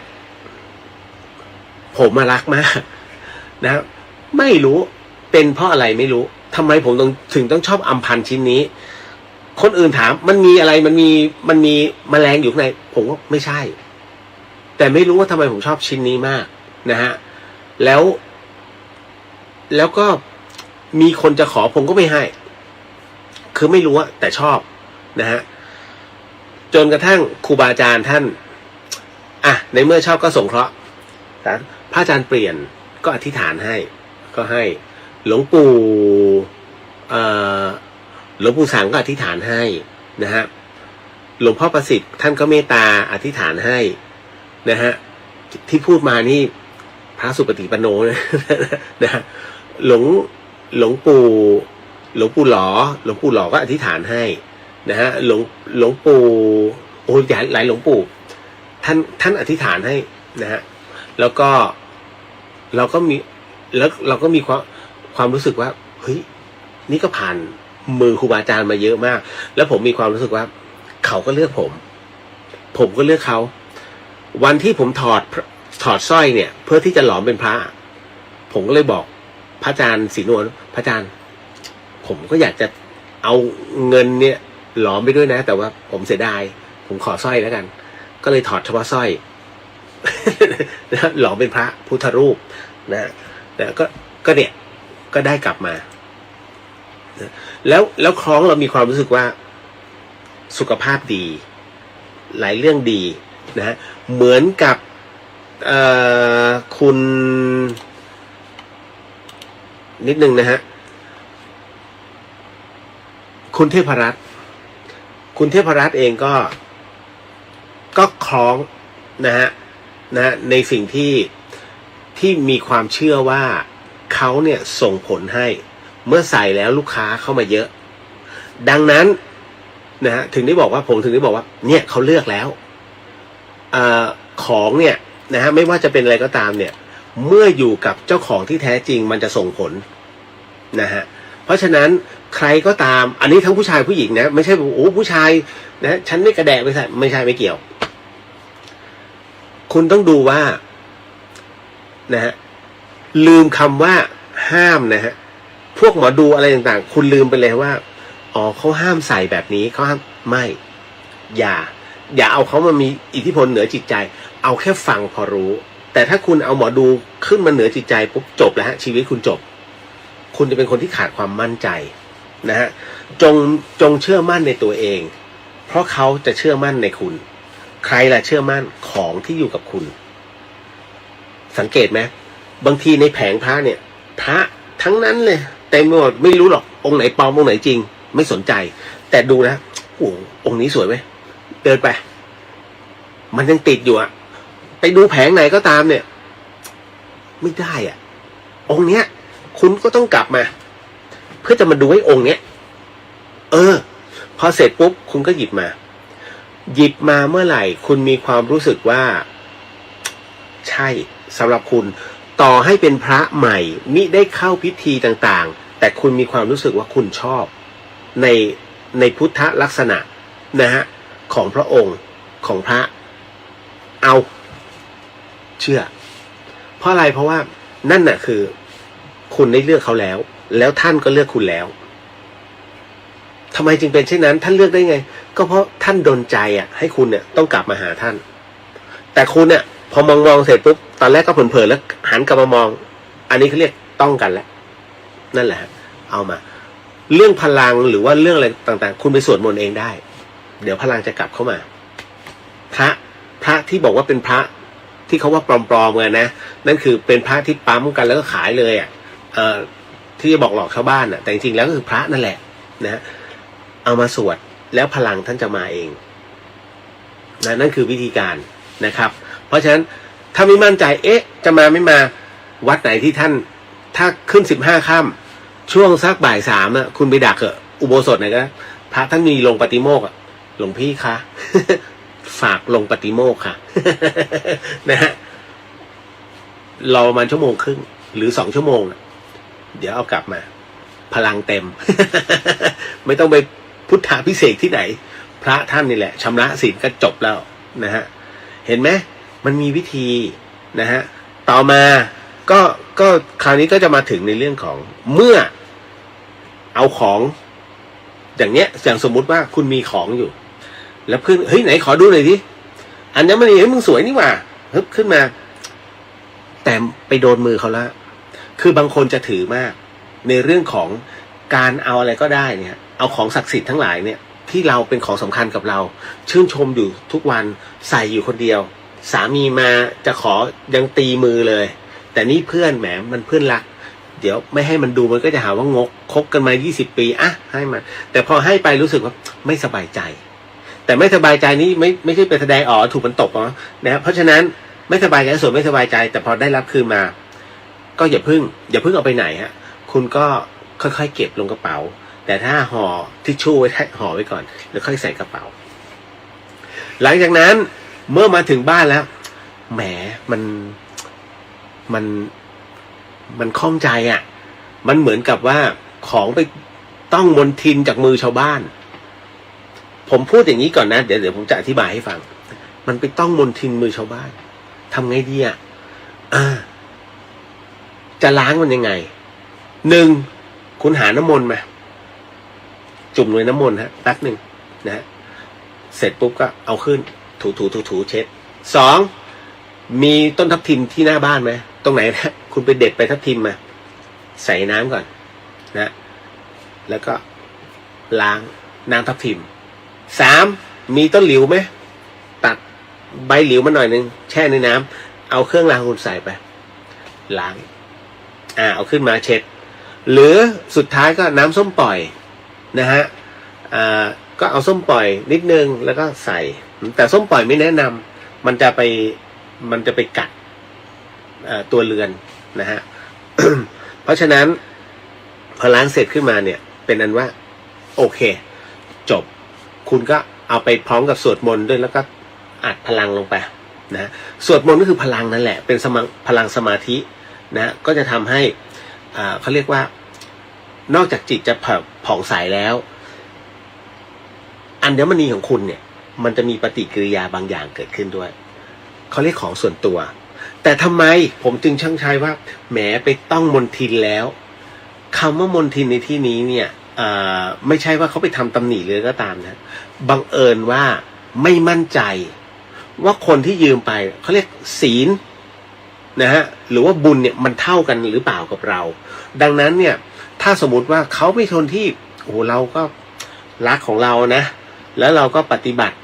ผมมารักมากนะไม่รู้เป็นเพราะอะไรไม่รู้ทำไมผมถึงต้องชอบอัมพันธ์ชิ้นนี้คนอื่นถามมันมีอะไรมันมีแมลงอยู่ข้างในผมว่าไม่ใช่แต่ไม่รู้ว่าทำไมผมชอบชิ้นนี้มากนะฮะแล้วก็มีคนจะขอผมก็ไม่ให้คือไม่รู้อะแต่ชอบนะฮะจนกระทั่งครูบาอาจารย์ท่านในเมื่อชอบก็สงเคราะห์พระอาจารย์เปลี่ยนก็อธิษฐานให้ก็ให้หลวงปู่สังก็อธิษฐานให้นะฮะหลวงพ่อประสิทธิ์ท่านก็เมตตาอธิษฐานให้นะฮะที่พูดมานี่พระสุปฏิปันโนนะฮะหลวงปู่หลอก็อธิษฐานให้นะฮะหลวงปู่โอ้ยหลายหลวงปู่ท่านอธิษฐานให้นะฮะแล้วก็เราก็มีความรู้สึกว่าเฮ้ยนี่ก็ผ่านมือครูบาอาจารย์มาเยอะมากแล้วผมมีความรู้สึกว่าเขาก็เลือกผมก็เลือกเขาวันที่ผมถอดสร้อยเนี่ยเพื่อที่จะหลอมเป็นพระผมก็เลยบอกพระอาจารย์ศรีนวลพระอาจารย์ผมก็อยากจะเอาเงินเนี่ยหลอมไปด้วยนะแต่ว่าผมเสียดายผมขอสร้อยแล้วกันก็เลยถอดเฉพาะสร้อย หลอมเป็นพระพุทธรูปนะก็เนี่ยก็ได้กลับมาแล้วคล้องเรามีความรู้สึกว่าสุขภาพดีหลายเรื่องดีนะเหมือนกับคุณนิดนึงนะฮะคุณเทพรัตน์เองก็คล้องนะฮะในสิ่งที่มีความเชื่อว่าเขาเนี่ยส่งผลให้เมื่อใส่แล้วลูกค้าเข้ามาเยอะดังนั้นนะฮะผมถึงได้บอกว่าเนี่ยเขาเลือกแล้วของเนี่ยนะฮะไม่ว่าจะเป็นอะไรก็ตามเนี่ยเมื่ออยู่กับเจ้าของที่แท้จริงมันจะส่งผลนะฮะเพราะฉะนั้นใครก็ตามอันนี้ทั้งผู้ชายผู้หญิงนะไม่ใช่โอ้ผู้ชายนะฉันไม่กระแดะไม่ใช่ไม่เกี่ยวคุณต้องดูว่านะฮะลืมคำว่าห้ามนะฮะพวกหมอดูอะไรต่างๆคุณลืมไปเลยว่าเขาห้ามใส่แบบนี้เขาห้ามไม่อย่าเอาเขามามีอิทธิพลเหนือจิตใจเอาแค่ฟังพอรู้แต่ถ้าคุณเอาหมอดูขึ้นมาเหนือจิตใจปุ๊บจบแล้วฮะชีวิตคุณจบ คุณจะเป็นคนที่ขาดความมั่นใจนะฮะจงเชื่อมั่นในตัวเองเพราะเขาจะเชื่อมั่นในคุณใครล่ะเชื่อมั่นของที่อยู่กับคุณสังเกตไหมบางทีในแผงพระเนี่ยพระทั้งนั้นเลยเต็มไปหมดไม่รู้หรอกองค์ไหนปลอมองค์ไหนจริงไม่สนใจแต่ดูนะโอ้องค์นี้สวยไหมเดินไปมันยังติดอยู่อะไปดูแผงไหนก็ตามเนี่ยไม่ได้อะองค์เนี้ยคุณก็ต้องกลับมาเพื่อจะมาดูให้องค์เนี้ยพอเสร็จปุ๊บคุณก็หยิบมาเมื่อไหร่คุณมีความรู้สึกว่าใช่สำหรับคุณต่อให้เป็นพระใหม่มิได้เข้าพิธีต่างๆแต่คุณมีความรู้สึกว่าคุณชอบในพุทธลักษณะนะฮะของพระองค์ของพระเอาเชื่อเพราะอะไรเพราะว่านั่นน่ะคือคุณได้เลือกเขาแล้วท่านก็เลือกคุณแล้วทำไมจึงเป็นเช่นนั้นท่านเลือกได้ไงก็เพราะท่านดลใจให้คุณเนี่ยต้องกลับมาหาท่านแต่คุณเนี่ยพอมองเสร็จปุ๊บตอนแรกก็เผลอๆแล้วหันกลับมามองอันนี้เขาเรียกต้องกันแล้วนั่นแหละเอามาเรื่องพลังหรือว่าเรื่องอะไรต่างๆคุณไปสวดมนต์เองได้เดี๋ยวพลังจะกลับเข้ามาพระที่บอกว่าเป็นพระที่เขาว่าปลอมๆกันนะนั่นคือเป็นพระที่ปั๊มกันแล้วก็ขายเลยที่จะบอกหลอกชาวบ้านแต่จริงๆแล้วก็คือพระนั่นแหละนะเอามาสวดแล้วพลังท่านจะมาเองนั่นคือวิธีการนะครับเพราะฉะนั้นถ้าไม่มั่นใจจะมาไม่มาวัดไหนที่ท่านถ้าขึ้น15 ค่ำช่วงสักบ่าย 3คุณไปดักอุโบสถไหนก็พระท่านมีลงปฏิโมกข์หลวงพี่คะ ฝากลงปฏิโมกข์ค่ะ นะฮะรอประมาณ1.5 ชั่วโมงหรือ2 ชั่วโมงเดี๋ยวเอากลับมาพลังเต็ม ไม่ต้องไปพุทธาพิเศษที่ไหนพระท่านนี่แหละชำระศีลก็จบแล้วนะฮะเห็นไหมมันมีวิธีนะฮะต่อมาก็คราวนี้ก็จะมาถึงในเรื่องของเมื่อเอาของอย่างสมมุติว่าคุณมีของอยู่แล้วเพื่อนเฮ้ยไหนขอดูหน่อยดิอันนี้มันมึงสวยนี่หว่าฮึบขึ้นมาแต่ไปโดนมือเขาละคือบางคนจะถือมากในเรื่องของการเอาอะไรก็ได้เนี่ยเอาของศักดิ์สิทธิ์ทั้งหลายเนี่ยที่เราเป็นของสำคัญกับเราชื่นชมอยู่ทุกวันใส่อยู่คนเดียวสามีมาจะขอยังตีมือเลยแต่นี่เพื่อนแหมมันเพื่อนรักเดี๋ยวไม่ให้มันดูมันก็จะหาว่างกคบกันมา20 ปีให้มันแต่พอให้ไปรู้สึกว่าไม่สบายใจแต่ไม่สบายใจนี้ไม่ใช่ไปแสดงถูกมันตกนะเพราะฉะนั้นไม่สบายใจส่วนไม่สบายใจแต่พอได้รับคืนมาก็อย่าเพิ่งเอาไปไหนคุณก็ค่อยๆเก็บลงกระเป๋าแต่ถ้าห่อทิชชู่ไว้ห่อไว้ก่อนแล้วค่อยใส่กระเป๋าหลังจากนั้นเมื่อมาถึงบ้านแล้วแหมมันข้องใจมันเหมือนกับว่าของไปต้องมนทินจากมือชาวบ้านผมพูดอย่างนี้ก่อนนะเดี๋ยวผมจะอธิบายให้ฟังมันไปต้องมนทินมือชาวบ้านทำไงดีจะล้างมันยังไง1คุณหาน้ำมนต์มาจุ่มในน้ำมนต์แป๊บหนึ่งนะเสร็จปุ๊บก็เอาขึ้นถูเช็ด2มีต้นทับทิมที่หน้าบ้านไหมตรงไหนนะคุณไปเด็ดไปทับทิมมาใส่น้ำก่อนนะแล้วก็ล้างน้ำทับทิม3มีต้นหลิวไหมตัดใบหลิวมาหน่อยนึงแช่ในน้ำเอาเครื่องล้างคุณใส่ไปล้างเอาขึ้นมาเช็ดหรือสุดท้ายก็น้ำส้มปล่อยนะฮะก็เอาส้มปล่อยนิดนึงแล้วก็ใส่แต่ส้มปล่อยไม่แนะนำมันจะไปกัดตัวเรือนนะฮะ เพราะฉะนั้นพอล้างเสร็จขึ้นมาเนี่ยเป็นอันว่าโอเคจบคุณก็เอาไปพร้อมกับสวดมนต์ด้วยแล้วก็อัดพลังลงไปนะสวดมนต์ก็คือพลังนั่นแหละเป็นพลังสมาธินะก็จะทำให้เขาเรียกว่านอกจากจิตจะผ่องใสแล้วอัญมณีของคุณเนี่ยมันจะมีปฏิกิริยาบางอย่างเกิดขึ้นด้วยเขาเรียกของส่วนตัวแต่ทำไมผมจึงช่างใจว่าแหมไปต้องมนทินแล้วคำว่ามนทินในที่นี้เนี่ยไม่ใช่ว่าเขาไปทำตำหนิเลยก็ตามนะบังเอิญว่าไม่มั่นใจว่าคนที่ยืมไปเขาเรียกศีลนะฮะหรือว่าบุญเนี่ยมันเท่ากันหรือเปล่ากับเราดังนั้นเนี่ย ถ้าสมมุติว่าเขาไม่ทนที่โอ้เราก็รักของเรานะแล้วเราก็ปฏิบัติ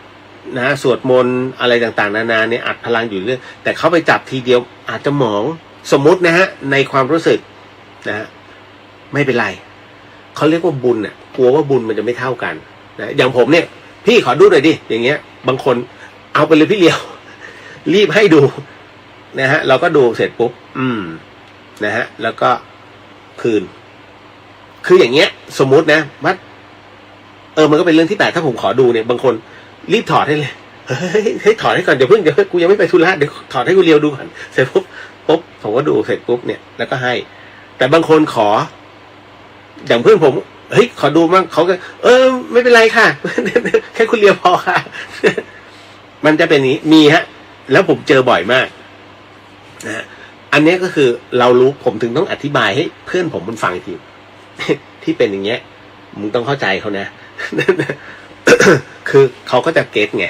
นะสวดมนต์อะไรต่างๆนานาเนี่ยอัดพลังอยู่เรื่อยแต่เขาไปจับทีเดียวอาจจะหมองสมมุตินะฮะในความรู้สึกนะฮะไม่เป็นไรเขาเรียกว่าบุญอ่ะกลัวว่าบุญมันจะไม่เท่ากันนะอย่างผมเนี่ยพี่ขอดูหน่อยดิอย่างเงี้ยบางคนเอาไปเลยพี่เลี้ยวรีบให้ดูนะฮะเราก็ดูเสร็จปุ๊บนะฮะแล้วก็คืนคืออย่างเงี้ยสมมุตินะว่ามันก็เป็นเรื่องที่แปลกถ้าผมขอดูเนี่ยบางคนรีบถอดให้เลยเฮ้ยถอดให้ก่อนเดี๋ยวกูยังไม่ไปธุระเดี๋ยวถอดให้กูเลียวดูก่อนเสร็จปุ๊บผมก็ดูเสร็จปุ๊บเนี่ยแล้วก็ให้แต่บางคนขออย่างเพื่อนผมเฮ้ยขอดูมั่งเขาก็ไม่เป็นไรค่ะแค่คุณเลียวพอค่ะมันจะเป็นนี้มีฮะแล้วผมเจอบ่อยมากนะอันนี้ก็คือเรารู้ผมถึงต้องอธิบายให้เพื่อนผมมันฟังทีที่เป็นอย่างเงี้ยมึงต้องเข้าใจเขานะ คือเขาก็จะเก็ตไง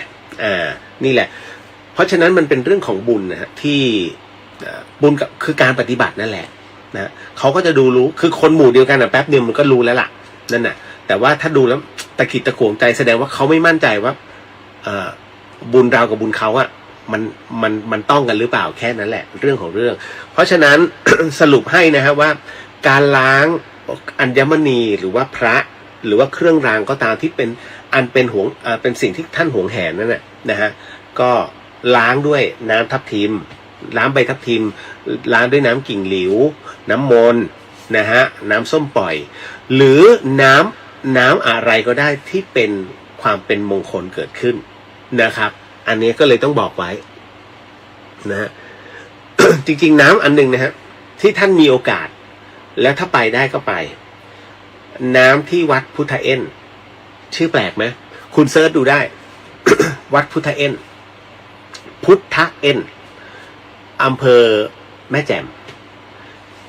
นี่แหละเพราะฉะนั้นมันเป็นเรื่องของบุญนะฮะที่บุญกับคือการปฏิบัตินั่นแหละนะเขาก็จะดูรู้คือคนหมู่เดียวกันนะแป๊บเดียวมันก็รู้แล้วล่ะนั่นน่ะแต่ว่าถ้าดูแล้วตะขิดตะขวงใจแสดงว่าเขาไม่มั่นใจว่าบุญเรากับบุญเขาอะมันต้องกันหรือเปล่าแค่นั้นแหละเรื่องของเรื่องเพราะฉะนั้น สรุปให้นะฮะว่าการล้างอัญมณีหรือว่าพระหรือว่าเครื่องรางก็ตามที่เป็นอันเป็นเป็นสิ่งที่ท่านหวงแหนนั่นแหละนะฮะก็ล้างด้วยน้ำทับทิมล้างใบทับทิมล้างด้วยน้ำกิ่งหลิวน้ำมนต์นะฮะน้ำส้มปล่อยหรือน้ำอะไรก็ได้ที่เป็นความเป็นมงคลเกิดขึ้นนะครับอันนี้ก็เลยต้องบอกไว้นะฮะ จริงๆน้ำอันนึงนะฮะที่ท่านมีโอกาสแล้วถ้าไปได้ก็ไปน้ำที่วัดพุทธเอ็นชื่อแปลกไหมคุณเซิร์ชดูได้ วัดพุทธเอ็นพุทธเอ็นอำเภอแม่แจ่ม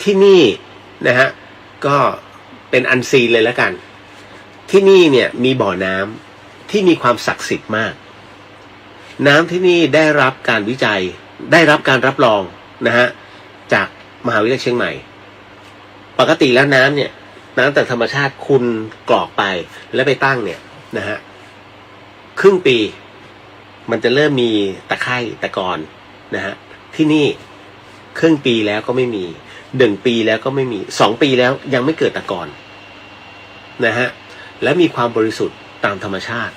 ที่นี่นะฮะก็เป็นอันซีนเลยแล้วกันที่นี่เนี่ยมีบ่อน้ำที่มีความศักดิ์สิทธิ์มากน้ำที่นี่ได้รับการวิจัยได้รับการรับรองนะฮะจากมหาวิทยาลัยเชียงใหม่ปกติแล้วน้ำเนี่ยน้ำจากธรรมชาติคุณกรอกไปแล้วไปตั้งเนี่ยนะฮะครึ่งปีมันจะเริ่มมีตะไคร่ตะกอนนะฮะที่นี่ครึ่งปีแล้วก็ไม่มี1 ปีแล้วก็ไม่มี2 ปีแล้วยังไม่เกิดตะกอนนะฮะและมีความบริสุทธิ์ตามธรรมชาติ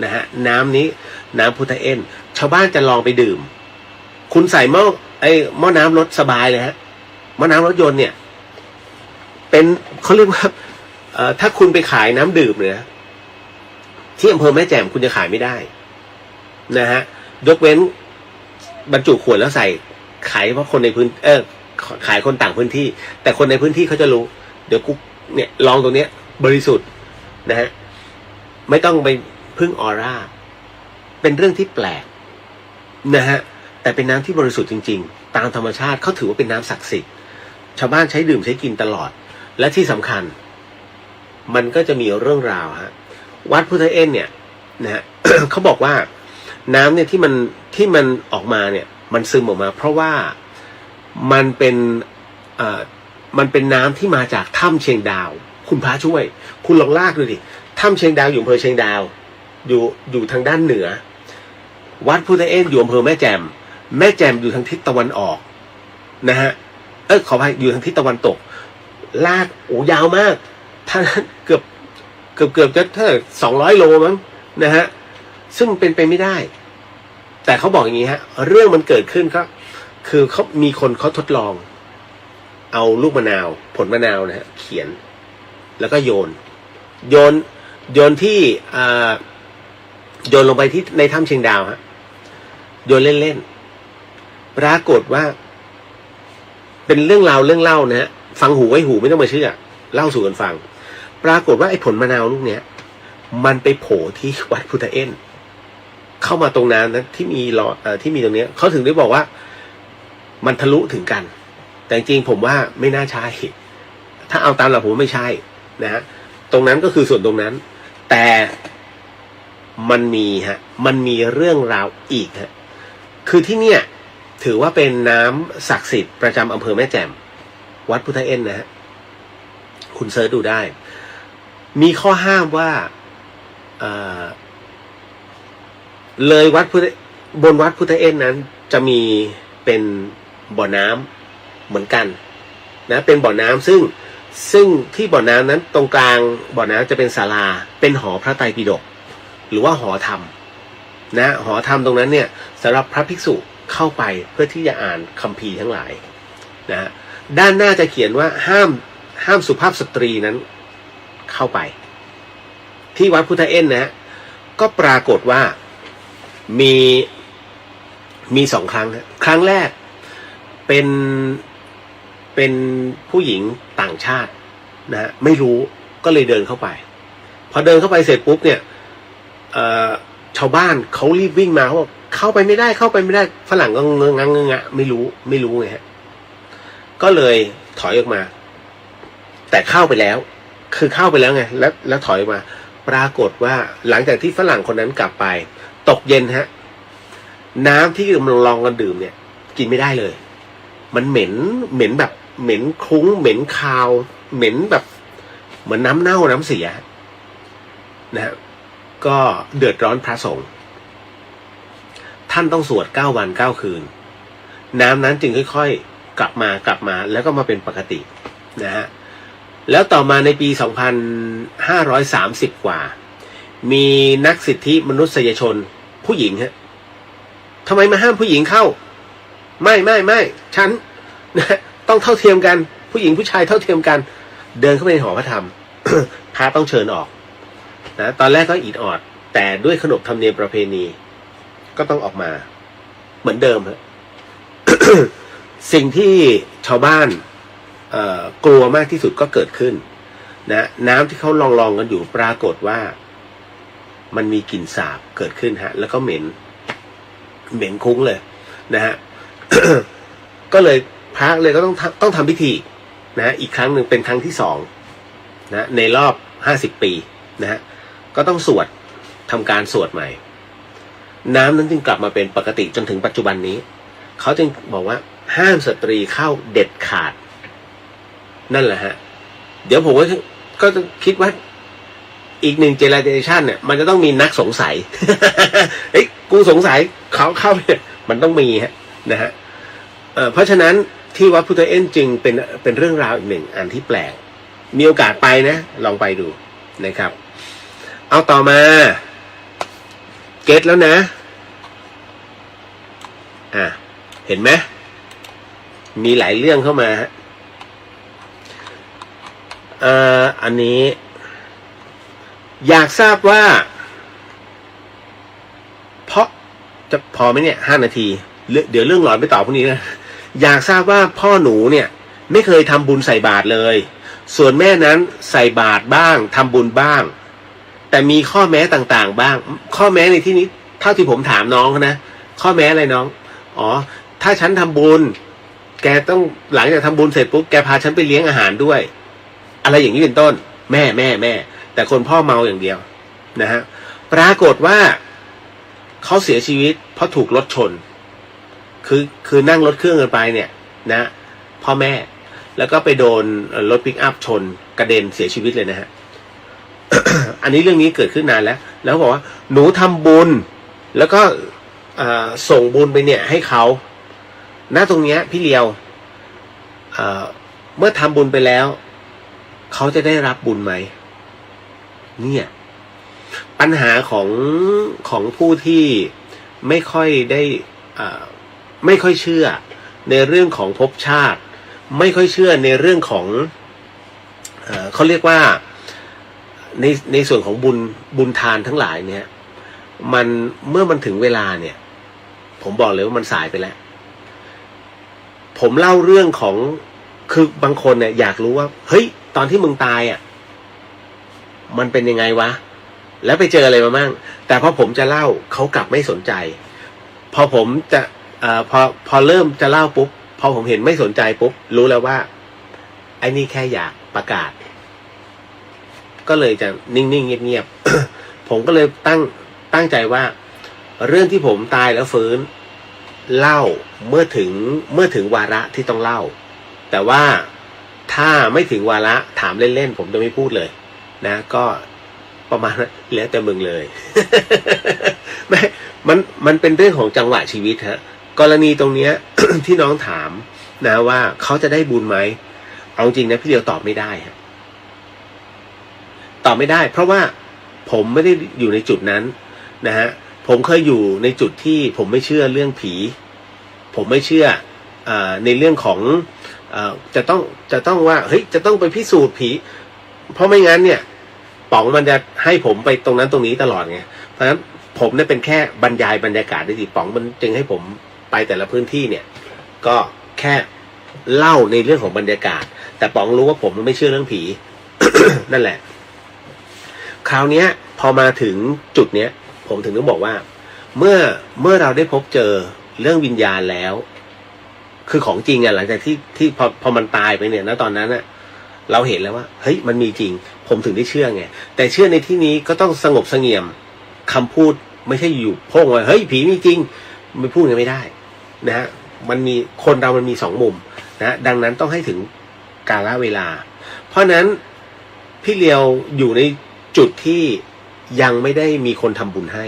นะฮะน้ำนี้น้ำพุทธเอ็นชาวบ้านจะลองไปดื่มคุณใส่หม้อน้ำรถสบายเลยฮะหม้อน้ำรถยนต์เนี่ยเป็นเขาเรียกว่าถ้าคุณไปขายน้ำดื่มเนี่ยที่อำเภอแม่แจ่มคุณจะขายไม่ได้นะฮะยกเว้นบรรจุขวดแล้วใส่ขายเฉพาะคนในพื้นขายคนต่างพื้นที่แต่คนในพื้นที่เขาจะรู้เดี๋ยวกูเนี่ยลองตรงเนี้ยบริสุทธิ์นะฮะไม่ต้องไปพึ่งออร่าเป็นเรื่องที่แปลกนะฮะแต่เป็นน้ำที่บริสุทธิ์จริงๆตามธรรมชาติเขาถือว่าเป็นน้ำศักดิ์สิทธิ์ชาวบ้านใช้ดื่มใช้กินตลอดและที่สำคัญมันก็จะมีเรื่องราวฮะวัดพุทธเอ็นเนี่ยนะฮะ เขาบอกว่าน้ำเนี่ยที่มันออกมาเนี่ยมันซึมออกมาเพราะว่ามันเป็นน้ำที่มาจากถ้ำเชียงดาวคุณพระช่วยคุณลองลากดูดิถ้ำเชียงดาวอยู่อำเภอเชียงดาวอยู่ทางด้านเหนือวัดพุทธเอ็นอยู่อำเภอแม่แจ่มอยู่ทางทิศตะวันออกนะฮะขออภัยอยู่ทางทิศตะวันตกลากยาวมากท่านเกือบจะเท่า200 โลมั้งนะฮะซึ่งเป็นไปไม่ได้แต่เขาบอกอย่างนี้ฮะเรื่องมันเกิดขึ้นก็คือเขามีคนเขาทดลองเอาลูกมะนาวผลมะนาวนะฮะเขียนแล้วก็โยนที่โยนลงไปที่ในถ้ำเชียงดาวฮะโยนเล่นๆปรากฏว่าเป็นเรื่องเล่านะฮะฟังหูไว้หูไม่ต้องมาเชื่อเล่าสู่กันฟังปรากฏว่าไอ้ผลมะนาวลูกเนี้ยมันไปโผล่ที่วัดพุทธเอ็นเข้ามาตรงนั้นนะที่มีที่มีตรงเนี้ยเขาถึงได้บอกว่ามันทะลุถึงกันแต่จริงผมว่าไม่น่าใช่ถ้าเอาตามหลักผมไม่ใช่นะฮะตรงนั้นก็คือส่วนตรงนั้นแต่มันมีเรื่องราวอีกฮะคือที่เนี่ยถือว่าเป็นน้ำศักดิ์สิทธิ์ประจำอำเภอแม่แจ่มวัดพุทธเอ็นนะฮะ คุณเซิร์ชดูได้ มีข้อห้ามว่าเลยวัดบนวัดพุทธเอ็นนั้นจะมีเป็นบ่อน้ำเหมือนกันนะเป็นบ่อน้ำซึ่งที่บ่อน้ำนั้นตรงกลางบ่อน้ำจะเป็นศาลาเป็นหอพระไตรปิฎกหรือว่าหอธรรมนะหอธรรมตรงนั้นเนี่ยสำหรับพระภิกษุเข้าไปเพื่อที่จะอ่านคัมภีร์ทั้งหลายนะด้านหน้าจะเขียนว่าห้ามสุภาพสตรีนั้นเข้าไปที่วัดพุทธเอ็นนะก็ปรากฏว่ามีสองครั้งครั้งแรกเป็นผู้หญิงต่างชาตินะไม่รู้ก็เลยเดินเข้าไปพอเดินเข้าไปเสร็จปุ๊บเนี่ยชาวบ้านเขารีบวิ่งมาเขาบอกเข้าไปไม่ได้ฝรั่งก็เงงไม่รู้ไงฮะก็เลยถอยออกมาแต่เข้าไปแล้วคือเข้าไปแล้วไงแล้วถอยออกมาปรากฏว่าหลังจากที่ฝรั่งคนนั้นกลับไปตกเย็นฮะน้ำที่กำลังลองกันดื่มเนี่ยกินไม่ได้เลยมันเหม็นแบบเหม็นคลุ้งเหม็นคาวเหม็นแบบเหมือนน้ำเน่าน้ำเสียนะฮะก็เดือดร้อนพระสงฆ์ท่านต้องสวด9 วัน 9 คืนน้ำนั้นจึงค่อยๆกลับมาแล้วก็มาเป็นปกตินะฮะแล้วต่อมาในปี2530กว่ามีนักสิทธิมนุษยชนผู้หญิงฮะทำไมมาห้ามผู้หญิงเข้าไม่ฉันนะต้องเท่าเทียมกันผู้หญิงผู้ชายเท่าเทียมกันเดินเข้าไปในหอพระธรรม พระต้องเชิญออกนะตอนแรกก็อิดออดแต่ด้วยขนบธรรมเนียมประเพณีก็ต้องออกมาเหมือนเดิมฮะ สิ่งที่ชาวบ้านกลัวมากที่สุดก็เกิดขึ้นนะน้ำที่เขาลองกันอยู่ปรากฏว่ามันมีกลิ่นสาบเกิดขึ้นฮะแล้วก็เหม็นคุ้งเลยนะฮะ ก็เลยพระเลยก็ต้องทำพิธีนะอีกครั้งหนึ่งเป็นครั้งที่2นะในรอบ50 ปีนะฮะก็ต้องสวดทำการสวดใหม่น้ำนั้นจึงกลับมาเป็นปกติจนถึงปัจจุบันนี้เขาจึงบอกว่าห้ามสตรีเข้าเด็ดขาดนั่นแหละฮะเดี๋ยวผมก็คิดว่าอีก1เจเนอเรชันเนี่ยมันจะต้องมีนักสงสัย เฮ้ยกูสงสัยเขาเข้าเนี่ยมันต้องมีฮะนะฮะเพราะฉะนั้นที่วัดพุทธเอ็นจึงเป็นเรื่องราวอีกหนึ่งอันที่แปลกมีโอกาสไปนะลองไปดูนะครับเอาต่อมาเก็ตแล้วนะเห็นไหมมีหลายเรื่องเข้ามาฮะอันนี้อยากทราบว่าเพราะจะพอไหมเนี่ย5 นาทีเดี๋ยวเรื่องหลอนไปต่อพวกนี้นะอยากทราบว่าพ่อหนูเนี่ยไม่เคยทำบุญใส่บาตรเลยส่วนแม่นั้นใส่บาตรบ้างทำบุญบ้างแต่มีข้อแม้ต่างๆบ้างข้อแม้ในที่นี้เท่าที่ผมถามน้องนะข้อแม้อะไรน้องถ้าฉันทำบุญแกต้องหลังจากทำบุญเสร็จปุ๊บแกพาฉันไปเลี้ยงอาหารด้วยอะไรอย่างนี้เป็นต้นแม่แต่คนพ่อเมาอย่างเดียวนะฮะปรากฏว่าเขาเสียชีวิตเพราะถูกรถชนคือนั่งรถเครื่องกันไปเนี่ยนะพ่อแม่แล้วก็ไปโดนรถปิกอัพชนกระเด็นเสียชีวิตเลยนะฮะ อันนี้เรื่องนี้เกิดขึ้นนานแล้วบอกว่าหนูทำบุญแล้วก็ส่งบุญไปเนี่ยให้เขาณตรงเนี้ยพี่เลียวเมื่อทำบุญไปแล้วเขาจะได้รับบุญไหมเนี่ยปัญหาของผู้ที่ไม่ค่อยได้ไม่ค่อยเชื่อในเรื่องของภพชาติไม่ค่อยเชื่อในเรื่องของเขาเรียกว่าในส่วนของบุญทานทั้งหลายเนี่ยมันเมื่อมันถึงเวลาเนี่ยผมบอกเลยว่ามันสายไปแล้วผมเล่าเรื่องของคือบางคนเนี่ยอยากรู้ว่าเฮ้ยตอนที่มึงตายมันเป็นยังไงวะแล้วไปเจออะไรมาบ้างแต่พอผมจะเล่าเขากลับไม่สนใจพอผมจะพอเริ่มจะเล่าปุ๊บพอผมเห็นไม่สนใจปุ๊บรู้แล้วว่าไอ้นี่แค่อยากประกาศก็เลยจะนิ่งๆเงียบๆ ผมก็เลยตั้งใจว่าเรื่องที่ผมตายแล้วฟื้นเล่าเมื่อถึงวาระที่ต้องเล่าแต่ว่า ถ้าไม่ถึงวาระถามเล่นๆผมจะไม่พูดเลยนะก็ประมาณแล้วแต่มึงเลย ไม่มันเป็นเรื่องของจังหวะชีวิตฮะกรณีตรงเนี้ย ที่น้องถามนะว่าเขาจะได้บุญไหมเอาจริงนะพี่เดียวตอบไม่ได้ฮะตอบไม่ได้เพราะว่าผมไม่ได้อยู่ในจุดนั้นนะฮะผมเคยอยู่ในจุดที่ผมไม่เชื่อเรื่องผีผมไม่เชื่อในเรื่องของจะต้องว่าเฮ้ยจะต้องไปพิสูจน์ผีเพราะไม่งั้นเนี่ยป๋องมันจะให้ผมไปตรงนั้นตรงนี้ตลอดไงเพราะฉะนั้นผมเนี่ยเป็นแค่บรรยายบรรยากาศได้ดีป๋องมันจึงให้ผมไปแต่ละพื้นที่เนี่ยก็แค่เล่าในเรื่องของบรรยากาศแต่ป๋องรู้ว่าผมไม่เชื่อเรื่องผี นั่นแหละคราวนี้พอมาถึงจุดเนี้ยผมถึงต้องบอกว่าเมื่อเราได้พบเจอเรื่องวิญญาณแล้วคือของจริงอ่ะหลังจากที่พอมันตายไปเนี่ยนะตอนนั้นอ่ะเราเห็นแล้วว่าเฮ้ยมันมีจริงผมถึงได้เชื่อไงแต่เชื่อในที่นี้ก็ต้องสงบเสงี่ยมคำพูดไม่ใช่อยู่โพ่งว่าเฮ้ยผีมีจริงไม่พูดกันไม่ได้นะฮะมันมีคนเรามันมีสองมุมนะดังนั้นต้องให้ถึงกาลเวลาเพราะนั้นพี่เลียวอยู่ในจุดที่ยังไม่ได้มีคนทำบุญให้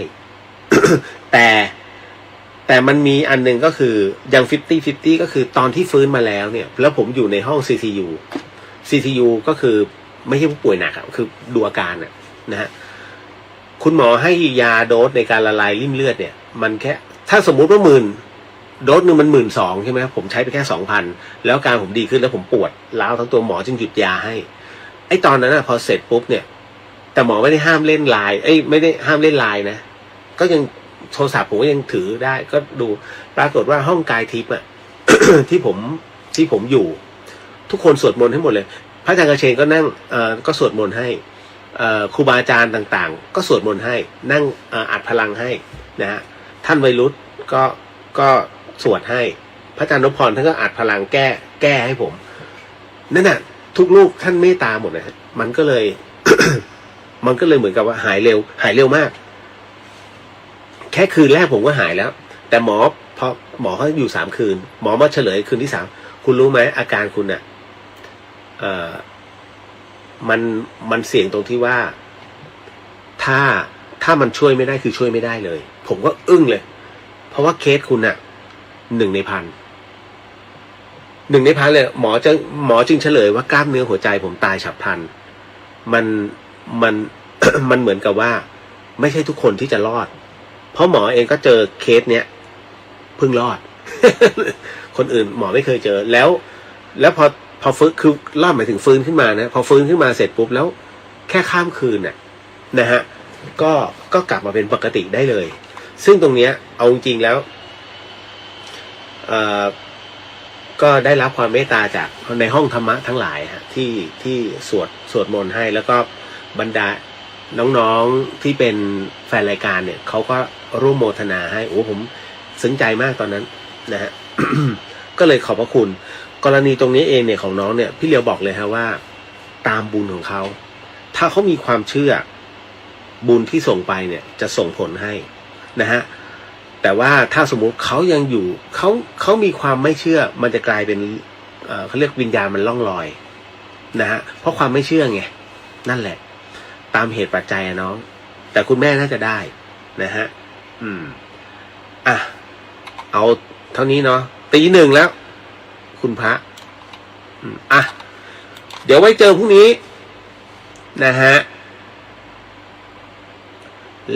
แต่มันมีอันหนึ่งก็คือยัง50-50ก็คือตอนที่ฟื้นมาแล้วเนี่ยแล้วผมอยู่ในห้อง CTU ก็คือไม่ใช่ผู้ป่วยหนักอะคือดูอาการนะฮะคุณหมอให้ยาโดสในการละลายริ่มเลือดเนี่ยมันแค่ถ้าสมมุติว่าโดสหนึ่งมัน12,000ใช่ไหมผมใช้ไปแค่ 2,000แล้วการผมดีขึ้นแล้วผมปวดร้าวทั้งตัวหมอจึงหยุดยาให้ไอ้ตอนนั้นพอเสร็จปุ๊บเนี่ยแต่หมอไม่ได้ห้ามเล่นไลน์ไม่ได้ห้ามเล่นไลน์นะก็ยังโทรศัพท์ผมก็ยังถือได้ก็ดูปรากฏว่าห้องกายทิพย์ที่ผมอยู่ทุกคนสวดมนต์ให้หมดเลยพระอาจารย์กระเชนก็นั่งก็สวดมนต์ให้ครูบาอาจารย์ต่างๆก็สวดมนต์ให้นั่งอัดพลังให้นะฮะท่านไวรุสก็สวดให้พระอาจารย์นพพรท่านก็อัดพลังแก้ให้ผมนั่นน่ะทุกลูกท่านเมตตาหมดนะฮะมันก็เลย มันก็เลยเหมือนกับว่าหายเร็วมากแค่คืนแรกผมก็หายแล้วแต่หมอเขาอยู่3 คืนหมอมาเฉลยคืนที่ 3คุณรู้ไหมอาการคุณน่ะมันเสี่ยงตรงที่ว่าถ้ามันช่วยไม่ได้คือช่วยไม่ได้เลยผมก็อึ้งเลยเพราะว่าเคสคุณน่ะ1 ใน 1,000เลยหมอจึงเฉลยว่ากล้ามเนื้อหัวใจผมตายฉับพลันมันเหมือนกับว่าไม่ใช่ทุกคนที่จะรอดเพราะหมอเองก็เจอเคสเนี้ยเพิ่งรอด คนอื่นหมอไม่เคยเจอแล้วพอฟื้นคือรอดหมายถึงฟื้นขึ้นมานะพอฟื้นขึ้นมาเสร็จปุ๊บแล้วแค่ข้ามคืนน่ะนะฮะก็กลับมาเป็นปกติได้เลยซึ่งตรงเนี้ยเอาจริงๆแล้วก็ได้รับความเมตตาจากในห้องธรรมะทั้งหลายฮะที่สวดมนต์ให้แล้วก็บรรดาน้องๆที่เป็นแฟนรายการเนี่ยเขาก็ร่วมโมทนาให้โอ้ผมซึ้งใจมากตอนนั้นนะฮะ ก็เลยขอบพระคุณกรณีตรงนี้เองเนี่ยของน้องเนี่ยพี่เลียวบอกเลยฮะว่าตามบุญของเขาถ้าเขามีความเชื่อบุญที่ส่งไปเนี่ยจะส่งผลให้นะฮะแต่ว่าถ้าสมมุติเขายังอยู่เขามีความไม่เชื่อมันจะกลายเป็นเขาเรียกวิญญาณมันล่องลอยนะฮะเพราะความไม่เชื่อไงนั่นแหละตามเหตุปัจจัยน้องแต่คุณแม่น่าจะได้นะฮะเอาเท่านี้เนาะ 1:00 แล้วคุณพระเดี๋ยวไว้เจอพรุ่งนี้นะฮะ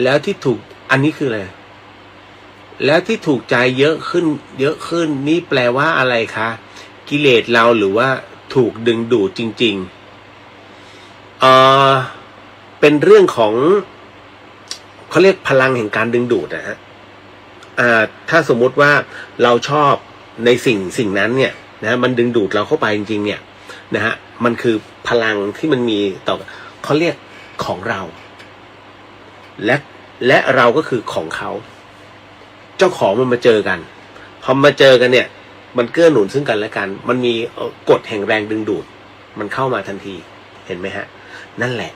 แล้วที่ถูกอันนี้คืออะไรแล้วที่ถูกใจเยอะขึ้นนี่แปลว่าอะไรคะกิเลสเราหรือว่าถูกดึงดูดจริงๆเป็นเรื่องของเขาเรียกพลังแห่งการดึงดูดนะฮะถ้าสมมุติว่าเราชอบในสิ่งนั้นเนี่ยนะมันดึงดูดเราเข้าไปจริงๆเนี่ยนะฮะมันคือพลังที่มันมีต่อเขาเรียกของเราและเราก็คือของเขาเจ้าของมันมาเจอกันพอมาเจอกันเนี่ยมันเกื้อหนุนซึ่งกันและกันมันมีกฎแห่งแรงดึงดูดมันเข้ามาทันทีเห็นไหมฮะนั่นแหละ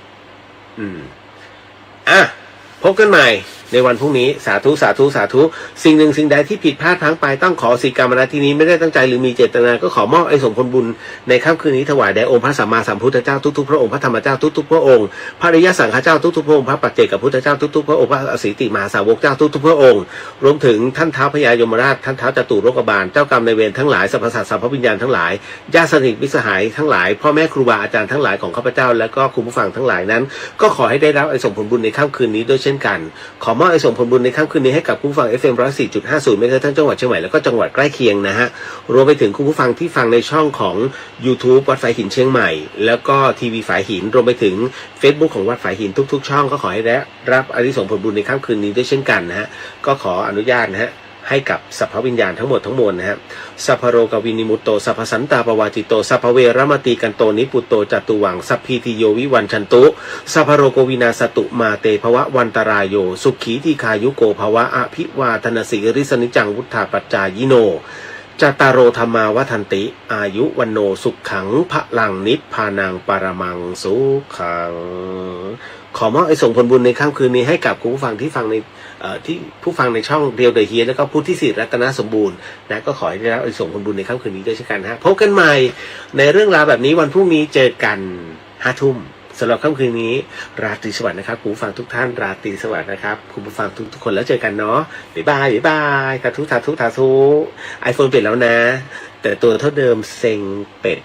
พบกันใหม่ ในวันพรุ่งนี้สาธุสาธุสาธุสิ่งหนึ่งสิ่งใดที่ผิดพลาดพลั้งไปต้องขอสิกรรมณที่นี้ไม่ได้ตั้งใจหรือมีเจตนาก็ขอมอบไอ้สมผลบุญในค่ำคืนนี้ถวายแด่องค์พระสัมมาสัมพุทธเจ้าทุกๆพระองค์พระธรรมเจ้าทุกๆพระองค์พระอริยสังฆเจ้าทุกๆพระองค์พระปัจเจกพุทธเจ้าทุกๆพระองค์พระอสิติมหาสาวกเจ้าทุกๆพระองค์รวมถึงท่านท้าวพญายมราชท่านท้าวจตุโลกบาลเจ้ากรรมนายเวรทั้งหลายสรรพสัตว์สรรพวิญญาณทั้งหลายญาติสนิทมิตรสหายทั้งหลายพ่อแม่ครูบาอาจารย์ทั้งหลายของข้าพเจ้าและก็คุณผู้ฟังทั้งหลายนั้นก็ขอให้ได้รับไอ้ส่งผลบุญในค่ำคืนนี้ด้วยเช่นกันขอมอบไอ้ส่งผลบุญในค่ำคืนนี้ให้กับคุณผู้ฟัง FM 104.50 เมกะเฮิรตซ์ทั้งจังหวัดเชียงใหม่แล้วก็จังหวัดใกล้เคียงนะฮะรวมไปถึงคุณผู้ฟังที่ฟังในช่องของ YouTube วัดฝายหินเชียงใหม่แล้วก็ทีวีฝายหินรวมไปถึง Facebook ของวัดฝายหินทุกๆช่องก็ขอให้ได้รับอานิสงส์ผลบุญในค่ำคืนนี้ด้วยเช่นกันนะฮะก็ขออนุญาตนะฮะให้กับสัพพวิญญาณทั้งหมดทั้งมวลนะฮะสัพพโรกวินิมุตโตสัพพสันตาปวาจิโตสัพพเวรมติกันโตนิปุตโตจตุวังสัพพีติโยวิวันชันตุสัพพโรโกวินาสตุมาเตภวะวันตรายโยสุขีทีคายุโกภวะอภิวาทนาสิริสนิจังวุฒาปัจจายิโนจตารโรธรรมาวัฏันติอายุวันโนสุขขังพระลังนิพพานังปรมังสุขังขอมอบไอ้ส่งผลบุญในค่ำคืนนี้ให้กับคุณผู้ฟังที่ฟังในที่ผู้ฟังในช่องเรียวเดอะเฮียแล้วก็ผู้ที่สิรัตนสมบูรณ์นะก็ขอให้ได้รับไอ้ส่งผลบุญในค่ำคืนนี้ด้วยเช่นกันฮะพบกันใหม่ในเรื่องราวแบบนี้วันพรุ่งนี้เจอกัน5 ทุ่มสำหรับค่ำคืนนี้ราตรีสวัสดิ์นะครับคุณผู้ฟังทุกท่านราตรีสวัสดิ์นะครับคุณผู้ฟังทุกคนแล้วเจอกันเนาะบ๊ายบายบ๊ายบายสาธุสาธุสาธุไอโฟนเปลี่ยนแล้วนะแต่ตัวเท่าเดิมเซ็งเป็ด